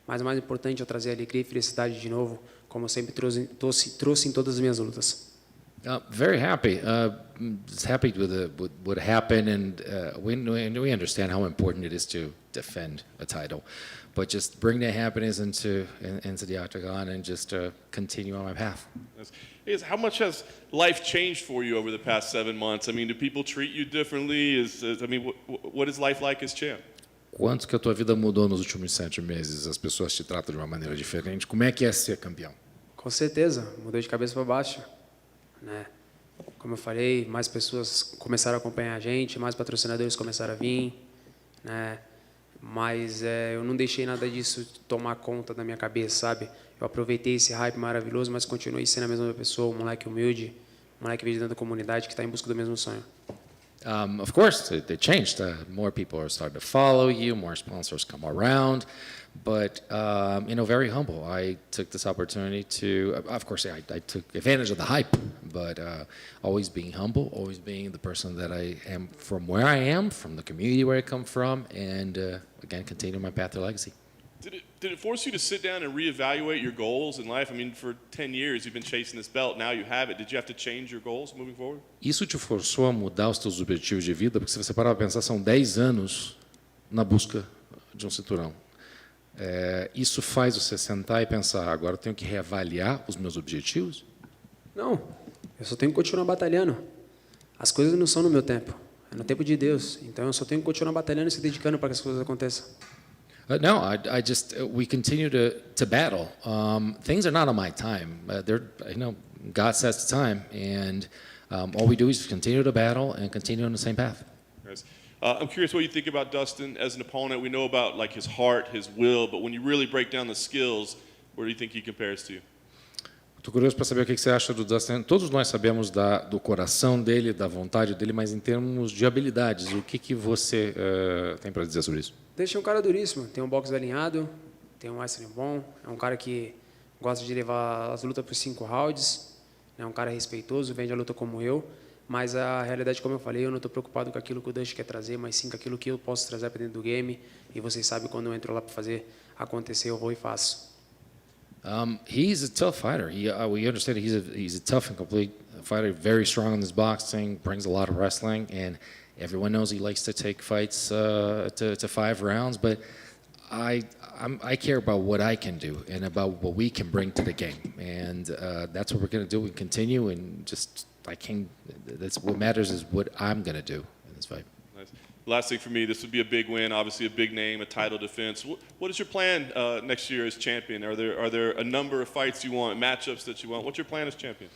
mas o mais importante é trazer alegria e felicidade de novo, como eu sempre trouxe em todas as minhas lutas. Very happy. Happy with what happened, and we understand how important it is to defend a title, but just bring that happiness into the octagon and just continue on my path. How much has life changed for you over the past 7 months? I mean, do people treat you differently? What is life like as champ? Quanto que a tua vida mudou nos últimos 7 meses? As pessoas te tratam de uma maneira diferente. Como é que é ser campeão? Com certeza, mudou de cabeça para baixo, né? Como eu falei, mais pessoas começaram a acompanhar a gente, mais patrocinadores começaram a vir, né? Mas eu não deixei nada disso tomar conta da minha cabeça, sabe? Eu aproveitei esse hype maravilhoso, mas continuei sendo a mesma pessoa, um moleque humilde, um moleque que veio dentro da comunidade que está em busca do mesmo sonho. Of course, they changed. More people are starting to follow you. More sponsors come around, but very humble. I took this opportunity to, of course, I took advantage of the hype, but always being humble, always being the person that I am from where I am, from the community where I come from, and again, continue my path to legacy. Did it force you to sit down and reevaluate your goals in life? I mean, for 10 years you've been chasing this belt. Now you have it. Did you have to change your goals moving forward? Isso te forçou a mudar os teus objetivos de vida? Porque se você parar para pensar, são 10 anos na busca de um cinturão. Isso faz você sentar e pensar, agora eu tenho que reavaliar os meus objetivos? Não, eu só tenho que continuar batalhando. As coisas não são no meu tempo, é no tempo de Deus. Então eu só tenho que continuar batalhando e se dedicando para que as coisas aconteçam. No, we continue to battle. Things are not on my time. God sets the time, and all we do is continue to battle and continue on the same path. Yes. I'm curious what you think about Dustin as an opponent. We know about like his heart, his will, but when you really break down the skills, where do you think he compares to you? Estou curioso para saber o que você acha do Dustin. Todos nós sabemos do coração dele, da vontade dele, mas em termos de habilidades, o que você tem para dizer sobre isso? Deixa um cara duríssimo, tem um boxe alinhado, tem um wrestling bom, é um cara que gosta de levar as lutas por 5 rounds, é um cara respeitoso, vende a luta como eu, mas a realidade, como eu falei, eu não estou preocupado com aquilo que o Dustin quer trazer, mas sim com aquilo que eu posso trazer para dentro do game, e vocês sabem, quando eu entro lá para fazer acontecer, eu vou e faço. He's a tough fighter. We understand he's a tough and complete fighter, very strong in his boxing, brings a lot of wrestling, and everyone knows he likes to take fights to 5 rounds. But I care about what I can do and about what we can bring to the game, and that's what we're going to do. We continue, and that's what matters is what I'm going to do in this fight. Nice. Last thing for me, this would be a big win, obviously a big name, a title defense. What is your plan next year as champion? Are there a number of fights you want, matchups that you want? What's your plan as champion?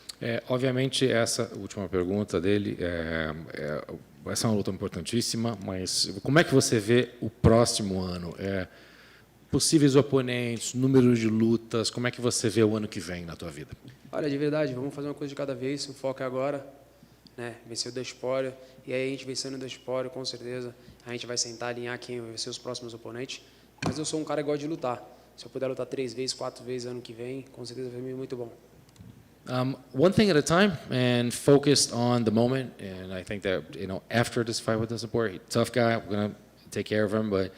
Obviamente, essa última pergunta dele vai ser uma luta importantíssima, mas como é que você vê o próximo ano? Possíveis oponentes, números de lutas, como é que você vê o ano que vem na tua vida? Olha, de verdade, vamos fazer uma coisa de cada vez, o foco é agora, né? Vencer o Dustin Poirier, e aí a gente vencendo o Dustin Poirier, com certeza, a gente vai sentar, alinhar quem vai ser os próximos oponentes, mas eu sou um cara que gosta de lutar. Se eu puder lutar 3 vezes, 4 vezes ano que vem, com certeza vai ser muito bom. One thing at a time and focused on the moment, and I think that, after this fight with Dustin Poirier, tough guy, we're going to take care of him, but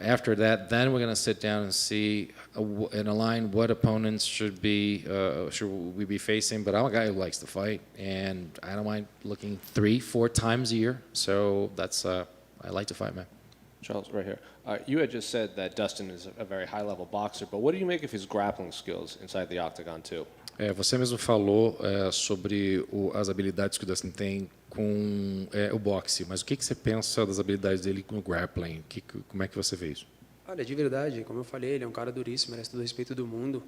after that, then we're going to sit down and see and align what opponents should we be facing. But I'm a guy who likes to fight, and I don't mind looking 3-4 times a year. So that's I like to fight, man. Charles, right here. You had just said that Dustin is a very high-level boxer, but what do you make of his grappling skills inside the octagon too? Você mesmo falou sobre as habilidades que o Dustin tem com o boxe, mas o que você pensa das habilidades dele com o grappling? Como é que você vê isso? Olha, de verdade, como eu falei, ele é um cara duríssimo, merece todo o respeito do mundo,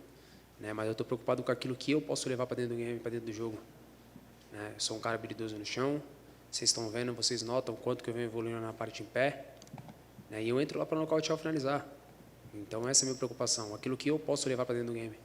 né? Mas eu estou preocupado com aquilo que eu posso levar para dentro do game, para dentro do jogo. Né? Eu sou um cara habilidoso no chão, vocês estão vendo, vocês notam o quanto que eu venho evoluindo na parte em pé, né? E eu entro lá para nocautear ou finalizar. Então essa é a minha preocupação, aquilo que eu posso levar para dentro do game.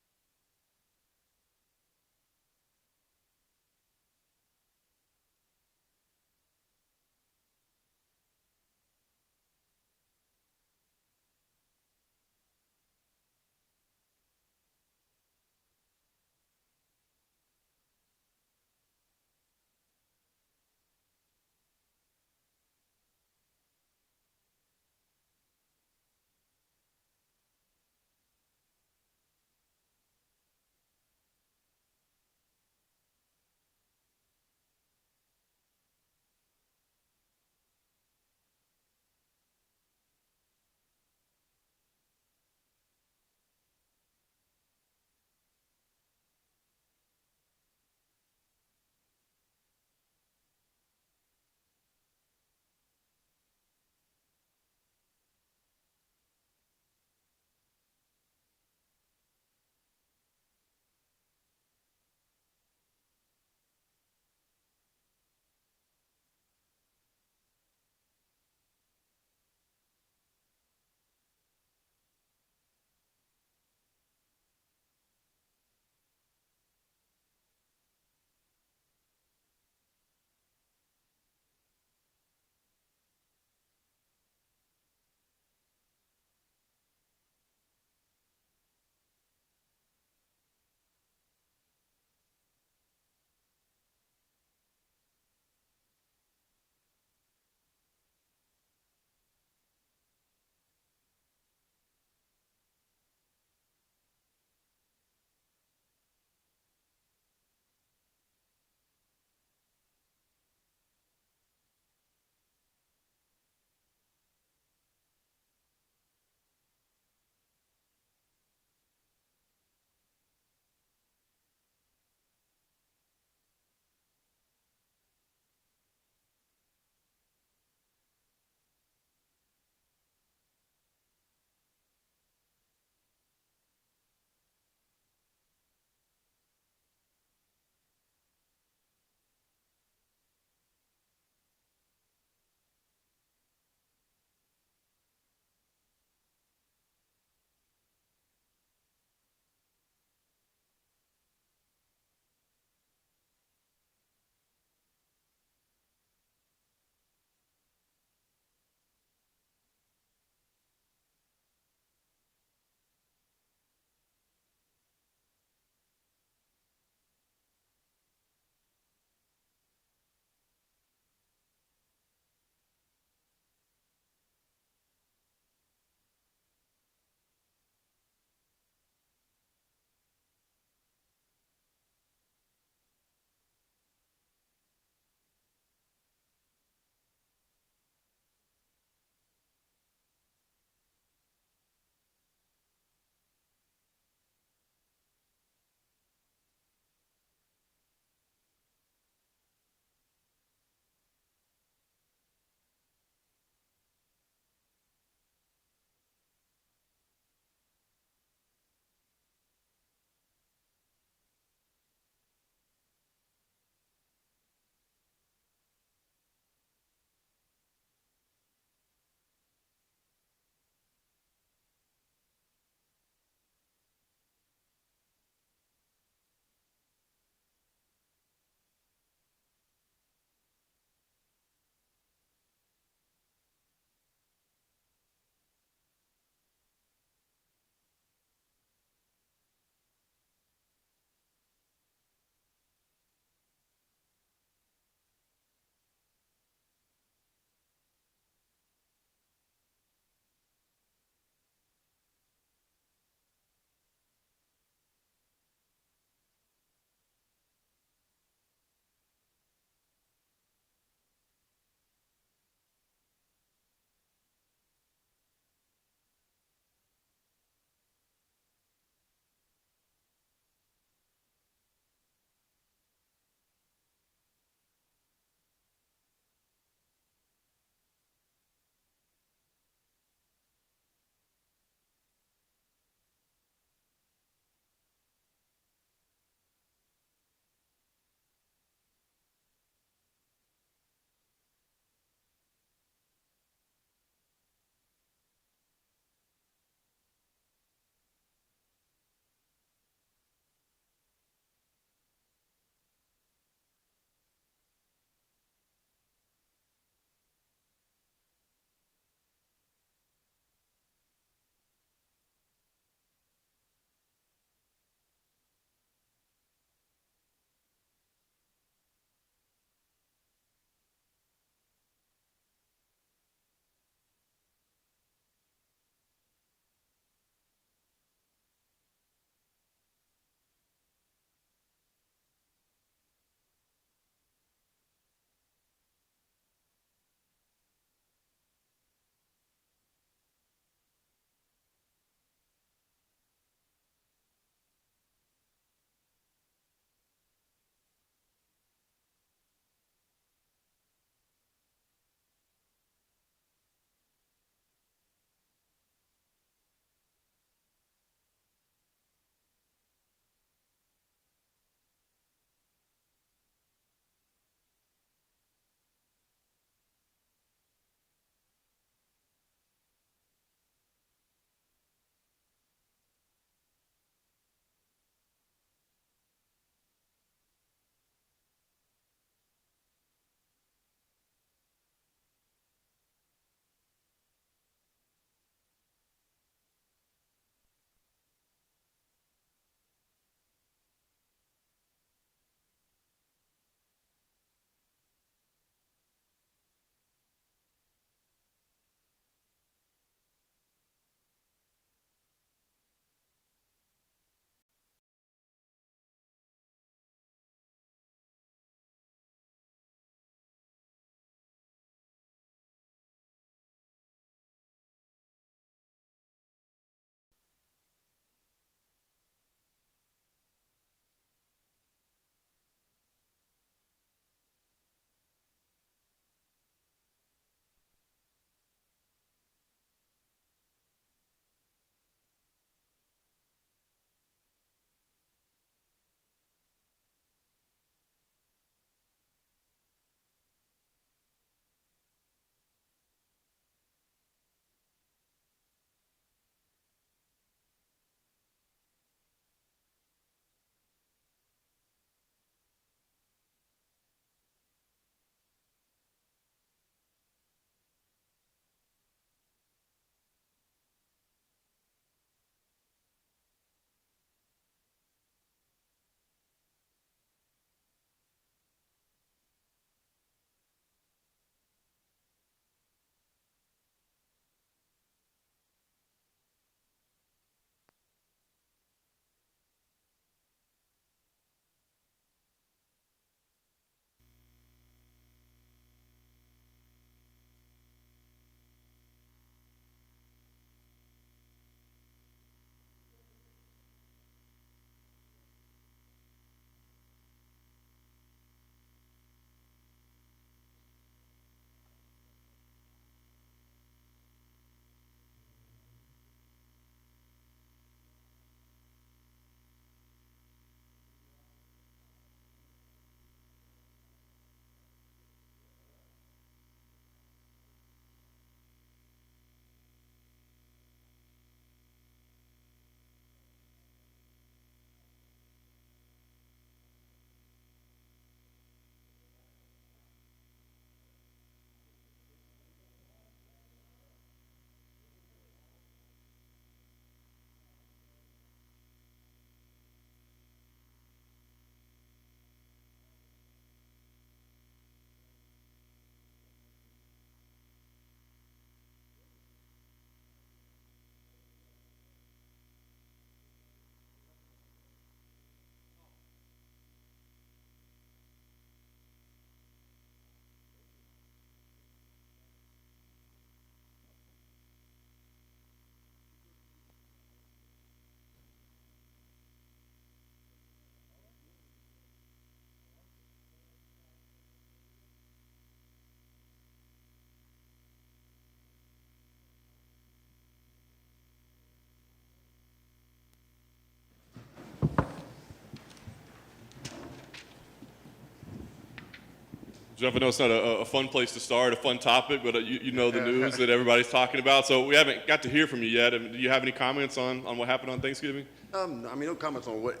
Jeff, I know it's not a fun place to start, a fun topic, but you know the news that everybody's talking about. So we haven't got to hear from you yet. I mean, do you have any comments on what happened on Thanksgiving? I mean, no comments on what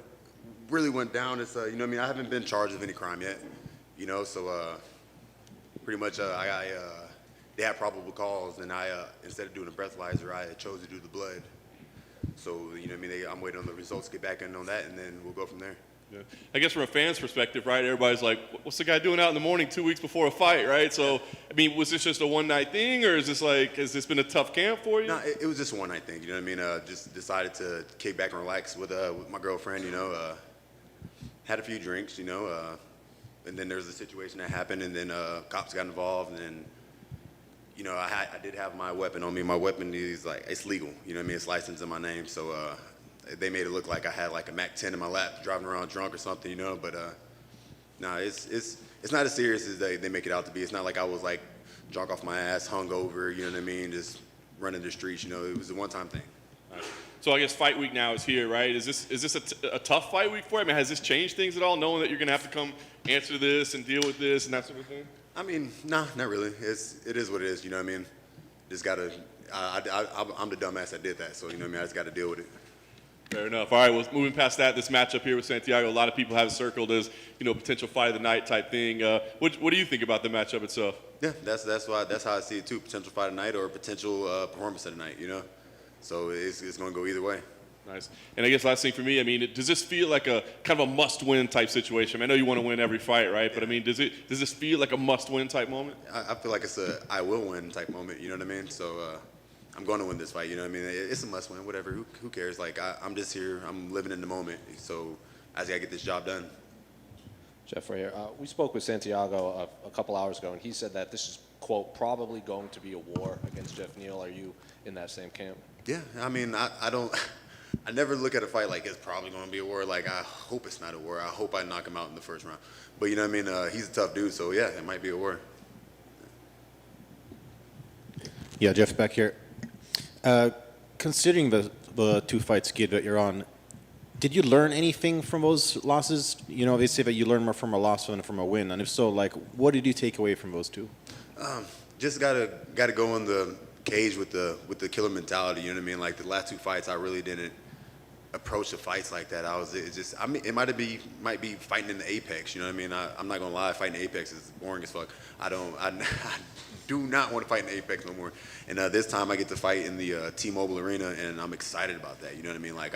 really went down. It's, you know what I mean, I haven't been charged with any crime yet, you know, so pretty much they had probable cause, and instead of doing a breathalyzer, I chose to do the blood. So, you know what I mean, I'm waiting on the results to get back in on that, and then we'll go from there. Yeah. I guess from a fan's perspective, right, everybody's like, what's the guy doing out in the morning 2 weeks before a fight, right? So, I mean, was this just a one-night thing, or is this like, has this been a tough camp for you? No, it was just a one-night thing, you know what I mean? Just decided to kick back and relax with my girlfriend, you know. Had a few drinks, you know, and then there was a situation that happened, and then cops got involved, and then, you know, I did have my weapon on me. My weapon is like, it's legal, you know what I mean? It's licensed in my name, so they made it look like I had like a MAC-10 in my lap, driving around drunk or something, you know. But no, it's not as serious as they make it out to be. It's not like I was like drunk off my ass, hungover, you know what I mean, just running the streets. You know, it was a one-time thing. So I guess fight week now is here, right? Is this a tough fight week for you? I mean, has this changed things at all, knowing that you're going to have to come answer this and deal with this and that sort of thing? I mean, nah, not really. It is what it is. You know what I mean? Just gotta. I'm the dumbass that did that, so you know what I mean. I just got to deal with it. Fair enough. All right, well, moving past that, this matchup here with Santiago, a lot of people have it circled as, you know, potential fight of the night type thing. What do you think about the matchup itself? Yeah, that's how I see it too. Potential fight of the night or potential performance of the night, you know? So it's going to go either way. Nice. And I guess last thing for me, I mean, does this feel like a kind of a must-win type situation? I know you want to win every fight, right? But I mean, does this feel like a must-win type moment? I feel like it's a I will win type moment, you know what I mean? So I'm going to win this fight, you know what I mean? It's a must-win, whatever. Who cares? Like, I'm just here. I'm living in the moment. So I just got to get this job done. Jeff, right here. We spoke with Santiago a couple hours ago, and he said that this is, quote, probably going to be a war against Jeff Neal. Are you in that same camp? Yeah, I mean, I don't, I never look at a fight like it's probably going to be a war. Like, I hope it's not a war. I hope I knock him out in the first round. But you know what I mean? He's a tough dude, so yeah, it might be a war. Yeah, Jeff, back here. Considering the two fights, Skid, that you're on, did you learn anything from those losses? You know, they say that you learn more from a loss than from a win. And if so, like, what did you take away from those two? Just gotta go in the cage with the killer mentality. You know what I mean? Like the last two fights, I really didn't approach the fights like that. I mean, it might be fighting in the Apex. You know what I mean? I'm not gonna lie, fighting in Apex is boring as fuck. I do not want to fight in the Apex no more. And this time I get to fight in the T-Mobile Arena, and I'm excited about that. You know what I mean? Like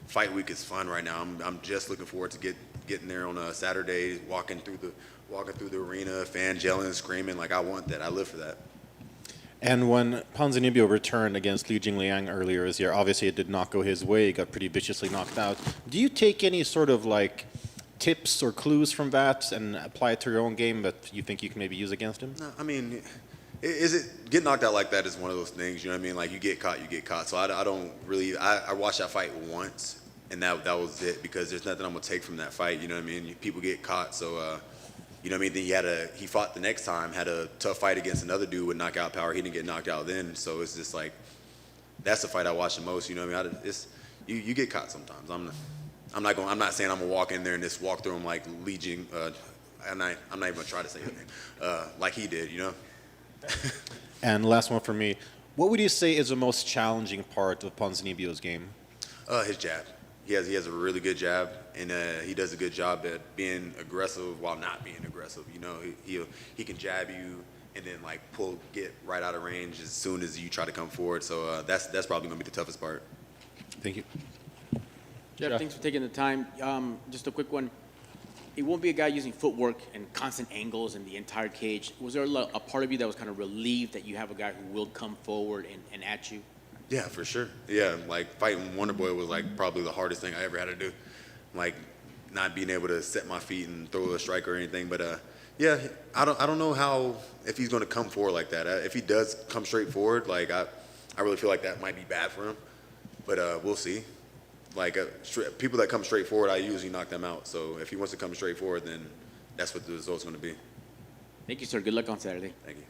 fight week is fun right now. I'm just looking forward to getting there on a Saturday, walking through the arena, fans yelling and screaming. Like I want that. I live for that. And when Ponzinibbio returned against Li Jingliang earlier this year, obviously it did not go his way. He got pretty viciously knocked out. Do you take any sort of like tips or clues from that and apply it to your own game that you think you can maybe use against him? No, I mean, get knocked out like that is one of those things. You know what I mean? Like you get caught. So I don't really. I watched that fight once, and that was it, because there's nothing I'm gonna take from that fight. You know what I mean? People get caught, so. You know what I mean? Then he fought the next time, had a tough fight against another dude with knockout power. He didn't get knocked out then, so it's just like that's the fight I watch the most. You know what I mean? You get caught sometimes. I'm not saying I'm gonna walk in there and just walk through him like Li Jing. I'm not even gonna try to say his name like he did. You know. And last one for me, what would you say is the most challenging part of Ponzinibbio's game? His jab. He has a really good jab, and he does a good job at being aggressive while not being aggressive. You know, he can jab you and then like get right out of range as soon as you try to come forward. So that's probably gonna be the toughest part. Thank you. Jeff, thanks for taking the time. Just a quick one. It won't be a guy using footwork and constant angles in the entire cage. Was there a part of you that was kind of relieved that you have a guy who will come forward and at you? Yeah, for sure. Yeah, like fighting Wonder Boy was like probably the hardest thing I ever had to do. Like not being able to set my feet and throw a strike or anything. But yeah, I don't know if he's going to come forward like that. If he does come straight forward, like I really feel like that might be bad for him. But we'll see. Like people that come straight forward, I usually knock them out. So if he wants to come straight forward, then that's what the result's going to be. Thank you, sir. Good luck on Saturday. Thank you.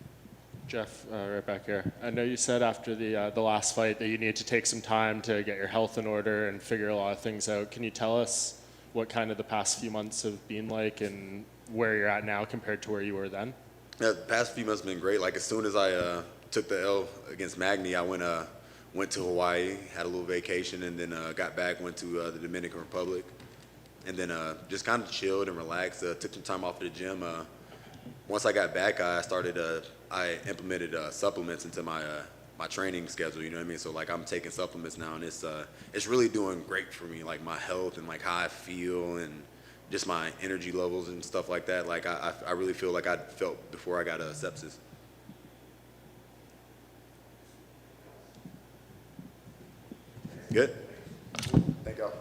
Jeff, right back here. I know you said after the last fight that you need to take some time to get your health in order and figure a lot of things out. Can you tell us what kind of the past few months have been like and where you're at now compared to where you were then? Yeah, the past few months have been great. Like as soon as I took the L against Magny, I went to Hawaii, had a little vacation, and then got back, went to the Dominican Republic, and then just kind of chilled and relaxed. Took some time off at the gym. Once I got back, I implemented supplements into my training schedule. You know what I mean? So like I'm taking supplements now, and it's really doing great for me, like my health and like how I feel and just my energy levels and stuff like that. Like I really feel like I felt before I got sepsis. Good. Thank y'all.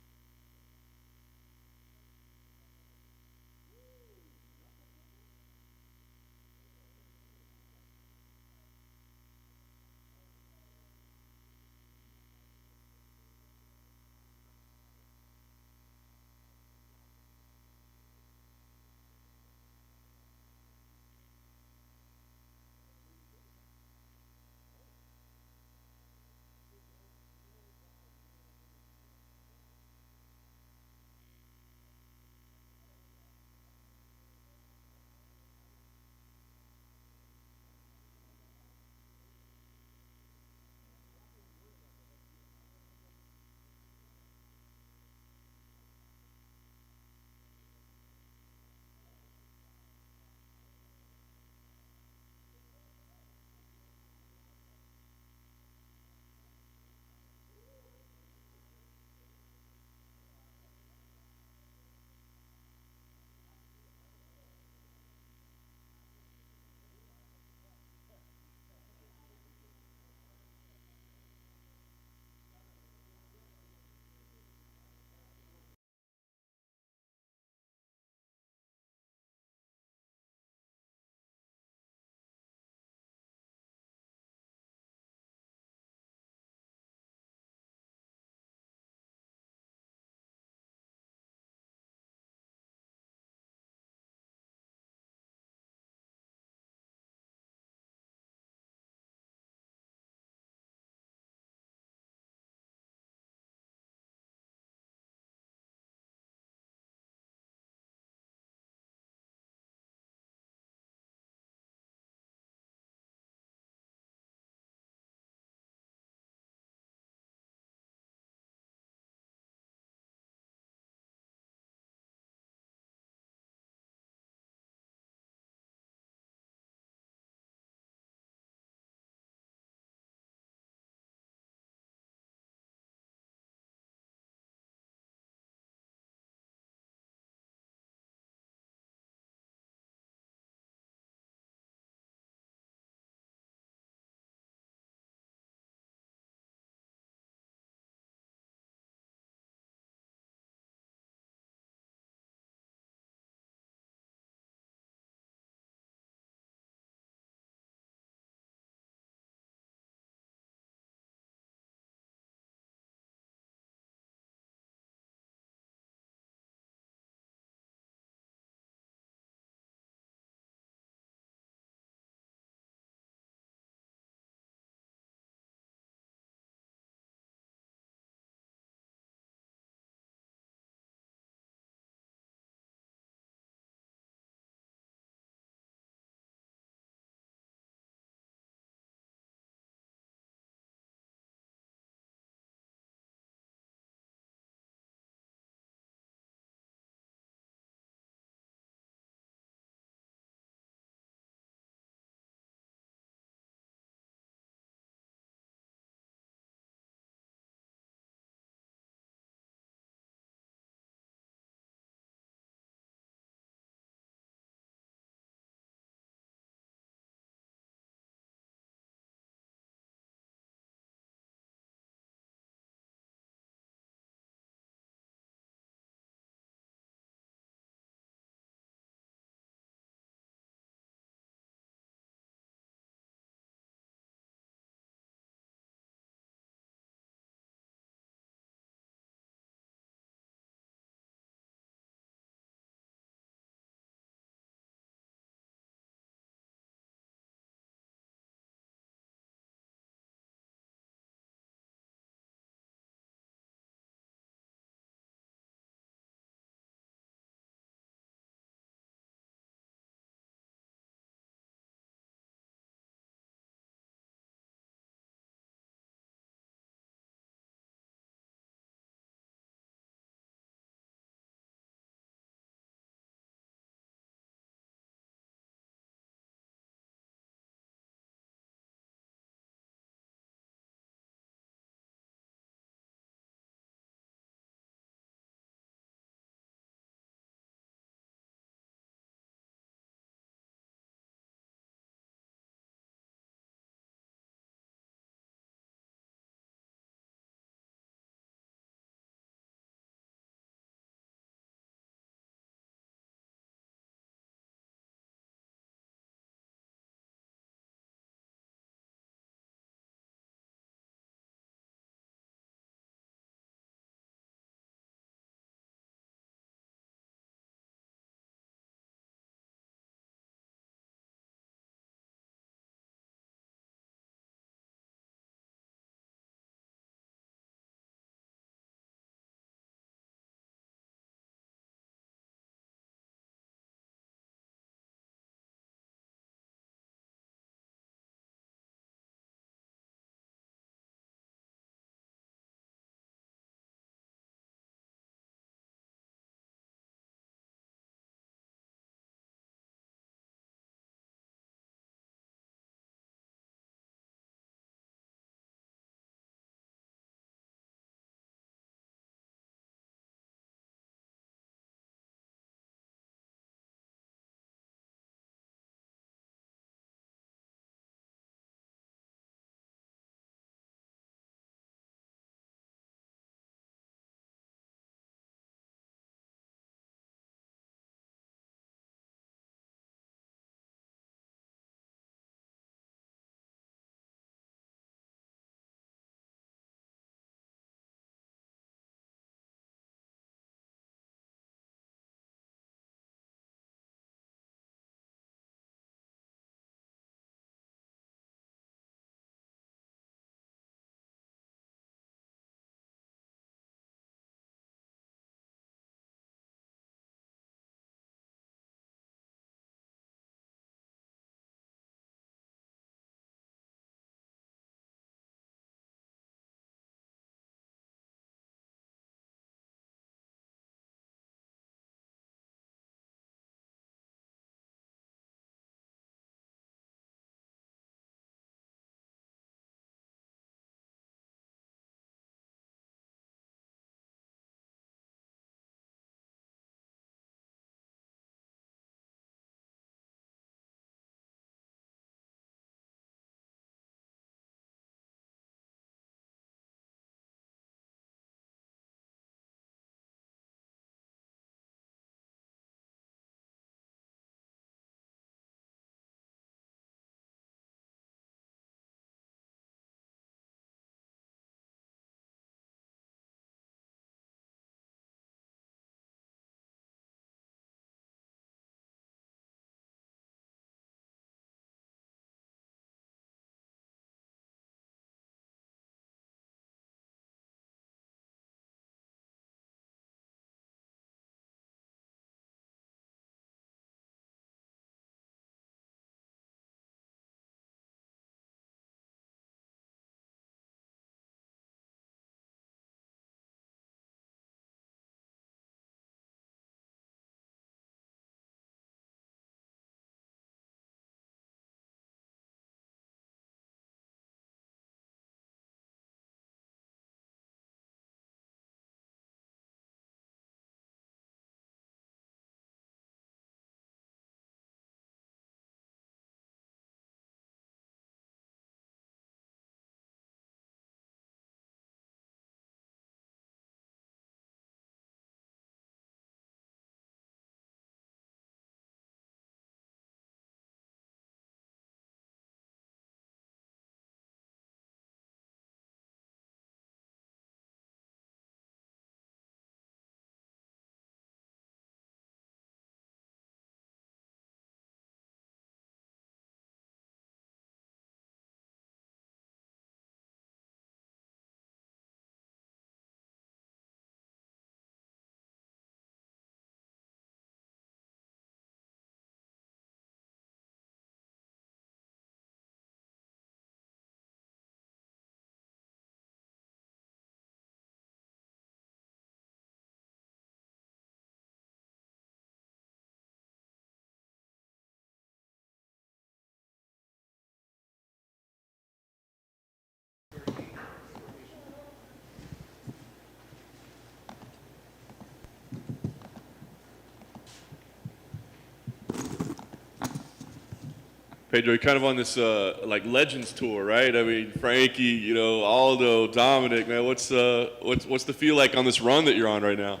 Pedro, you're kind of on this like Legends tour, right? I mean, Frankie, you know, Aldo, Dominic, man, what's the feel like on this run that you're on right now?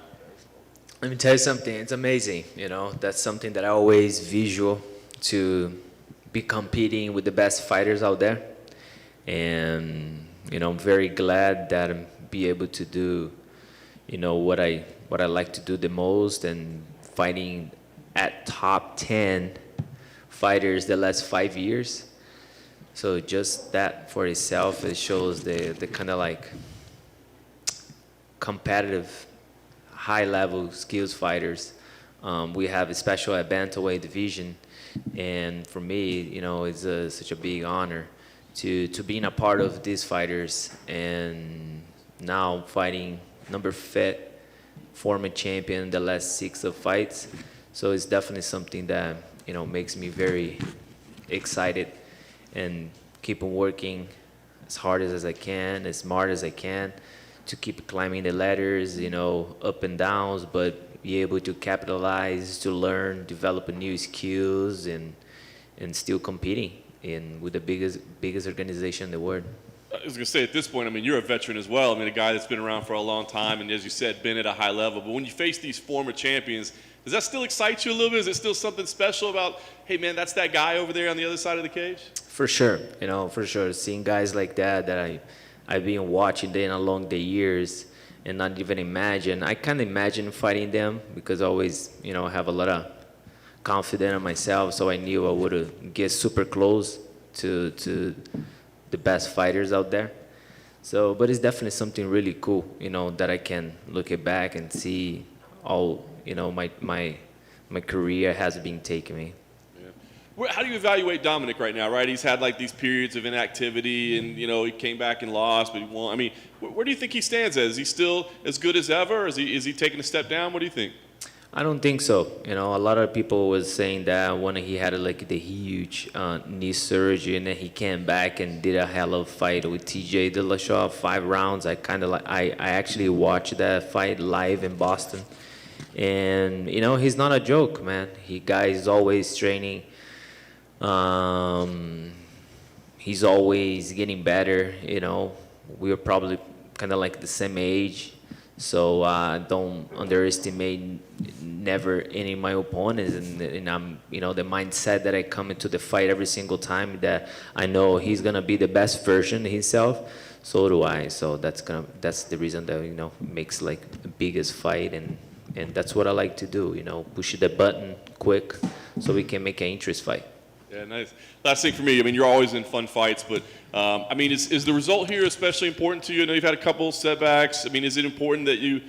Let me tell you something. It's amazing. You know, that's something that I always visual to be competing with the best fighters out there, and you know, I'm very glad that I'm be able to do, you know, what I like to do the most, and fighting at top 10 fighters the last 5 years. So just that for itself, it shows the kind of like competitive, high-level skills fighters we have, especially at bantamweight division. And for me, you know, it's such a big honor to being a part of these fighters, and now fighting number 5 former champion the last 6 of fights. So it's definitely something that, you know, makes me very excited, and keep on working as hard as I can, as smart as I can, to keep climbing the ladders, you know, up and downs, but be able to capitalize, to learn, develop new skills, and still competing with the biggest organization in the world. I was going to say, at this point, I mean, you're a veteran as well. I mean, a guy that's been around for a long time, and as you said, been at a high level. But when you face these former champions, does that still excite you a little bit? Is it still something special about, hey, man, that's that guy over there on the other side of the cage? For sure, you know, for sure. Seeing guys like that I've been watching them along the years, and not even imagine. I can't imagine fighting them, because I always, you know, have a lot of confidence in myself, so I knew I would get super close to the best fighters out there. So, but it's definitely something really cool, you know, that I can look it back and see all, you know, my career has been taking me. How do you evaluate Dominic right now, right? He's had like these periods of inactivity, and, you know, he came back and lost, but he won. I mean, where do you think he stands at? Is he still as good as ever, or is he taking a step down? What do you think? I don't think so. You know, a lot of people was saying that when he had like the huge knee surgery, and then he came back and did a hell of a fight with TJ Dillashaw, 5 rounds. I actually watched that fight live in Boston, and you know, he's not a joke, man. Guy is always training. He's always getting better. You know, we are probably kind of like the same age. So don't underestimate never any of my opponents, and I'm, you know, the mindset that I come into the fight every single time, that I know he's gonna be the best version of himself. So do I. So that's the reason that, you know, makes like the biggest fight, and that's what I like to do. You know, push the button quick so we can make an interest fight. Yeah, nice. Last thing for me, I mean, you're always in fun fights, but I mean, is the result here especially important to you? I know you've had a couple setbacks. I mean, is it important that you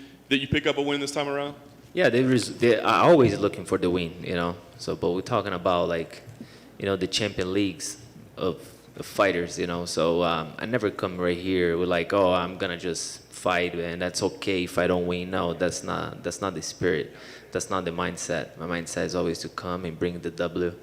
pick up a win this time around? Yeah, they are always looking for the win, you know. So, but we're talking about, like, you know, the champion leagues of fighters, you know. So I never come right here with like, oh, I'm gonna just fight and that's okay if I don't win. No, that's not the spirit. That's not the mindset. My mindset is always to come and bring the W.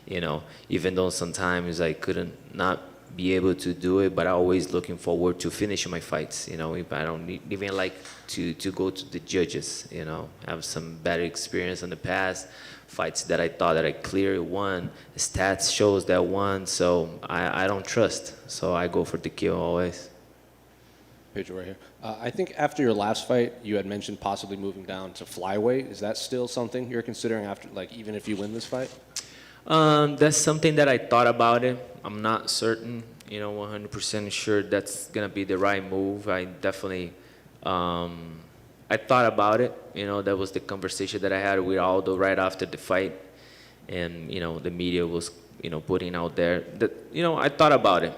You know, even though sometimes I couldn't not be able to do it, but I always looking forward to finish my fights. You know, if I don't even like to go to the judges. You know, I have some bad experience in the past, fights that I thought that I clearly won. Stats shows that won, so I don't trust. So I go for the kill always. Pedro right here. I think after your last fight, you had mentioned possibly moving down to flyweight. Is that still something you're considering after, like, even if you win this fight? That's something that I thought about it. I'm not certain, you know, 100% sure that's gonna be the right move. I definitely, I thought about it. You know, that was the conversation that I had with Aldo right after the fight, and you know, the media was, you know, putting out there that, you know, I thought about it.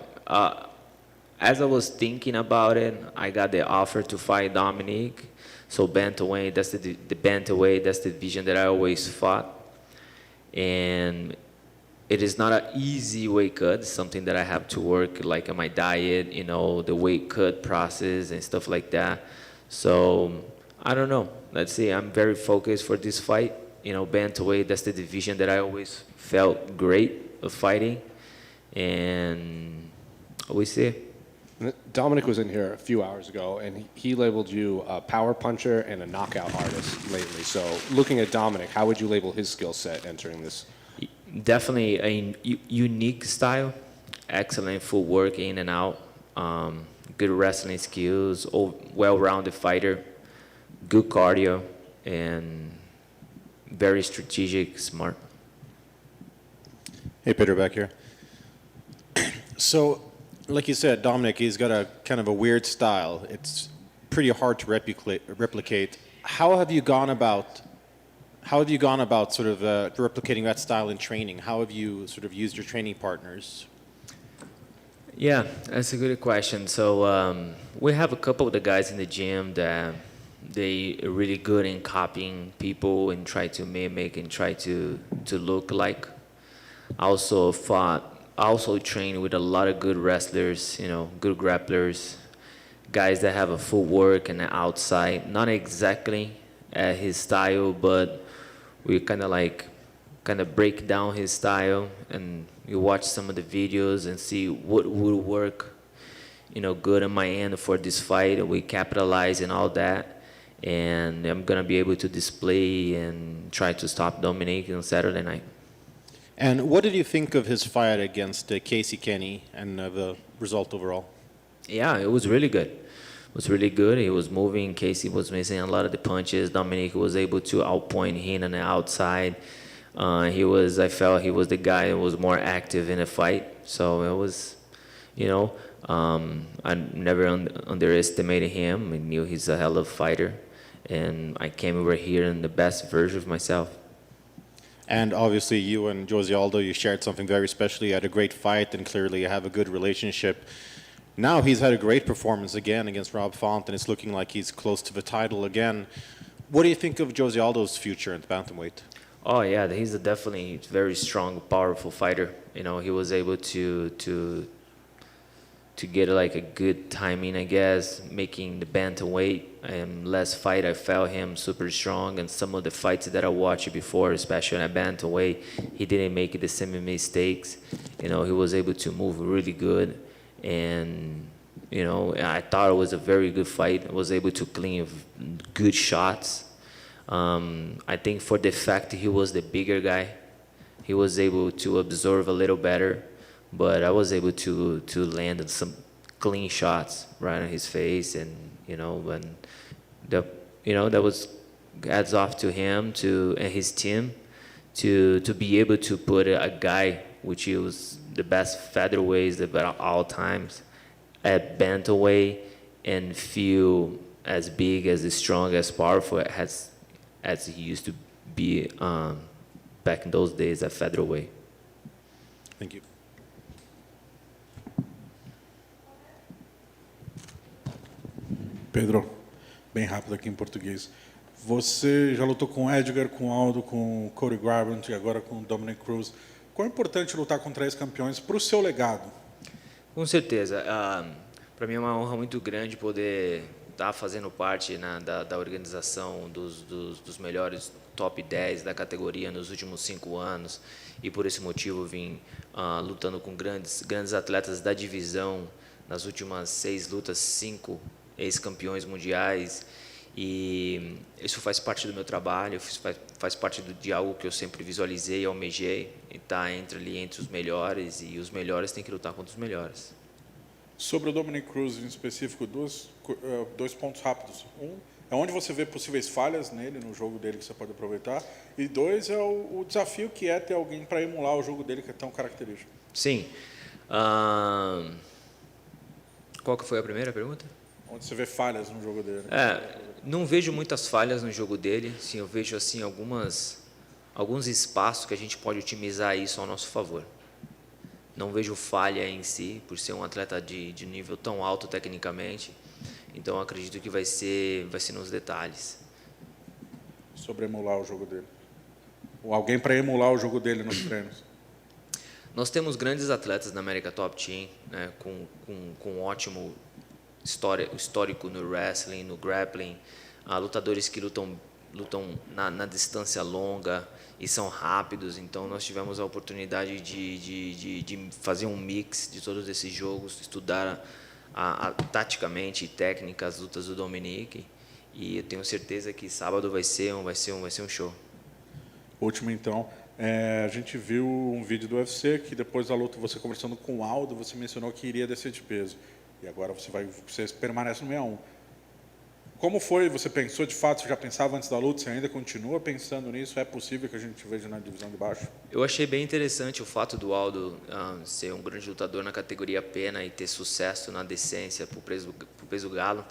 As I was thinking about it, I got the offer to fight Dominick. So bantamweight, that's the bantamweight, that's the division that I always fought. And it is not an easy weight cut. It's something that I have to work, like, on my diet, you know, the weight cut process and stuff like that. So I don't know. Let's see. I'm very focused for this fight. You know, bantamweight, that's the division that I always felt great of fighting. And we see. Dominick was in here a few hours ago, and he labeled you a power puncher and a knockout artist lately. So looking at Dominick, how would you label his skill set entering this? Definitely a unique style, excellent footwork in and out, good wrestling skills, well-rounded fighter, good cardio, and very strategic, smart. Hey, Peter, back here. So, like you said, Dominic, he's got a kind of a weird style. It's pretty hard to replicate. How have you gone about sort of replicating that style in training? How have you sort of used your training partners? Yeah, that's a good question. So we have a couple of the guys in the gym that they are really good in copying people and try to mimic and try to look like. I also train with a lot of good wrestlers, good grapplers, guys that have a footwork and an outside, not exactly at his style, but we kind of break down his style, and you watch some of the videos and see what would work, good on my end for this fight. We capitalize and all that, and I'm gonna be able to display and try to stop Dominick on Saturday night. And what did you think of his fight against Casey Kenny and the result overall? Yeah, it was really good. It was really good. He was moving. Casey was missing a lot of the punches. Dominick was able to outpoint him on the outside. I felt he was the guy that was more active in the fight. So it was, I never underestimated him. I knew he's a hell of a fighter. And I came over here in the best version of myself. And obviously you and Jose Aldo, you shared something very special. You had a great fight, and clearly you have a good relationship. Now he's had a great performance again against Rob Font, and it's looking like he's close to the title again. What do you think of Jose Aldo's future at bantamweight? Oh yeah, he's a definitely very strong, powerful fighter. He was able to get like a good timing, I guess, making the bantamweight. And last fight, I felt him super strong, and some of the fights that I watched before, especially at bantamweight, he didn't make the same mistakes. He was able to move really good, and I thought it was a very good fight. I was able to clean good shots. I think for the fact he was the bigger guy, he was able to absorb a little better, but I was able to land some clean shots right on his face, and that was hats off to him and his team to be able to put a guy which was the best featherweight of all times at bantamweight and feel as big, as strong, as powerful as he used to be back in those days at featherweight. Thank you. Pedro, bem rápido aqui em português. Você já lutou com Edgar, com Aldo, com Cody Garbrandt e agora com Dominick Cruz. Quão é importante lutar contra esses campeões para o seu legado? Com certeza. Para mim é uma honra muito grande poder estar fazendo parte da organização dos melhores top 10 da categoria nos últimos 5 anos. E por esse motivo vim lutando com grandes atletas da divisão. Nas últimas 6 lutas, 5 ex-campeões mundiais, e isso faz parte do meu trabalho, faz parte de algo que eu sempre visualizei, almejei, e estar entre os melhores, e os melhores têm que lutar contra os melhores. Sobre o Dominick Cruz em específico, dois pontos rápidos. É onde você vê possíveis falhas nele, no jogo dele, que você pode aproveitar, e 2 é o desafio que é ter alguém para emular o jogo dele, que é tão característico. Sim. Qual que foi a primeira pergunta? Onde você vê falhas no jogo dele? Não vejo muitas falhas no jogo dele. Sim, eu vejo assim alguns espaços que a gente pode otimizar isso ao nosso favor. Não vejo falha em si, por ser um atleta de nível tão alto tecnicamente. Então acredito que vai ser nos detalhes. Sobre emular o jogo dele. Ou alguém para emular o jogo dele nos treinos? Nós temos grandes atletas na América Top Team, né, com ótimo histórico no wrestling, no grappling, lutadores que lutam na distância longa e são rápidos. Então nós tivemos a oportunidade de fazer um mix de todos esses jogos, estudar taticamente e técnica as lutas do Dominick, e eu tenho certeza que sábado vai ser um show. Último então, A gente viu um vídeo do UFC que depois da luta, você conversando com o Aldo, você mencionou que iria descer de peso. E agora você permanece no 61. Como foi? Você pensou de fato, você já pensava antes da luta, você ainda continua pensando nisso? É possível que a gente veja na divisão de baixo? Eu achei bem interessante o fato do Aldo ser um grande lutador na categoria pena e ter sucesso na decência pro peso galo.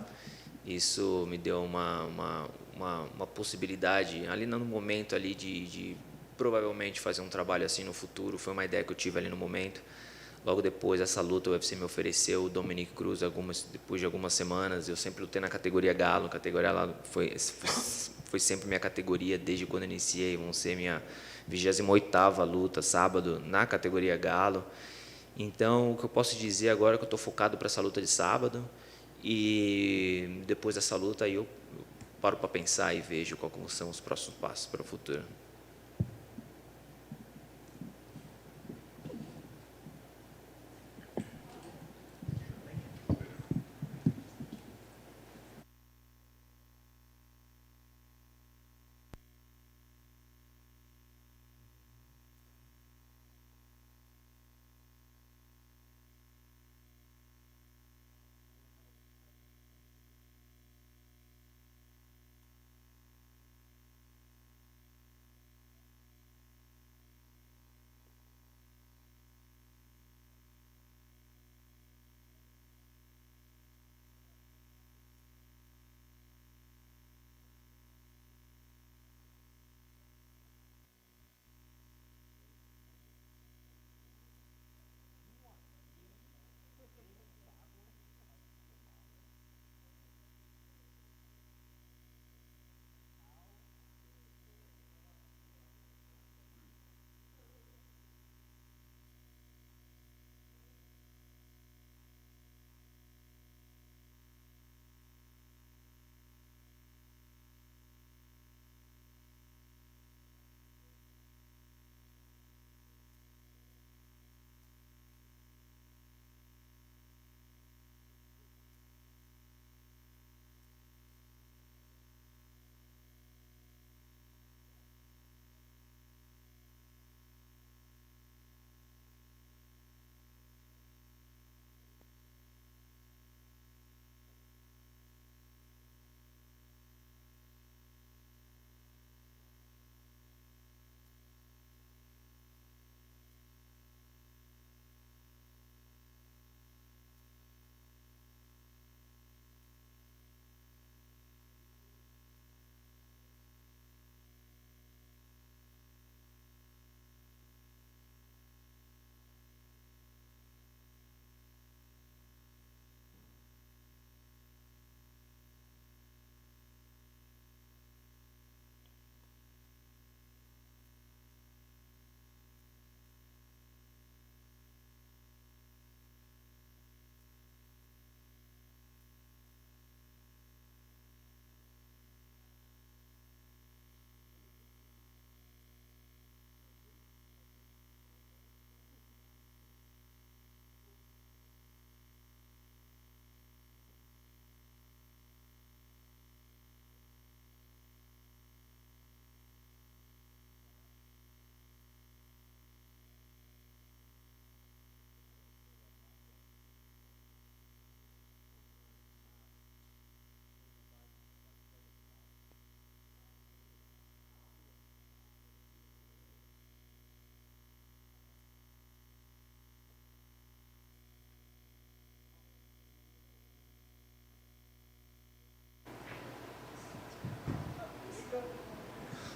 Isso me deu uma possibilidade ali no momento ali de provavelmente fazer um trabalho assim no futuro. Foi uma ideia que eu tive ali no momento. Logo depois dessa luta, o UFC me ofereceu o Dominick Cruz depois de algumas semanas. Eu sempre lutei na categoria galo. Categoria galo foi sempre minha categoria desde quando eu iniciei. Vão ser minha 28ª luta, sábado, na categoria galo. Então, o que eu posso dizer agora é que eu estou focado para essa luta de sábado. E depois dessa luta, aí eu paro para pensar e vejo quais são os próximos passos para o futuro.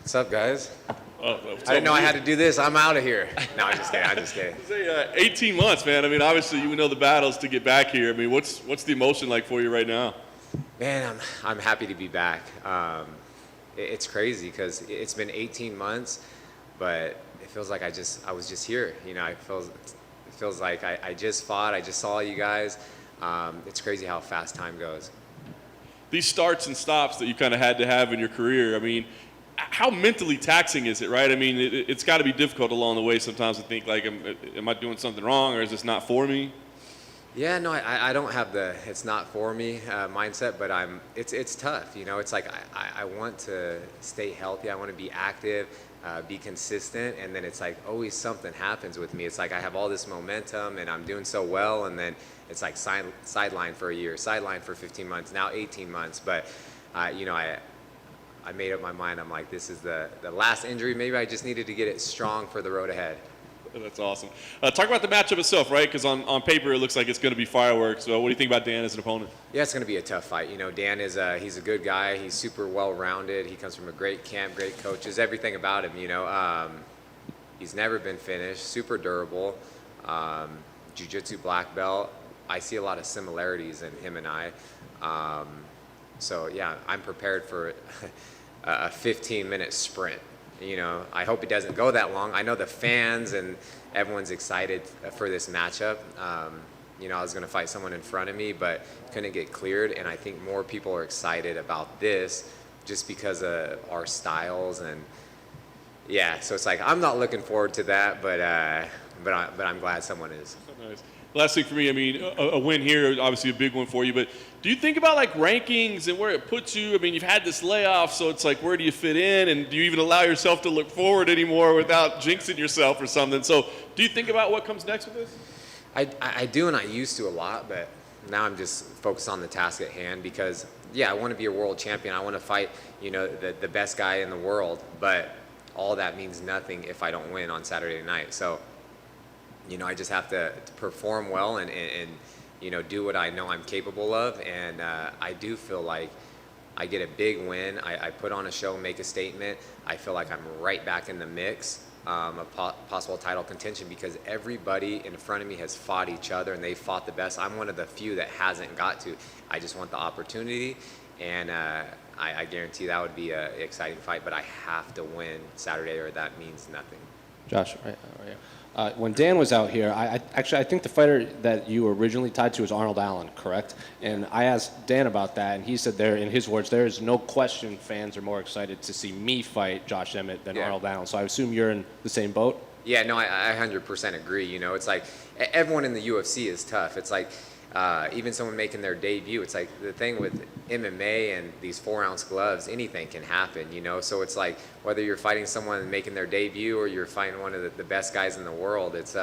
What's up, guys? What's I didn't know up, I had to do this. I'm out of here. No, I'm just kidding. I'm just kidding. Say, 18 months, man. I mean, obviously, you know the battles to get back here. I mean, what's the emotion like for you right now? Man, I'm happy to be back. It's crazy because it's been 18 months, but it feels like I was just here. You know, it feels like I just fought. I just saw you guys. It's crazy how fast time goes. These starts and stops that you kind of had to have in your career, I mean, how mentally taxing is it, right? I mean, it's got to be difficult along the way sometimes to think, like, am I doing something wrong or is this not for me? Yeah, no, I don't have the it's not for me mindset, but it's tough. You know, it's like I want to stay healthy. I want to be active. be consistent, and then it's like always something happens with me. It's like I have all this momentum and I'm doing so well, and then it's like sideline for a year, sideline for 15 months, now 18 months. But you know, I made up my mind. I'm like, this is the last injury. Maybe I just needed to get it strong for the road ahead. That's awesome. Talk about the matchup itself, right? Because on paper it looks like it's going to be fireworks. So what do you think about Dan as an opponent? Yeah, it's going to be a tough fight. You know, Dan is he's a good guy. He's super well-rounded. He comes from a great camp, great coaches, everything about him. You know, he's never been finished. Super durable. Jiu-jitsu black belt. I see a lot of similarities in him and I. So yeah, I'm prepared for a 15-minute sprint. You know, I hope it doesn't go that long. I know the fans and everyone's excited for this matchup. You know, I was going to fight someone in front of me, but couldn't get cleared. And I think more people are excited about this just because of our styles. And yeah, so it's like I'm not looking forward to that, but I'm glad someone is. Nice. Last thing for me, I mean, a win here, obviously a big one for you, but do you think about like rankings and where it puts you? I mean, you've had this layoff, so it's like, where do you fit in? And do you even allow yourself to look forward anymore without jinxing yourself or something? So do you think about what comes next with this? I do, and I used to a lot, but now I'm just focused on the task at hand because, yeah, I want to be a world champion. I want to fight, you know, the best guy in the world, but all that means nothing if I don't win on Saturday night. So, you know, I just have to perform well and you know, do what I know I'm capable of. And I do feel like I get a big win. I put on a show, make a statement. I feel like I'm right back in the mix of possible title contention because everybody in front of me has fought each other and they fought the best. I'm one of the few that hasn't got to. I just want the opportunity, and I guarantee that would be an exciting fight, but I have to win Saturday or that means nothing. Josh, right here. When Dan was out here, I think the fighter that you were originally tied to was Arnold Allen, correct? And I asked Dan about that, and he said there, in his words, there is no question fans are more excited to see me fight Josh Emmett than Arnold Allen. So I assume you're in the same boat? Yeah, no, I 100% agree. You know, it's like everyone in the UFC is tough. It's like even someone making their debut, it's like the thing with MMA and these 4-ounce gloves, anything can happen, you know? So it's like whether you're fighting someone making their debut or you're fighting one of the best guys in the world, it's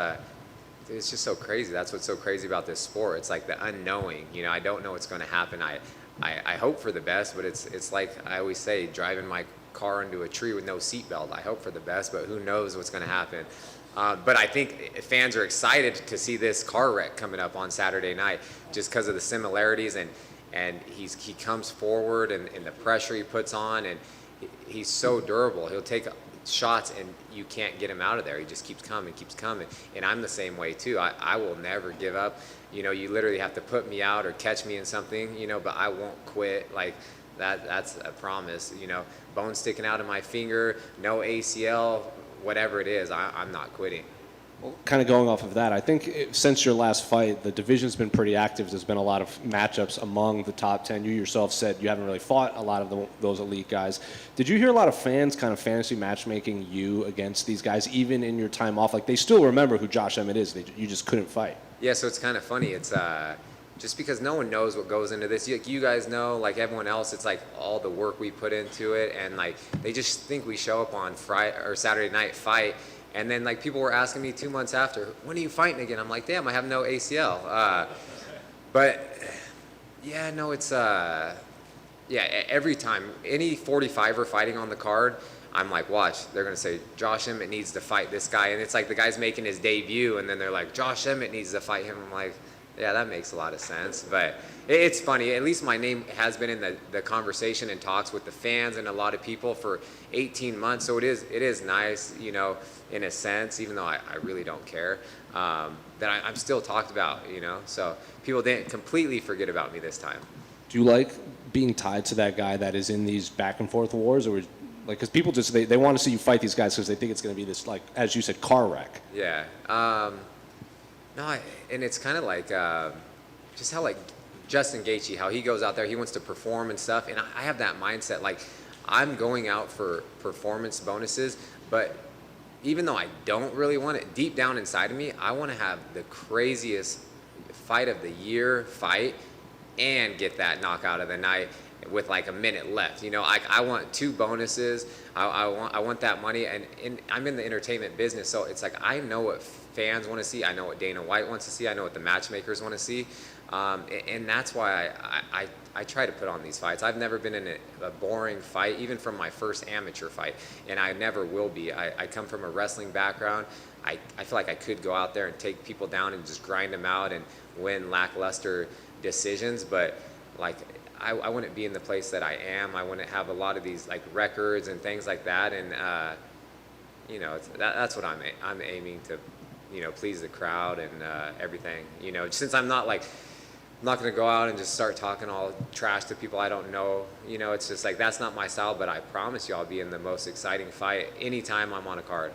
just so crazy. That's what's so crazy about this sport. It's like the unknowing, you know? I don't know what's going to happen. I hope for the best, but it's like I always say, driving my car into a tree with no seatbelt. I hope for the best, but who knows what's going to happen. But I think fans are excited to see this car wreck coming up on Saturday night just because of the similarities, and he comes forward and the pressure he puts on, and he's so durable. He'll take shots and you can't get him out of there. He just keeps coming. And I'm the same way too. I will never give up. You know, you literally have to put me out or catch me in something, you know, but I won't quit. Like that's a promise, you know. Bone sticking out of my finger, no ACL, whatever it is, I'm not quitting. Well, kind of going off of that, I think since your last fight, the division's been pretty active. There's been a lot of matchups among the top 10. You yourself said you haven't really fought a lot of those elite guys. Did you hear a lot of fans kind of fantasy matchmaking you against these guys, even in your time off? Like, they still remember who Josh Emmett is. You just couldn't fight. Yeah, so it's kind of funny. It's just because no one knows what goes into this. You guys know, like everyone else, it's like all the work we put into it, and like they just think we show up on Friday or Saturday night, fight, and then like people were asking me 2 months after, when are you fighting again? I'm like, damn, I have no ACL. But yeah, no, it's every time any 45er fighting on the card, I'm like, watch, they're gonna say Josh Emmett needs to fight this guy, and it's like the guy's making his debut, and then they're like, Josh Emmett needs to fight him. I'm like, yeah, that makes a lot of sense. But it's funny. At least my name has been in the conversation and talks with the fans and a lot of people for 18 months. So it is nice, you know, in a sense, even though I really don't care, that I'm still talked about, you know. So people didn't completely forget about me this time. Do you like being tied to that guy that is in these back and forth wars, or like, because people just they want to see you fight these guys because they think it's going to be this, like, as you said, car wreck? Yeah. No, and it's kind of like just how like Justin Gaethje, how he goes out there, he wants to perform and stuff, and I have that mindset. Like, I'm going out for performance bonuses, but even though I don't really want it, deep down inside of me, I want to have the craziest fight of the year fight and get that knockout of the night. with like a minute left. You know, I want 2 bonuses. I want that money, and I'm in the entertainment business, so it's like I know what fans want to see. I know what Dana White wants to see. I know what the matchmakers want to see, and that's why I try to put on these fights. I've never been in a boring fight, even from my first amateur fight, and I never will be. I come from a wrestling background. I feel like I could go out there and take people down and just grind them out and win lackluster decisions, but like I wouldn't be in the place that I am. I wouldn't have a lot of these like records and things like that, and you know, that's what I'm aiming to, you know, please the crowd and everything. You know, since I'm not going to go out and just start talking all trash to people I don't know. You know, it's just like that's not my style. But I promise you, I'll be in the most exciting fight anytime I'm on a card.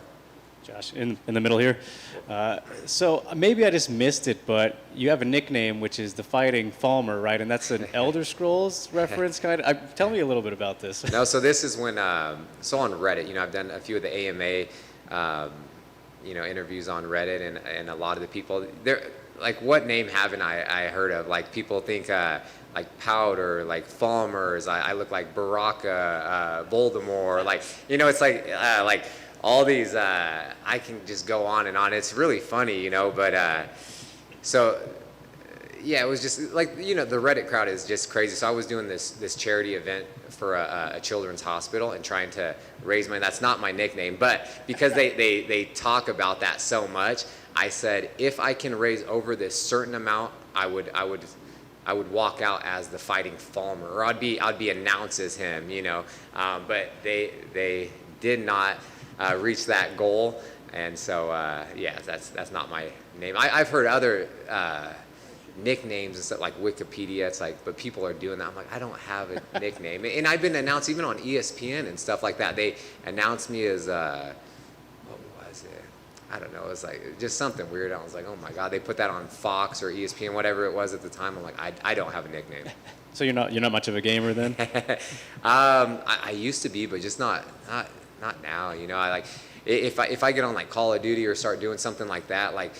Josh, in the middle here. So maybe I just missed it, but you have a nickname, which is the Fighting Falmer, right? And that's an Elder Scrolls reference, kind of. Tell me a little bit about this. No, so this is when, so on Reddit, you know, I've done a few of the AMA, you know, interviews on Reddit, and a lot of the people, they're like, what name haven't I heard of? Like, people think, like Powder, like Falmers, I look like Baraka, Voldemort, like, you know, it's like all these, I can just go on and on. It's really funny, you know, but so yeah, it was just like, you know, the Reddit crowd is just crazy. So I was doing this charity event for a children's hospital and trying to raise money. That's not my nickname, but because they talk about that so much, I said, if I can raise over this certain amount, I would walk out as the Fighting Falmer, or I'd be announced as him, you know. But they did not reach that goal, and so yeah, that's not my name. I've heard other nicknames and stuff like Wikipedia. It's like, but people are doing that. I'm like, I don't have a nickname, and I've been announced even on ESPN and stuff like that. They announced me as what was it? I don't know. It was like just something weird. I was like, oh my God, they put that on Fox or ESPN, whatever it was at the time. I'm like, I don't have a nickname. So you're not much of a gamer then? I used to be, but just not now. You know, I like if I get on like Call of Duty or start doing something like that, like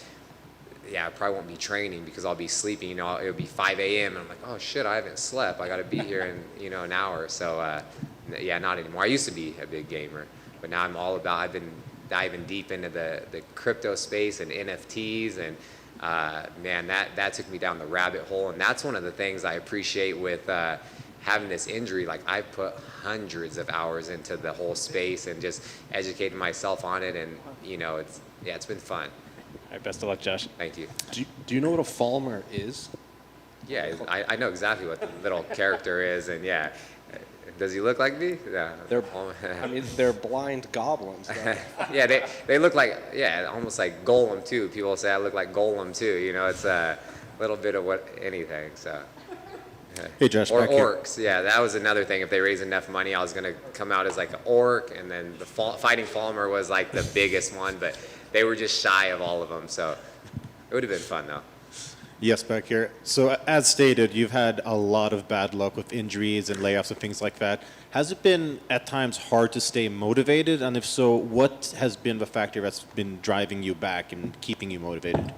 yeah, I probably won't be training because I'll be sleeping. You know, it'll be 5 a.m. and I'm like, oh shit, I haven't slept. I got to be here in, you know, an hour. So yeah, not anymore. I used to be a big gamer, but now I'm all about. I've been diving deep into the crypto space and NFTs, and man, that took me down the rabbit hole. And that's one of the things I appreciate with having this injury. Like, I've put hundreds of hours into the whole space and just educating myself on it, and you know, it's been fun. All right, best of luck, Josh. Thank you. Do you know what a Falmer is? Yeah, I know exactly what the little character is, and yeah. Does he look like me? Yeah. They're blind goblins. Yeah, they look like, yeah, almost like Golem too. People say I look like Golem too. You know, it's a little bit of anything. So. Hey, Josh. Or back here. orcs. Yeah, that was another thing. If they raised enough money, I was gonna come out as like an orc, and then the Fighting Falmer was like the biggest one, but they were just shy of all of them. So it would have been fun though. Yes, back here. So as stated, you've had a lot of bad luck with injuries and layoffs and things like that. Has it been at times hard to stay motivated? And if so, what has been the factor that's been driving you back and keeping you motivated?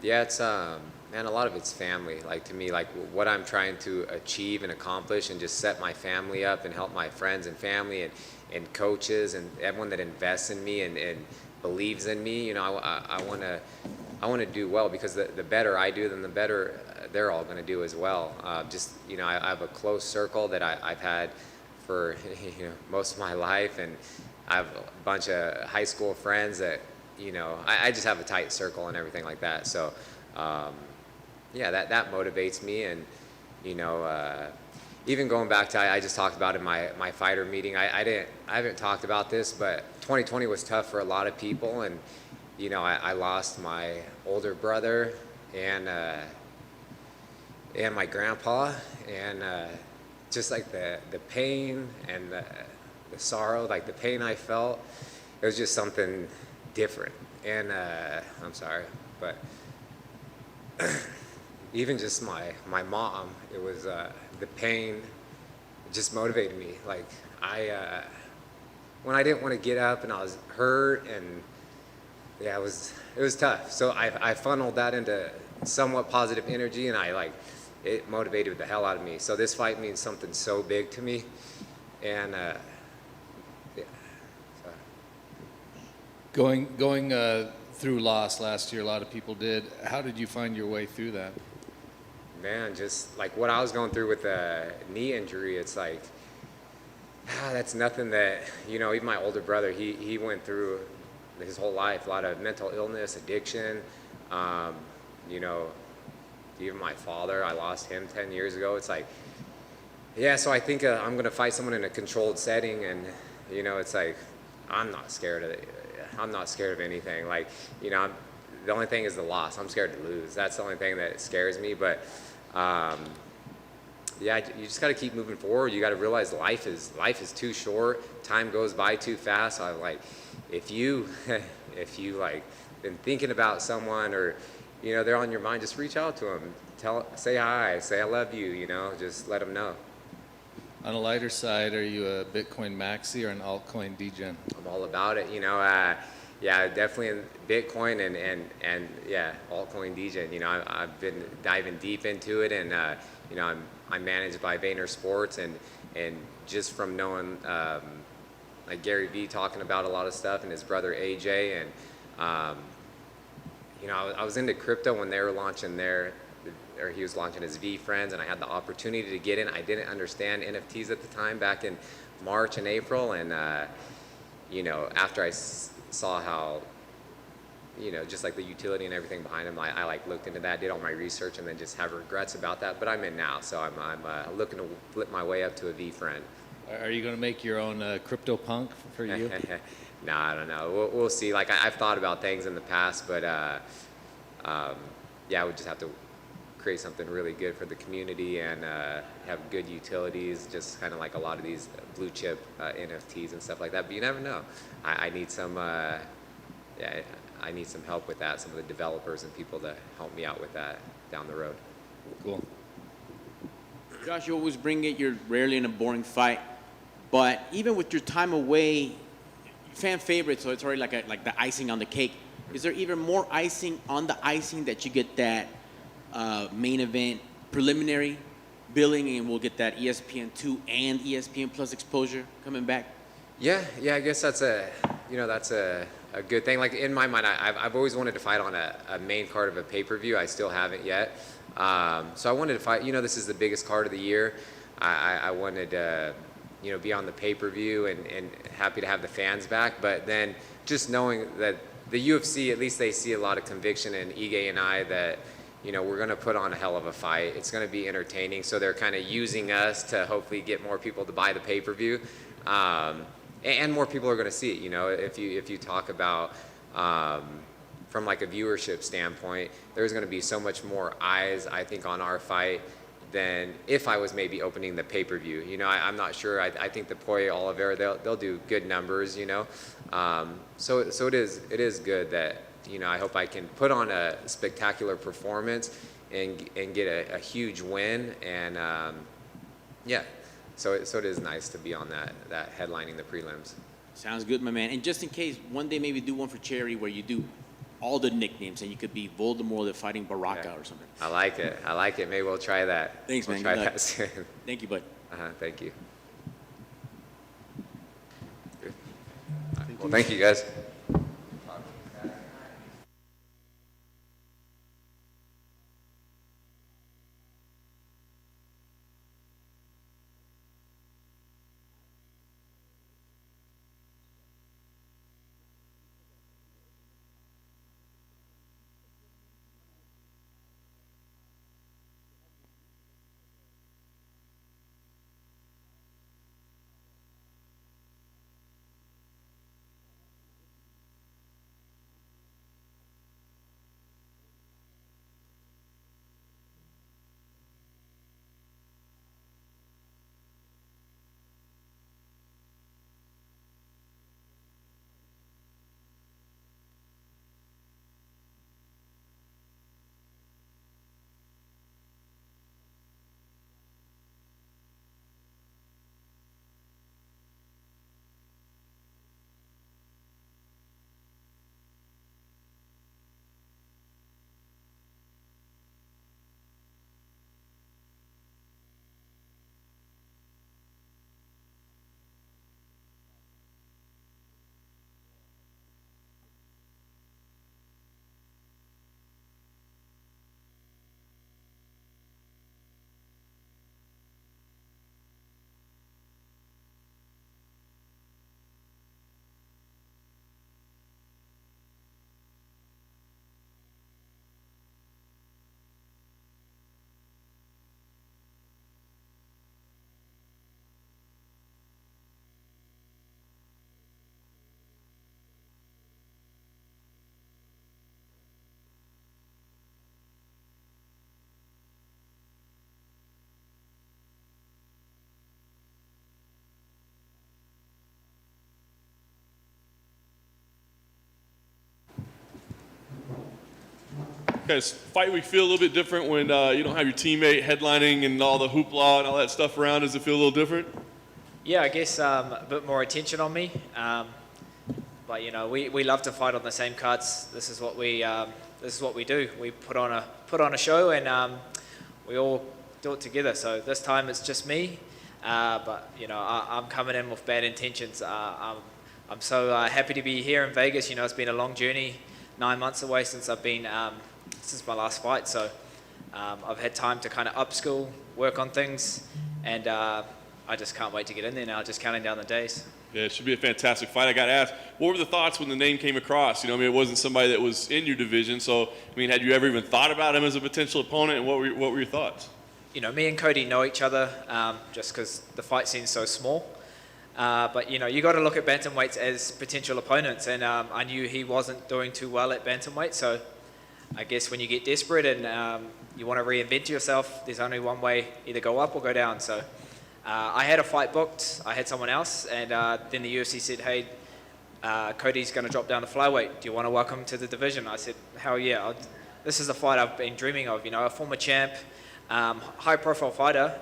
Yeah, it's man, a lot of it's family. Like, to me, like what I'm trying to achieve and accomplish, and just set my family up and help my friends and family and coaches and everyone that invests in me and believes in me. You know, I want to do well, because the better I do, then the better they're all going to do as well. Just, you know, I have a close circle that I've had for, you know, most of my life, and I have a bunch of high school friends that, you know, I just have a tight circle and everything like that. So, yeah, that motivates me. And, you know, even going back to, I just talked about in my fighter meeting, I haven't talked about this, but 2020 was tough for a lot of people. And, you know, I lost my older brother and my grandpa, and just like the pain and the sorrow, like the pain I felt, it was just something different. And I'm sorry, but even just my mom, it was the pain just motivated me. Like, when I didn't want to get up and I was hurt, and yeah, it was tough. So I funneled that into somewhat positive energy, and I like it motivated the hell out of me. So this fight means something so big to me, and yeah. So. Going through loss last year, a lot of people did. How did you find your way through that? Man, just like what I was going through with the knee injury, it's like, that's nothing that, you know, even my older brother, he went through his whole life, a lot of mental illness, addiction, you know, even my father, I lost him 10 years ago. It's like, yeah, so I think I'm going to fight someone in a controlled setting, and, you know, it's like, I'm not scared of it. I'm not scared of anything. Like, you know, the only thing is the loss. I'm scared to lose. That's the only thing that scares me. But yeah, you just got to keep moving forward. You got to realize life is too short. Time goes by too fast. So I'm like, if you like been thinking about someone, or you know they're on your mind, just reach out to them. Say hi. Say I love you. You know, just let them know. On a lighter side, are you a Bitcoin maxi or an altcoin degen? I'm all about it. You know, yeah, definitely in Bitcoin and yeah, altcoin degen. You know, I've been diving deep into it, and you know, I'm managed by Vayner Sports, and just from knowing like Gary Vee talking about a lot of stuff, and his brother AJ, and you know, I was into crypto when they were launching or he was launching his V Friends, and I had the opportunity to get in. I didn't understand NFTs at the time, back in March and April, and you know, after I saw how, you know, just like the utility and everything behind them, I like looked into that, did all my research, and then just have regrets about that. But I'm in now, so I'm looking to flip my way up to a V Friend. Are you going to make your own crypto punk for you? No, I don't know. We'll see. Like I've thought about things in the past, but yeah, we just have to create something really good for the community and have good utilities, just kind of like a lot of these blue chip NFTs and stuff like that. But you never know. I need some, yeah, I need some help with that, some of the developers and people to help me out with that down the road. Cool. Josh, you always bring it. You're rarely in a boring fight. But even with your time away, fan favorite, so it's already like the icing on the cake. Is there even more icing on the icing that you get that main event preliminary billing, and we'll get that ESPN2 and ESPN Plus exposure coming back? Yeah, I guess that's a good thing. Like in my mind, I've always wanted to fight on a main card of a pay-per-view. I still haven't yet. So I wanted to fight, you know, this is the biggest card of the year. I wanted to, you know, be on the pay-per-view and happy to have the fans back. But then just knowing that the UFC, at least they see a lot of conviction in Ige and I that, you know, we're going to put on a hell of a fight. It's going to be entertaining. So they're kind of using us to hopefully get more people to buy the pay-per-view. And more people are going to see it. You know, if you talk about from like a viewership standpoint, there's going to be so much more eyes, I think, on our fight than if I was maybe opening the pay-per-view. You know, I'm not sure. I think the Poirier Oliveira, they'll do good numbers. You know, so it is good that, you know, I hope I can put on a spectacular performance and get a huge win, and yeah. So it is nice to be on that headlining the prelims. Sounds good, my man. And just in case, one day maybe do one for charity where you do all the nicknames, and you could be Voldemort the fighting Baraka or something. I like it. Maybe we'll try that. Thanks, man. We'll try Good luck. that soon. Thank you, bud. Thank you. Well, thank you, guys. Okay, so fight week feel a little bit different when you don't have your teammate headlining and all the hoopla and all that stuff around. Does it feel a little different? Yeah, I guess a bit more attention on me. But you know, we love to fight on the same cards. This is what we do. We put on a show, and we all do it together. So this time it's just me. But you know, I'm coming in with bad intentions. I'm so happy to be here in Vegas. You know, it's been a long journey, 9 months away since I've been since my last fight. So I've had time to kind of upskill, work on things, and I just can't wait to get in there now. Just counting down the days. Yeah, it should be a fantastic fight. I got to ask, what were the thoughts when the name came across? You know, I mean, it wasn't somebody that was in your division. So, I mean, had you ever even thought about him as a potential opponent, and what were your thoughts? You know, me and Cody know each other just because the fight scene's so small. But, you know, you got to look at bantamweights as potential opponents. And I knew he wasn't doing too well at bantamweight. So I guess when you get desperate and you want to reinvent yourself, there's only one way, either go up or go down. So I had a fight booked. I had someone else. And then the UFC said, hey, Cody's going to drop down to flyweight. Do you want to welcome to the division? I said, hell yeah. This is the fight I've been dreaming of. You know, a former champ, high-profile fighter.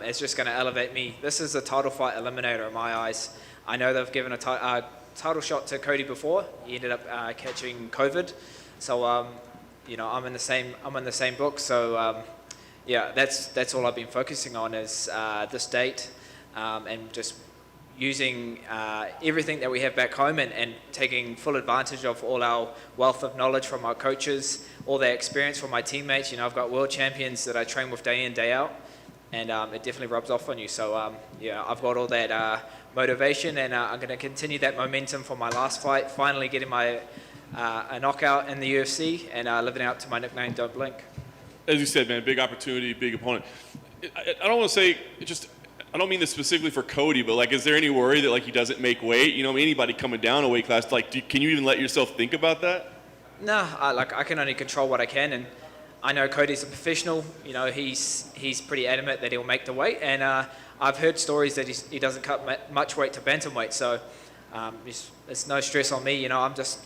It's just going to elevate me. This is a title fight eliminator in my eyes. I know they've given a title shot to Cody before. He ended up catching COVID. So, you know, I'm in the same book. So, yeah, that's all I've been focusing on is this date and just using everything that we have back home and taking full advantage of all our wealth of knowledge from our coaches, all their experience from my teammates. You know, I've got world champions that I train with day in, day out, and it definitely rubs off on you. So, yeah, I've got all that motivation, and I'm going to continue that momentum from my last fight, finally getting my a knockout in the UFC and living out to my nickname, Don't Blink. As you said, man, big opportunity, big opponent. I don't want to say I don't mean this specifically for Cody, but like, is there any worry that like he doesn't make weight? You know, anybody coming down a weight class, like, can you even let yourself think about that? No, I can only control what I can, and I know Cody's a professional. You know, he's pretty adamant that he'll make the weight, and I've heard stories that he doesn't cut much weight to bantamweight, so it's no stress on me. You know, I'm just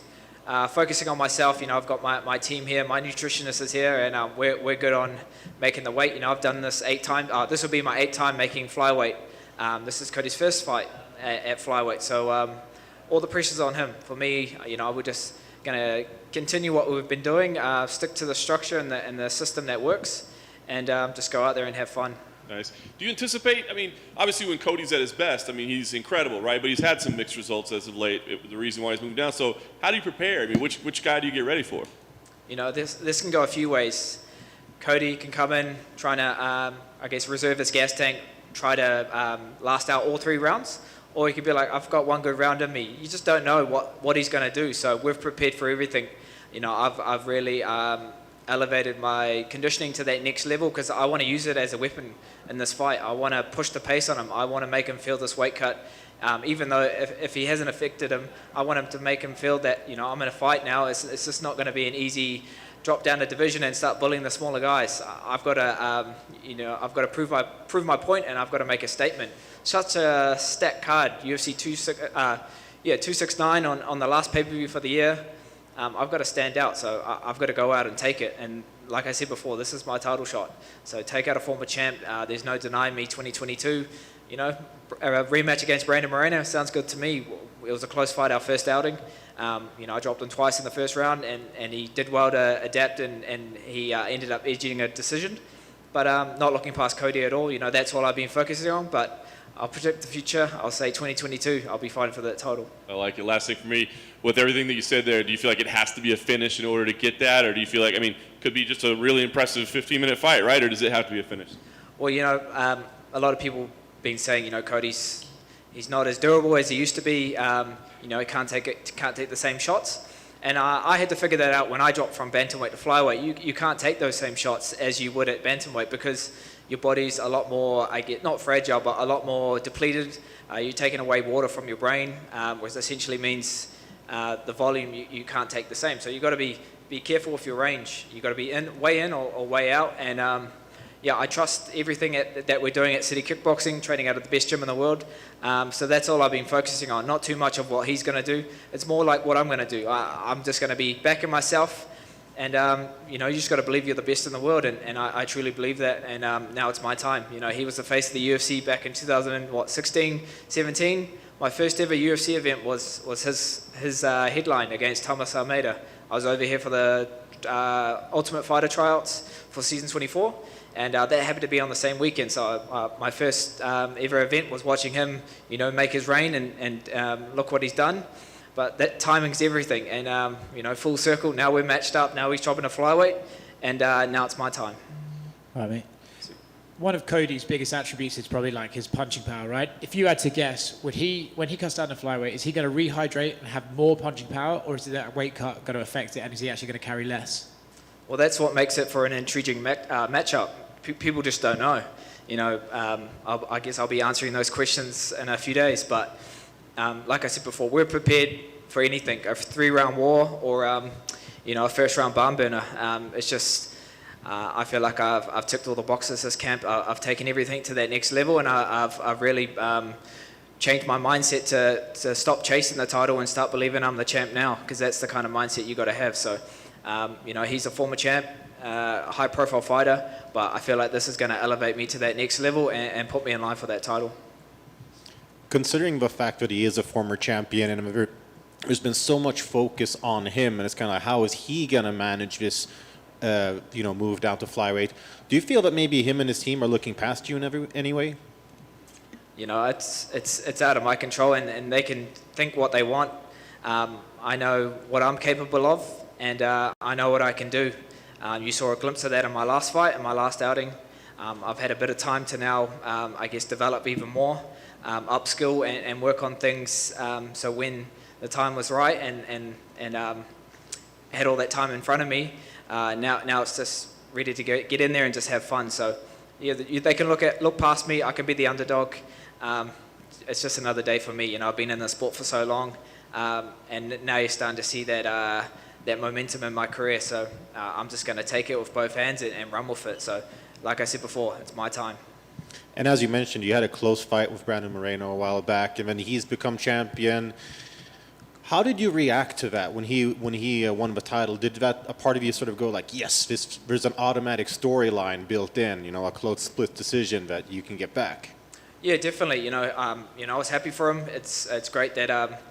focusing on myself. You know, I've got my team here, my nutritionist is here, and we're good on making the weight. You know, I've done this 8 times. This will be my 8th time making flyweight. This is Cody's first fight at flyweight, so all the pressure's on him. For me, you know, we're just going to continue what we've been doing, stick to the structure and the system that works, and just go out there and have fun. Nice. Do you anticipate, I mean, obviously when Cody's at his best, I mean, he's incredible, right? But he's had some mixed results as of late, the reason why he's moved down. So how do you prepare? I mean, which guy do you get ready for? You know, this can go a few ways. Cody can come in trying to, I guess, reserve his gas tank, try to last out all 3 rounds. Or he could be like, I've got one good round in me. You just don't know what he's going to do. So we've prepared for everything. You know, I've really elevated my conditioning to that next level because I want to use it as a weapon in this fight. I want to push the pace on him. I want to make him feel this weight cut. Even though if he hasn't affected him, I want him to make him feel that, you know, I'm in a fight now. It's just not going to be an easy drop down the division and start bullying the smaller guys. I've got to, you know, I've got to prove my point, and I've got to make a statement. Such a stacked card, UFC 269 on the last pay-per-view for the year. I've got to stand out, so I've got to go out and take it. And like I said before, this is my title shot. So take out a former champ. There's no denying me 2022. You know, a rematch against Brandon Moreno sounds good to me. It was a close fight, our first outing. You know, I dropped him twice in the first round, and he did well to adapt, and he ended up edging a decision. But not looking past Cody at all. You know, that's all I've been focusing on. But I'll predict the future. I'll say 2022, I'll be fighting for that title. I like it. Last thing for me, with everything that you said there, do you feel like it has to be a finish in order to get that? Or do you feel like, I mean, could be just a really impressive 15-minute fight, right? Or does it have to be a finish? Well, you know, a lot of people been saying, you know, Cody's he's not as durable as he used to be. You know, he can't take the same shots. And I had to figure that out when I dropped from bantamweight to flyweight. You can't take those same shots as you would at bantamweight because your body's a lot more, not fragile, but a lot more depleted. You're taking away water from your brain, which essentially means the volume you can't take the same. So you've got to be careful with your range. You've got to be way in or way out. And yeah, I trust everything that we're doing at City Kickboxing, training out of the best gym in the world. So that's all I've been focusing on. Not too much of what he's going to do. It's more like what I'm going to do. I'm just going to be backing myself And, you know, you just got to believe you're the best in the world, and I truly believe that, and now it's my time. You know, he was the face of the UFC back in 2016, 17. My first ever UFC event was his headline against Thomas Almeida. I was over here for the Ultimate Fighter tryouts for season 24, and that happened to be on the same weekend. So my first ever event was watching him, you know, make his reign, and look what he's done. But that timing's everything, and you know, full circle. Now we're matched up. Now he's dropping a flyweight, and now it's my time. All right, mate. One of Cody's biggest attributes is probably like his punching power, right? If you had to guess, would he, when he cuts down to flyweight, is he going to rehydrate and have more punching power, or is that weight cut going to affect it, and is he actually going to carry less? Well, that's what makes it for an intriguing matchup. People just don't know. You know, I guess I'll be answering those questions in a few days, but like I said before, we're prepared for anything, a 3-round war or, you know, a first-round barn burner. It's just, I feel like I've ticked all the boxes this camp. I've taken everything to that next level, and I've really changed my mindset to stop chasing the title and start believing I'm the champ now, because that's the kind of mindset you got to have. So, you know, he's a former champ, a high-profile fighter, but I feel like this is going to elevate me to that next level and put me in line for that title. Considering the fact that he is a former champion and there's been so much focus on him, and it's kind of like, how is he going to manage this, you know, move down to flyweight? Do you feel that maybe him and his team are looking past you in any way? You know, it's out of my control, and they can think what they want. I know what I'm capable of, and I know what I can do. You saw a glimpse of that in my last fight, in my last outing. I've had a bit of time to now, I guess, develop even more, upskill and work on things. So when the time was right and had all that time in front of me, now it's just ready to get in there and just have fun. So yeah, they can look past me. I can be the underdog. It's just another day for me. You know, I've been in the sport for so long, and now you're starting to see that momentum in my career. So I'm just going to take it with both hands and run with it. So like I said before, it's my time. And as you mentioned, you had a close fight with Brandon Moreno a while back, and then he's become champion. How did you react to that when he won the title? Did that a part of you sort of go like, yes, there's an automatic storyline built in, you know, a close split decision that you can get back? Yeah, definitely. You know, I was happy for him. It's great that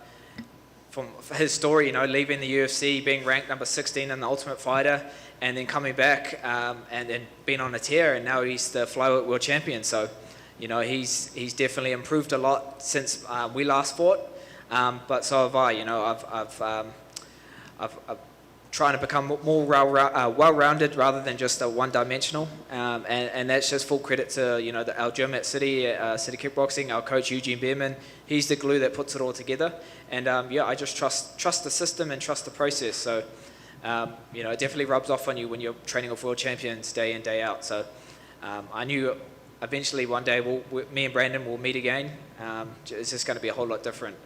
from his story, you know, leaving the UFC, being ranked number 16 in the Ultimate Fighter, and then coming back and then being on a tear, and now he's the flyweight world champion. So, you know, he's definitely improved a lot since we last fought. But so have I. You know, I've trying to become more well-rounded rather than just a one-dimensional, and that's just full credit to, you know, our gym at City Kickboxing, our coach Eugene Behrman. He's the glue that puts it all together, and yeah, I just trust the system and trust the process. So you know, it definitely rubs off on you when you're training with world champions day in, day out. So I knew eventually one day me and Brandon will meet again. It's just going to be a whole lot different.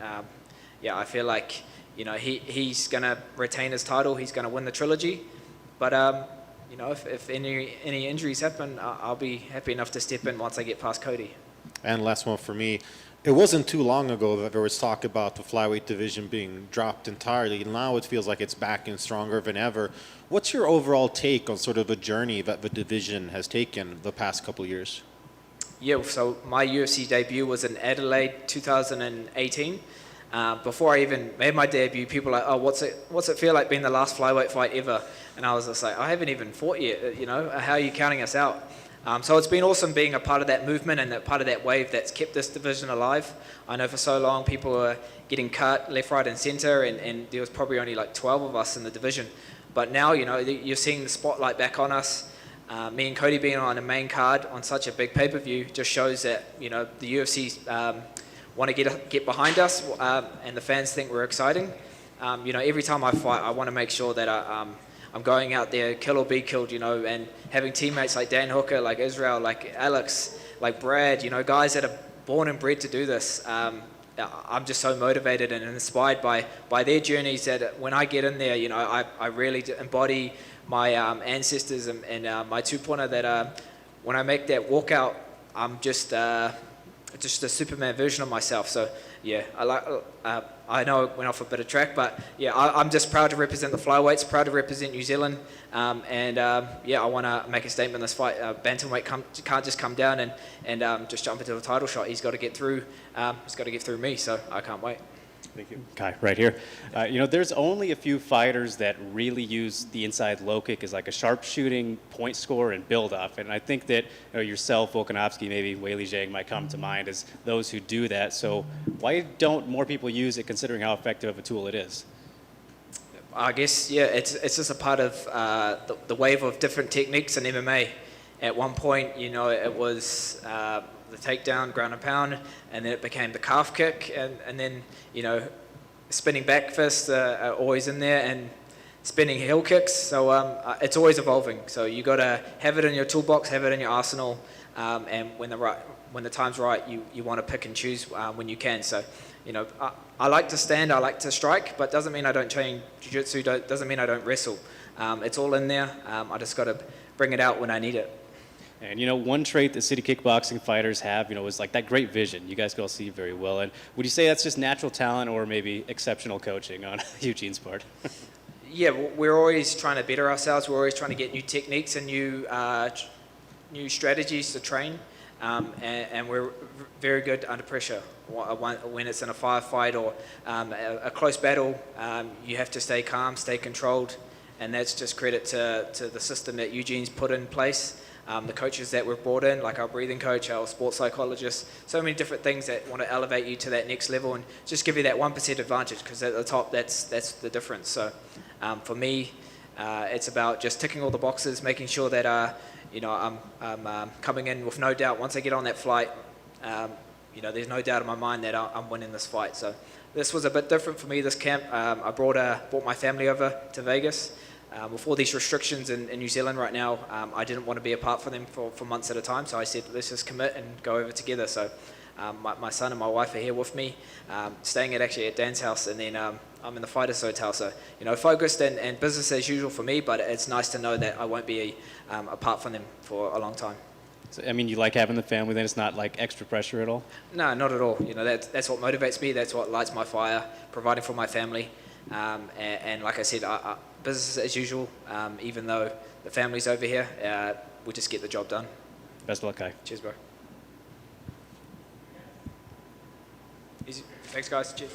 Yeah, I feel like, you know, he's going to retain his title. He's going to win the trilogy. But, you know, if any injuries happen, I'll be happy enough to step in once I get past Cody. And last one for me. It wasn't too long ago that there was talk about the flyweight division being dropped entirely. Now it feels like it's back and stronger than ever. What's your overall take on sort of the journey that the division has taken the past couple of years? Yeah, so my UFC debut was in Adelaide 2018. Before I even made my debut, people were like, oh, what's it feel like being the last flyweight fight ever? And I was just like, I haven't even fought yet, you know, how are you counting us out? So it's been awesome being a part of that movement and part of that wave that's kept this division alive. I know for so long people were getting cut left, right, and center, and there was probably only like 12 of us in the division. But now, you know, you're seeing the spotlight back on us. Me and Cody being on a main card on such a big pay-per-view just shows that, you know, the UFC want to get behind us, and the fans think we're exciting. You know, every time I fight, I want to make sure that I'm going out there, kill or be killed, you know, and having teammates like Dan Hooker, like Israel, like Alex, like Brad, you know, guys that are born and bred to do this. I'm just so motivated and inspired by their journeys that when I get in there, you know, I really embody my ancestors and my tupuna that when I make that walkout, I'm just just a Superman version of myself. So yeah, I know it went off a bit of track, but yeah, I'm just proud to represent the flyweights, proud to represent New Zealand, and yeah, I want to make a statement in this fight. Bantamweight can't just come down and just jump into the title shot. He's got to get through. He's got to get through me. So I can't wait. Thank you. Kai, right here. There's only a few fighters that really use the inside low kick as like a sharpshooting point score and build off. And I think that yourself, Volkanovski, maybe Weili Zhang might come to mind as those who do that. So why don't more people use it, considering how effective of a tool it is? I guess, yeah, it's just a part of the wave of different techniques in MMA. At one point, it was the takedown, ground and pound, and then it became the calf kick, and then, spinning back fists are always in there, and spinning heel kicks. So it's always evolving. So you got to have it in your toolbox, have it in your arsenal, and when the time's right, you want to pick and choose when you can. So, I like to stand, I like to strike, but doesn't mean I don't train jiu-jitsu, doesn't mean I don't wrestle. It's all in there. I just got to bring it out when I need it. And one trait that city kickboxing fighters have, is like that great vision. You guys can all see very well. And would you say that's just natural talent or maybe exceptional coaching on Eugene's part? Yeah, we're always trying to better ourselves. We're always trying to get new techniques and new strategies to train. And we're very good under pressure. When it's in a firefight or a close battle, you have to stay calm, stay controlled. And that's just credit to the system that Eugene's put in place. The coaches that we've brought in, like our breathing coach, our sports psychologist, so many different things that want to elevate you to that next level and just give you that 1% advantage, because at the top, that's the difference. So for me, it's about just ticking all the boxes, making sure that I'm coming in with no doubt. Once I get on that flight, there's no doubt in my mind that I'm winning this fight. So this was a bit different for me, this camp. I brought my family over to Vegas. With all these restrictions in New Zealand right now, I didn't want to be apart from them for months at a time, so I said, let's just commit and go over together. So my son and my wife are here with me, staying at Dan's house, and then I'm in the Fighters Hotel. So, focused and business as usual for me, but it's nice to know that I won't be apart from them for a long time. So, you like having the family, then it's not like extra pressure at all? No, not at all. That's what motivates me, that's what lights my fire, providing for my family. And like I said, business as usual, even though the family's over here, we'll just get the job done. Best of luck, Kai. Cheers, bro. Easy. Thanks, guys. Cheers.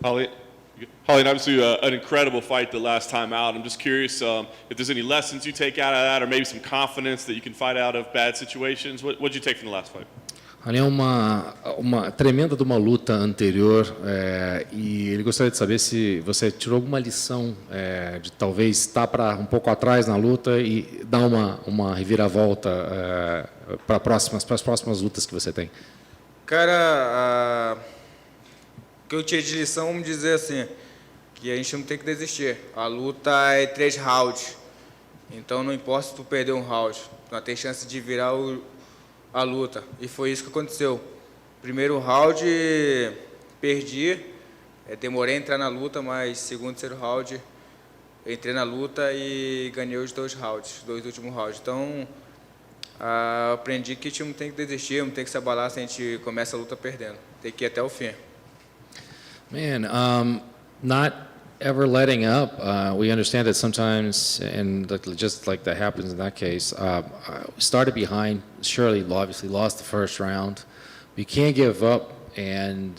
Holly, obviously an incredible fight the last time out. I'm just curious if there's any lessons you take out of that, or maybe some confidence that you can fight out of bad situations. What did you take from the last fight? Ali é uma tremenda de uma luta anterior e ele gostaria de saber se você tirou alguma lição de talvez estar para um pouco atrás na luta e dar uma reviravolta para as próximas lutas que você tem. Cara, o que eu tirei de lição, vamos dizer assim, que a gente não tem que desistir. A luta é 3 rounds, então não importa se tu perder um round, tu não tem chance de virar a luta. E foi isso que aconteceu. Primeiro round, perdi, demorei a entrar na luta, mas segundo e terceiro round, entrei na luta e ganhei os 2 últimos rounds. Então, aprendi que a gente não tem que desistir, não tem que se abalar se a gente começa a luta perdendo. Tem que ir até o fim. Man, not ever letting up. We understand that sometimes, and just like that happens in that case, started behind, surely obviously lost the first round. You can't give up, and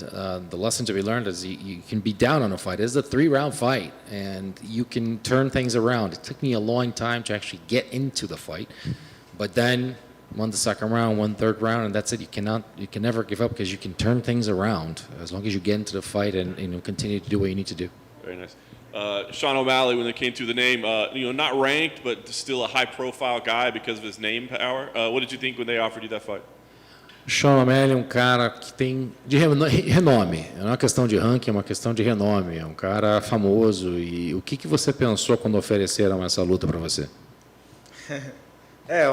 the lesson to be learned is you can be down on a fight. It's a 3-round fight, and you can turn things around. It took me a long time to actually get into the fight, but then won the second round, won third round, and that's it. You can never give up because you can turn things around as long as you get into the fight and continue to do what you need to do. Very nice. Sean O'Malley, when they came through the name, not ranked, but still a high-profile guy because of his name power. What did you think when they offered you that fight? Sean O'Malley é um cara que tem de renome. É uma questão de ranking, é uma questão de renome. É um cara famoso. E o que você pensou quando ofereceram essa luta para você?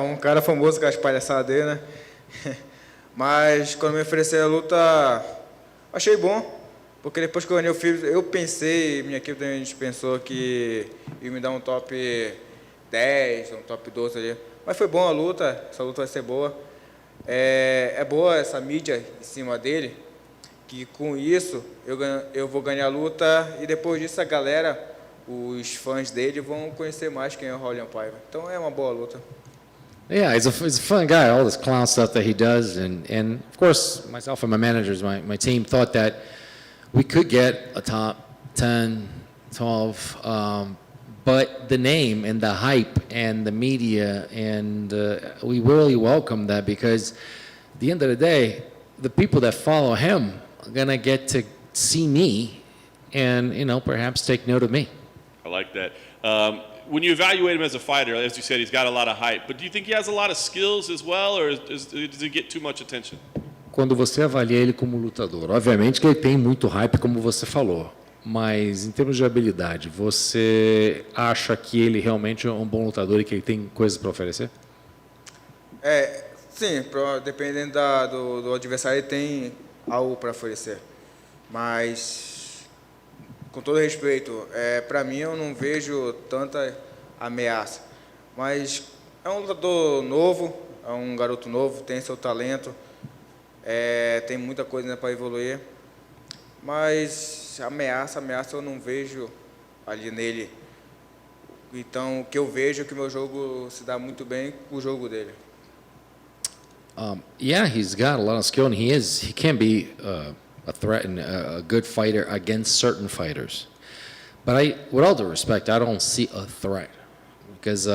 Um cara famoso com as palhaçadas dele, né? Mas quando me ofereceram a luta, achei bom. Porque depois que eu ganhei o filho, eu pensei, minha equipe também, a gente pensou que ia me dar um top 10, um top 12 ali. Mas foi bom a luta, essa luta vai ser boa. É boa essa mídia em cima dele, que com isso eu vou ganhar a luta e depois disso a galera, os fãs dele, vão conhecer mais quem é o Raulian Paiva. Então é uma boa luta. Yeah, he's a fun guy, all this clown stuff that he does. And of course, myself and my managers, my team thought that we could get a top 10, 12, but the name and the hype and the media, and we really welcome that because at the end of the day, the people that follow him are going to get to see me and, perhaps take note of me. I like that. When you evaluate him as a fighter, as you said, he's got a lot of hype, but do you think he has a lot of skills as well, or does he get too much attention? Quando você avalia ele como lutador, obviamente que ele tem muito hype, como você falou, mas em termos de habilidade, você acha que ele realmente é um bom lutador e que ele tem coisas para oferecer? Sim, dependendo do adversário, ele tem algo para oferecer. Mas, com todo respeito, para mim eu não vejo tanta ameaça. Mas é um lutador novo, é um garoto novo, tem seu talento. Tem muita coisa para evoluir, mas ameaça eu não vejo ali nele. Então, o que eu vejo é que o meu jogo se dá muito bem com o jogo dele. Yeah, he's got a lot of skill, and he can be a threat and a good fighter against certain fighters. But with all due respect, I don't see a threat because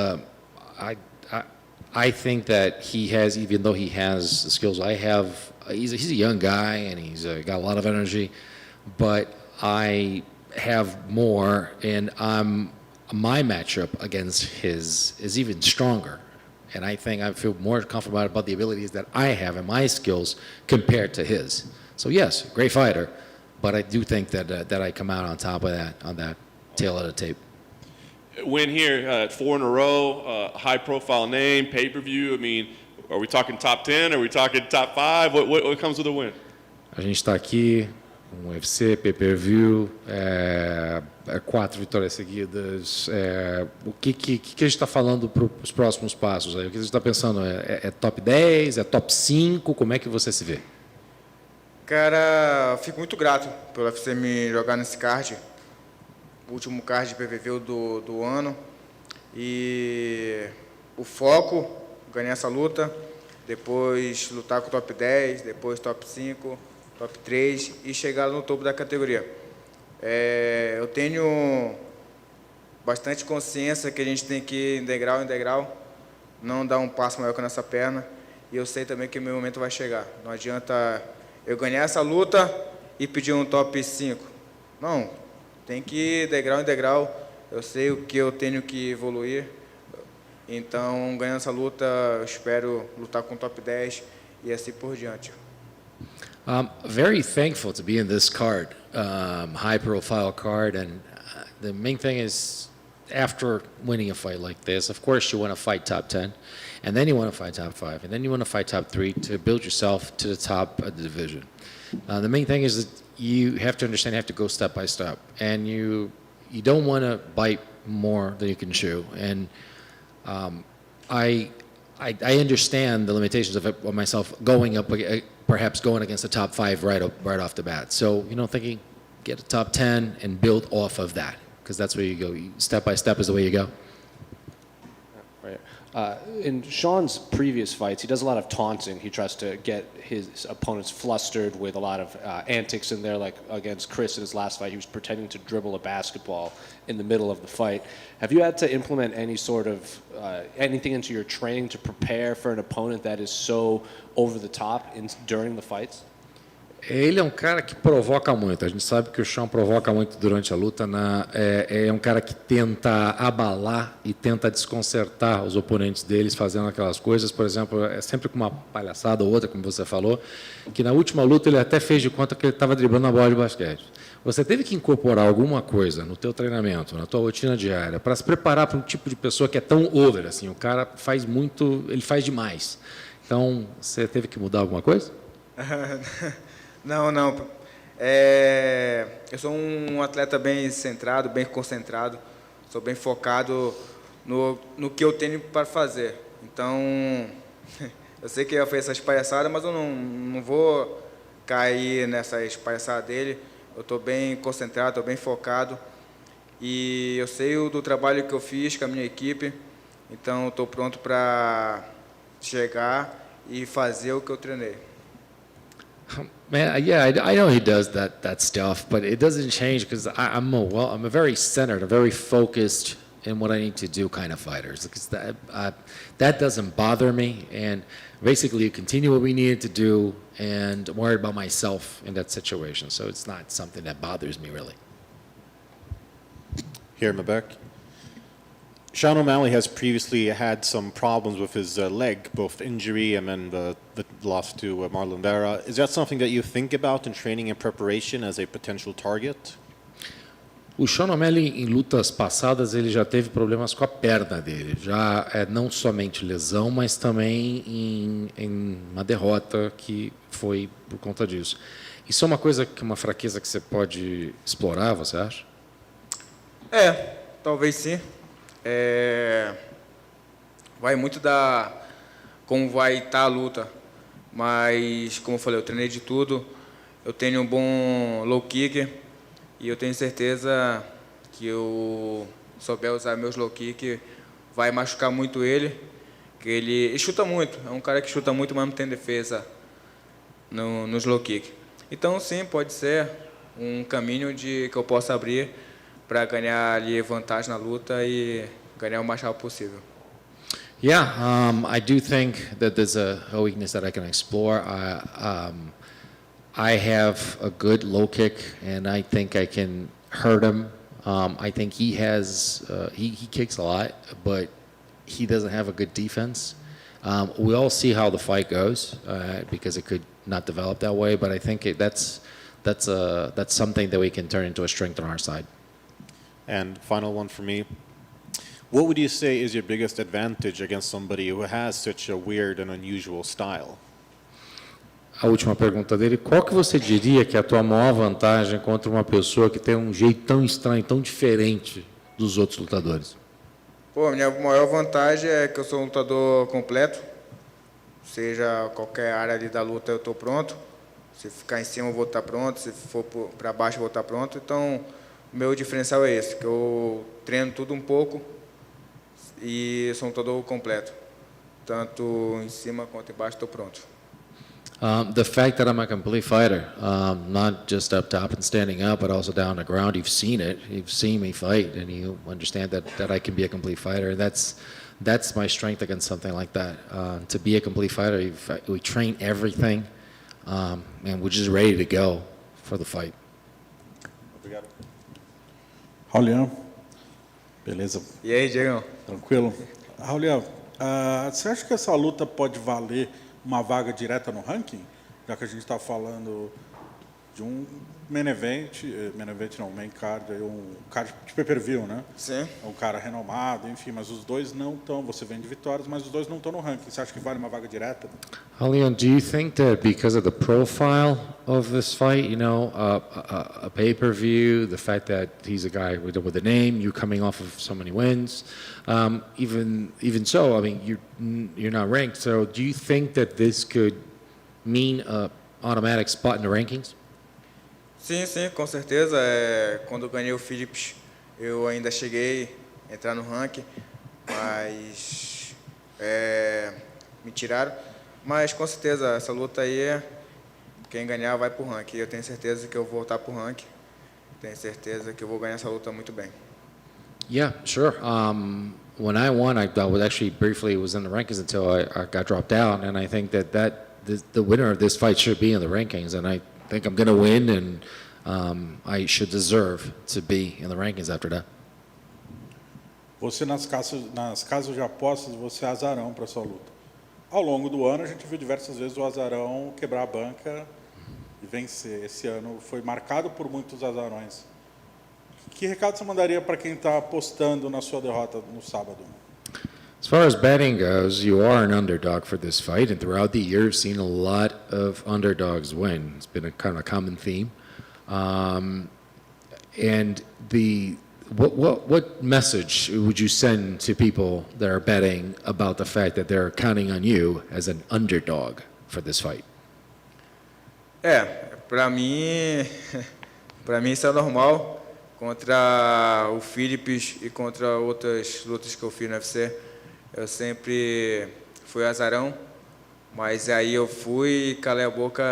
I think that he has, even though he has the skills I have. He's a young guy and he's got a lot of energy, but I have more, and my matchup against his is even stronger. And I think I feel more comfortable about the abilities that I have and my skills compared to his. So yes, great fighter, but I do think that I come out on top of that on that tail of the tape. Win here, 4 in a row, high-profile name, pay-per-view. I mean, are we talking top 10? Are we talking top 5? What comes with a win? A gente está aqui, UFC, pay-per-view, 4 vitórias seguidas. O que a gente está falando para os próximos passos? Aí? O que você está pensando? É top 10? É top 5? Como é que você se vê? Cara, fico muito grato pelo UFC me jogar nesse card. O último card de PVV do ano. E o foco, ganhar essa luta, depois lutar com o top 10, depois top 5, top 3 e chegar no topo da categoria. Eu tenho bastante consciência que a gente tem que ir degrau em degrau, não dar um passo maior que a nossa perna. E eu sei também que o meu momento vai chegar. Não adianta eu ganhar essa luta e pedir um top 5. Não, tem que ir degrau em degrau. Eu sei o que eu tenho que evoluir. Então, ganhando essa luta, eu espero lutar com o top 10 e assim por diante. Very thankful to be in this card, high-profile card, and the main thing is, after winning a fight like this, of course you want to fight top 10, and then you want to fight top 5, and then you want to fight top 3 to build yourself to the top of the division. The main thing is that you have to understand you have to go step by step, and you don't want to bite more than you can chew. And I understand the limitations of myself going up, perhaps going against the top 5 right off the bat. So, thinking get a top 10 and build off of that, because that's where you go. Step by step is the way you go. Right. In Sean's previous fights, he does a lot of taunting. He tries to get his opponents flustered with a lot of antics in there, like against Chris in his last fight. He was pretending to dribble a basketball in the middle of the fight. Have you had to implement any sort of anything into your training to prepare for an opponent that is so over the top during the fights? Ele é um cara que provoca muito. A gente sabe que o Sean provoca muito durante a luta. É um cara que tenta abalar e tenta desconcertar os oponentes deles fazendo aquelas coisas. Por exemplo, é sempre com uma palhaçada ou outra, como você falou, que na última luta ele até fez de conta que ele estava driblando a bola de basquete. Você teve que incorporar alguma coisa no teu treinamento, na tua rotina diária, para se preparar para um tipo de pessoa que é tão over, assim, o cara faz muito, ele faz demais. Então, você teve que mudar alguma coisa? Não. Eu sou um atleta bem centrado, bem concentrado. Sou bem focado no que eu tenho para fazer. Então, eu sei que eu fiz essas palhaçadas, mas eu não vou cair nessas palhaçadas dele. Eu estou bem concentrado, estou bem focado. E eu sei do trabalho que eu fiz com a minha equipe. Então, estou pronto para chegar e fazer o que eu treinei. Man, yeah, I know he does that stuff, but it doesn't change because I'm a very centered, a very focused in what I need to do kind of fighter. Because that doesn't bother me, and basically you continue what we needed to do, and I'm worried about myself in that situation. So it's not something that bothers me really. Here in the back. Sean O'Malley has previously had some problems with his leg, both injury and then the loss to Marlon Vera. Is that something that you think about in training and preparation as a potential target? O Sean O'Malley, em lutas passadas, ele já teve problemas com a perna dele. Já não somente lesão, mas também em uma derrota que foi por conta disso. Isso é uma fraqueza que você pode explorar, você acha? Talvez sim. Vai muito da como vai estar a luta, mas como eu falei, eu treinei de tudo, eu tenho um bom low kick e eu tenho certeza que eu souber usar meus low kick vai machucar muito ele, que ele chuta muito, é um cara que chuta muito, mas não tem defesa nos low kick. Então sim, pode ser um caminho que eu possa abrir para ganhar ali vantagem na luta e ganhar o mais rápido possível. Yeah, I do think that there's a weakness that I can explore. I have a good low kick, and I think I can hurt him. I think he has he kicks a lot, but he doesn't have a good defense. We'll see how the fight goes because it could not develop that way. But I think that's something that we can turn into a strength on our side. And final one for me. What would you say is your biggest advantage against somebody who has such a weird and unusual style? A última pergunta dele, qual que você diria que é a tua maior vantagem contra uma pessoa que tem um jeito tão estranho, tão diferente dos outros lutadores? Minha maior vantagem é que eu sou um lutador completo. Seja qualquer área ali da luta eu estou pronto. Se ficar em cima eu vou estar pronto, se for para baixo eu vou estar pronto. Então, o meu diferencial é esse, que eu treino tudo um pouco e sou um lutador completo. Tanto em cima quanto embaixo estou pronto. The fact that I'm a complete fighter, not just up top and standing up, but also down the ground. You've seen it. You've seen me fight, and you understand that I can be a complete fighter. That's my strength against something like that. To be a complete fighter, we train everything, and we're just ready to go for the fight. Obrigado. Raulian, beleza? E aí, Diego? Tranquilo? Raulian, você acha que essa luta pode valer uma vaga direta no ranking? Já que a gente está falando de um main event não, main card, card de pay-per-view, né? Sim. É um cara renomado, enfim, mas os dois não estão, você vem de vitórias, mas os dois não estão no ranking. Você acha que vale uma vaga direta? Leon, do you think that because of the profile of this fight, a pay-per-view, the fact that he's a guy with a name, you coming off of so many wins, even so, I mean, you're not ranked. So do you think that this could mean a automatic spot in the rankings? Sim, com certeza. Quando eu ganhei o Philips, eu ainda cheguei a entrar no ranking, mas me tiraram. Mas com certeza, essa luta aí, quem ganhar vai pro ranking. Eu tenho certeza que eu vou voltar pro ranking. Tenho certeza que eu vou ganhar essa luta muito bem. Yeah, sure. When I won, I was actually briefly was in the rankings until I got dropped out, and I think that the winner of this fight should be in the rankings, and I think I'm going to win, and I should deserve to be in the rankings after that. Você nas casas de apostas, você é azarão para sua luta. Ao longo do ano, a gente viu diversas vezes o azarão quebrar a banca e vencer. Esse ano foi marcado por muitos azarões. Que recado você mandaria para quem está apostando na sua derrota no sábado? As far as betting goes, you are an underdog for this fight, and throughout the year, you've seen a lot of underdogs win. It's been a kind of a common theme. And what message would you send to people that are betting about the fact that they're counting on you as an underdog for this fight? Para mim isso é normal. Contra o Philips e contra outras lutas que eu fiz no UFC, eu sempre fui azarão, mas aí eu fui e calei a boca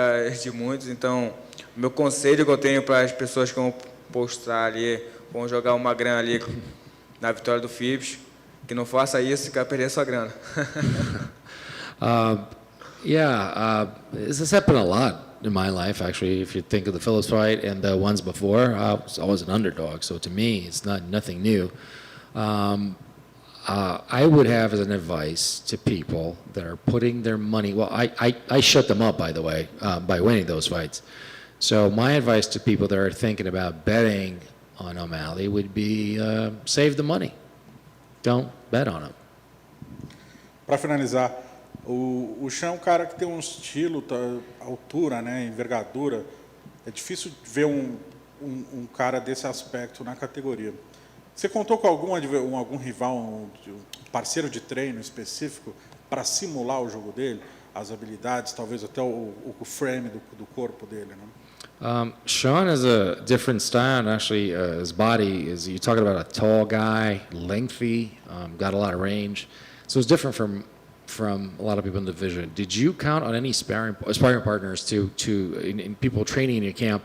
de muitos. Então, o meu conselho que eu tenho para as pessoas que vão postar ali, vão jogar uma grana ali na vitória do Philips, que não faça isso, que vai perder sua grana. This has happened a lot in my life, actually. If you think of the Phillips fight and the ones before, I was always an underdog. So to me, it's nothing new. I would have as an advice to people that are putting their money. Well, I shut them up, by the way, by winning those fights. So my advice to people that are thinking about betting on O'Malley would be save the money. Don't bet on him. Para finalizar, o Chan é um cara que tem um estilo, altura, né, envergadura. É difícil ver um cara desse aspecto na categoria. Você contou com algum rival, um parceiro de treino específico para simular o jogo dele, as habilidades, talvez até o frame do corpo dele, né? Sean has a different style, and actually his body is, you're talking about a tall guy, lengthy, got a lot of range. So it's different from a lot of people in the division. Did you count on any sparring partners in people training in your camp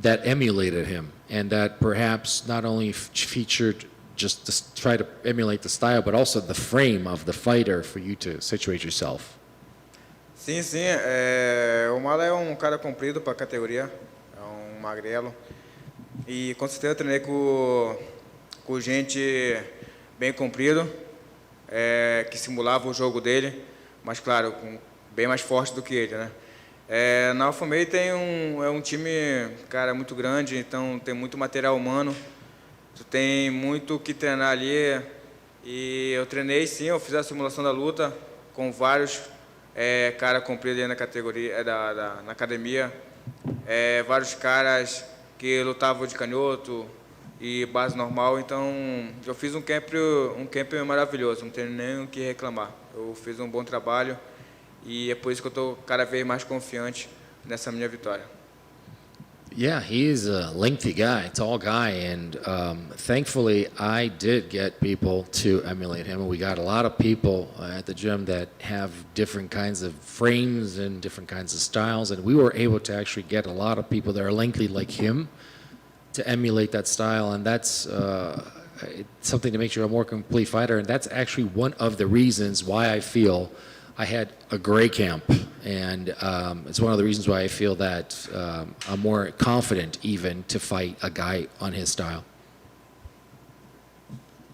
that emulated him, and that perhaps not only featured just to try to emulate the style, but also the frame of the fighter for you to situate yourself? Sim. O Mala é cara comprido para a categoria, é magrelo. E com certeza eu treinei com gente bem comprido, que simulava o jogo dele, mas claro, bem mais forte do que ele, né? Na Alphamei tem um time, cara, muito grande, então tem muito material humano, tu tem muito que treinar ali. E eu treinei, sim, eu fiz a simulação da luta com vários cara comprido aí na categoria, na academia, vários caras que lutavam de canhoto e base normal. Então eu fiz um camp maravilhoso, não tenho nem o que reclamar. Eu fiz um bom trabalho e é por isso que eu estou cada vez mais confiante nessa minha vitória. Yeah, he is a lengthy guy, tall guy, and thankfully I did get people to emulate him. And we got a lot of people at the gym that have different kinds of frames and different kinds of styles, and we were able to actually get a lot of people that are lengthy like him to emulate that style, and that's something to make you a more complete fighter. And that's actually one of the reasons why I feel I had a gray camp, and it's one of the reasons why I feel that I'm more confident even to fight a guy on his style.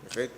Perfeito.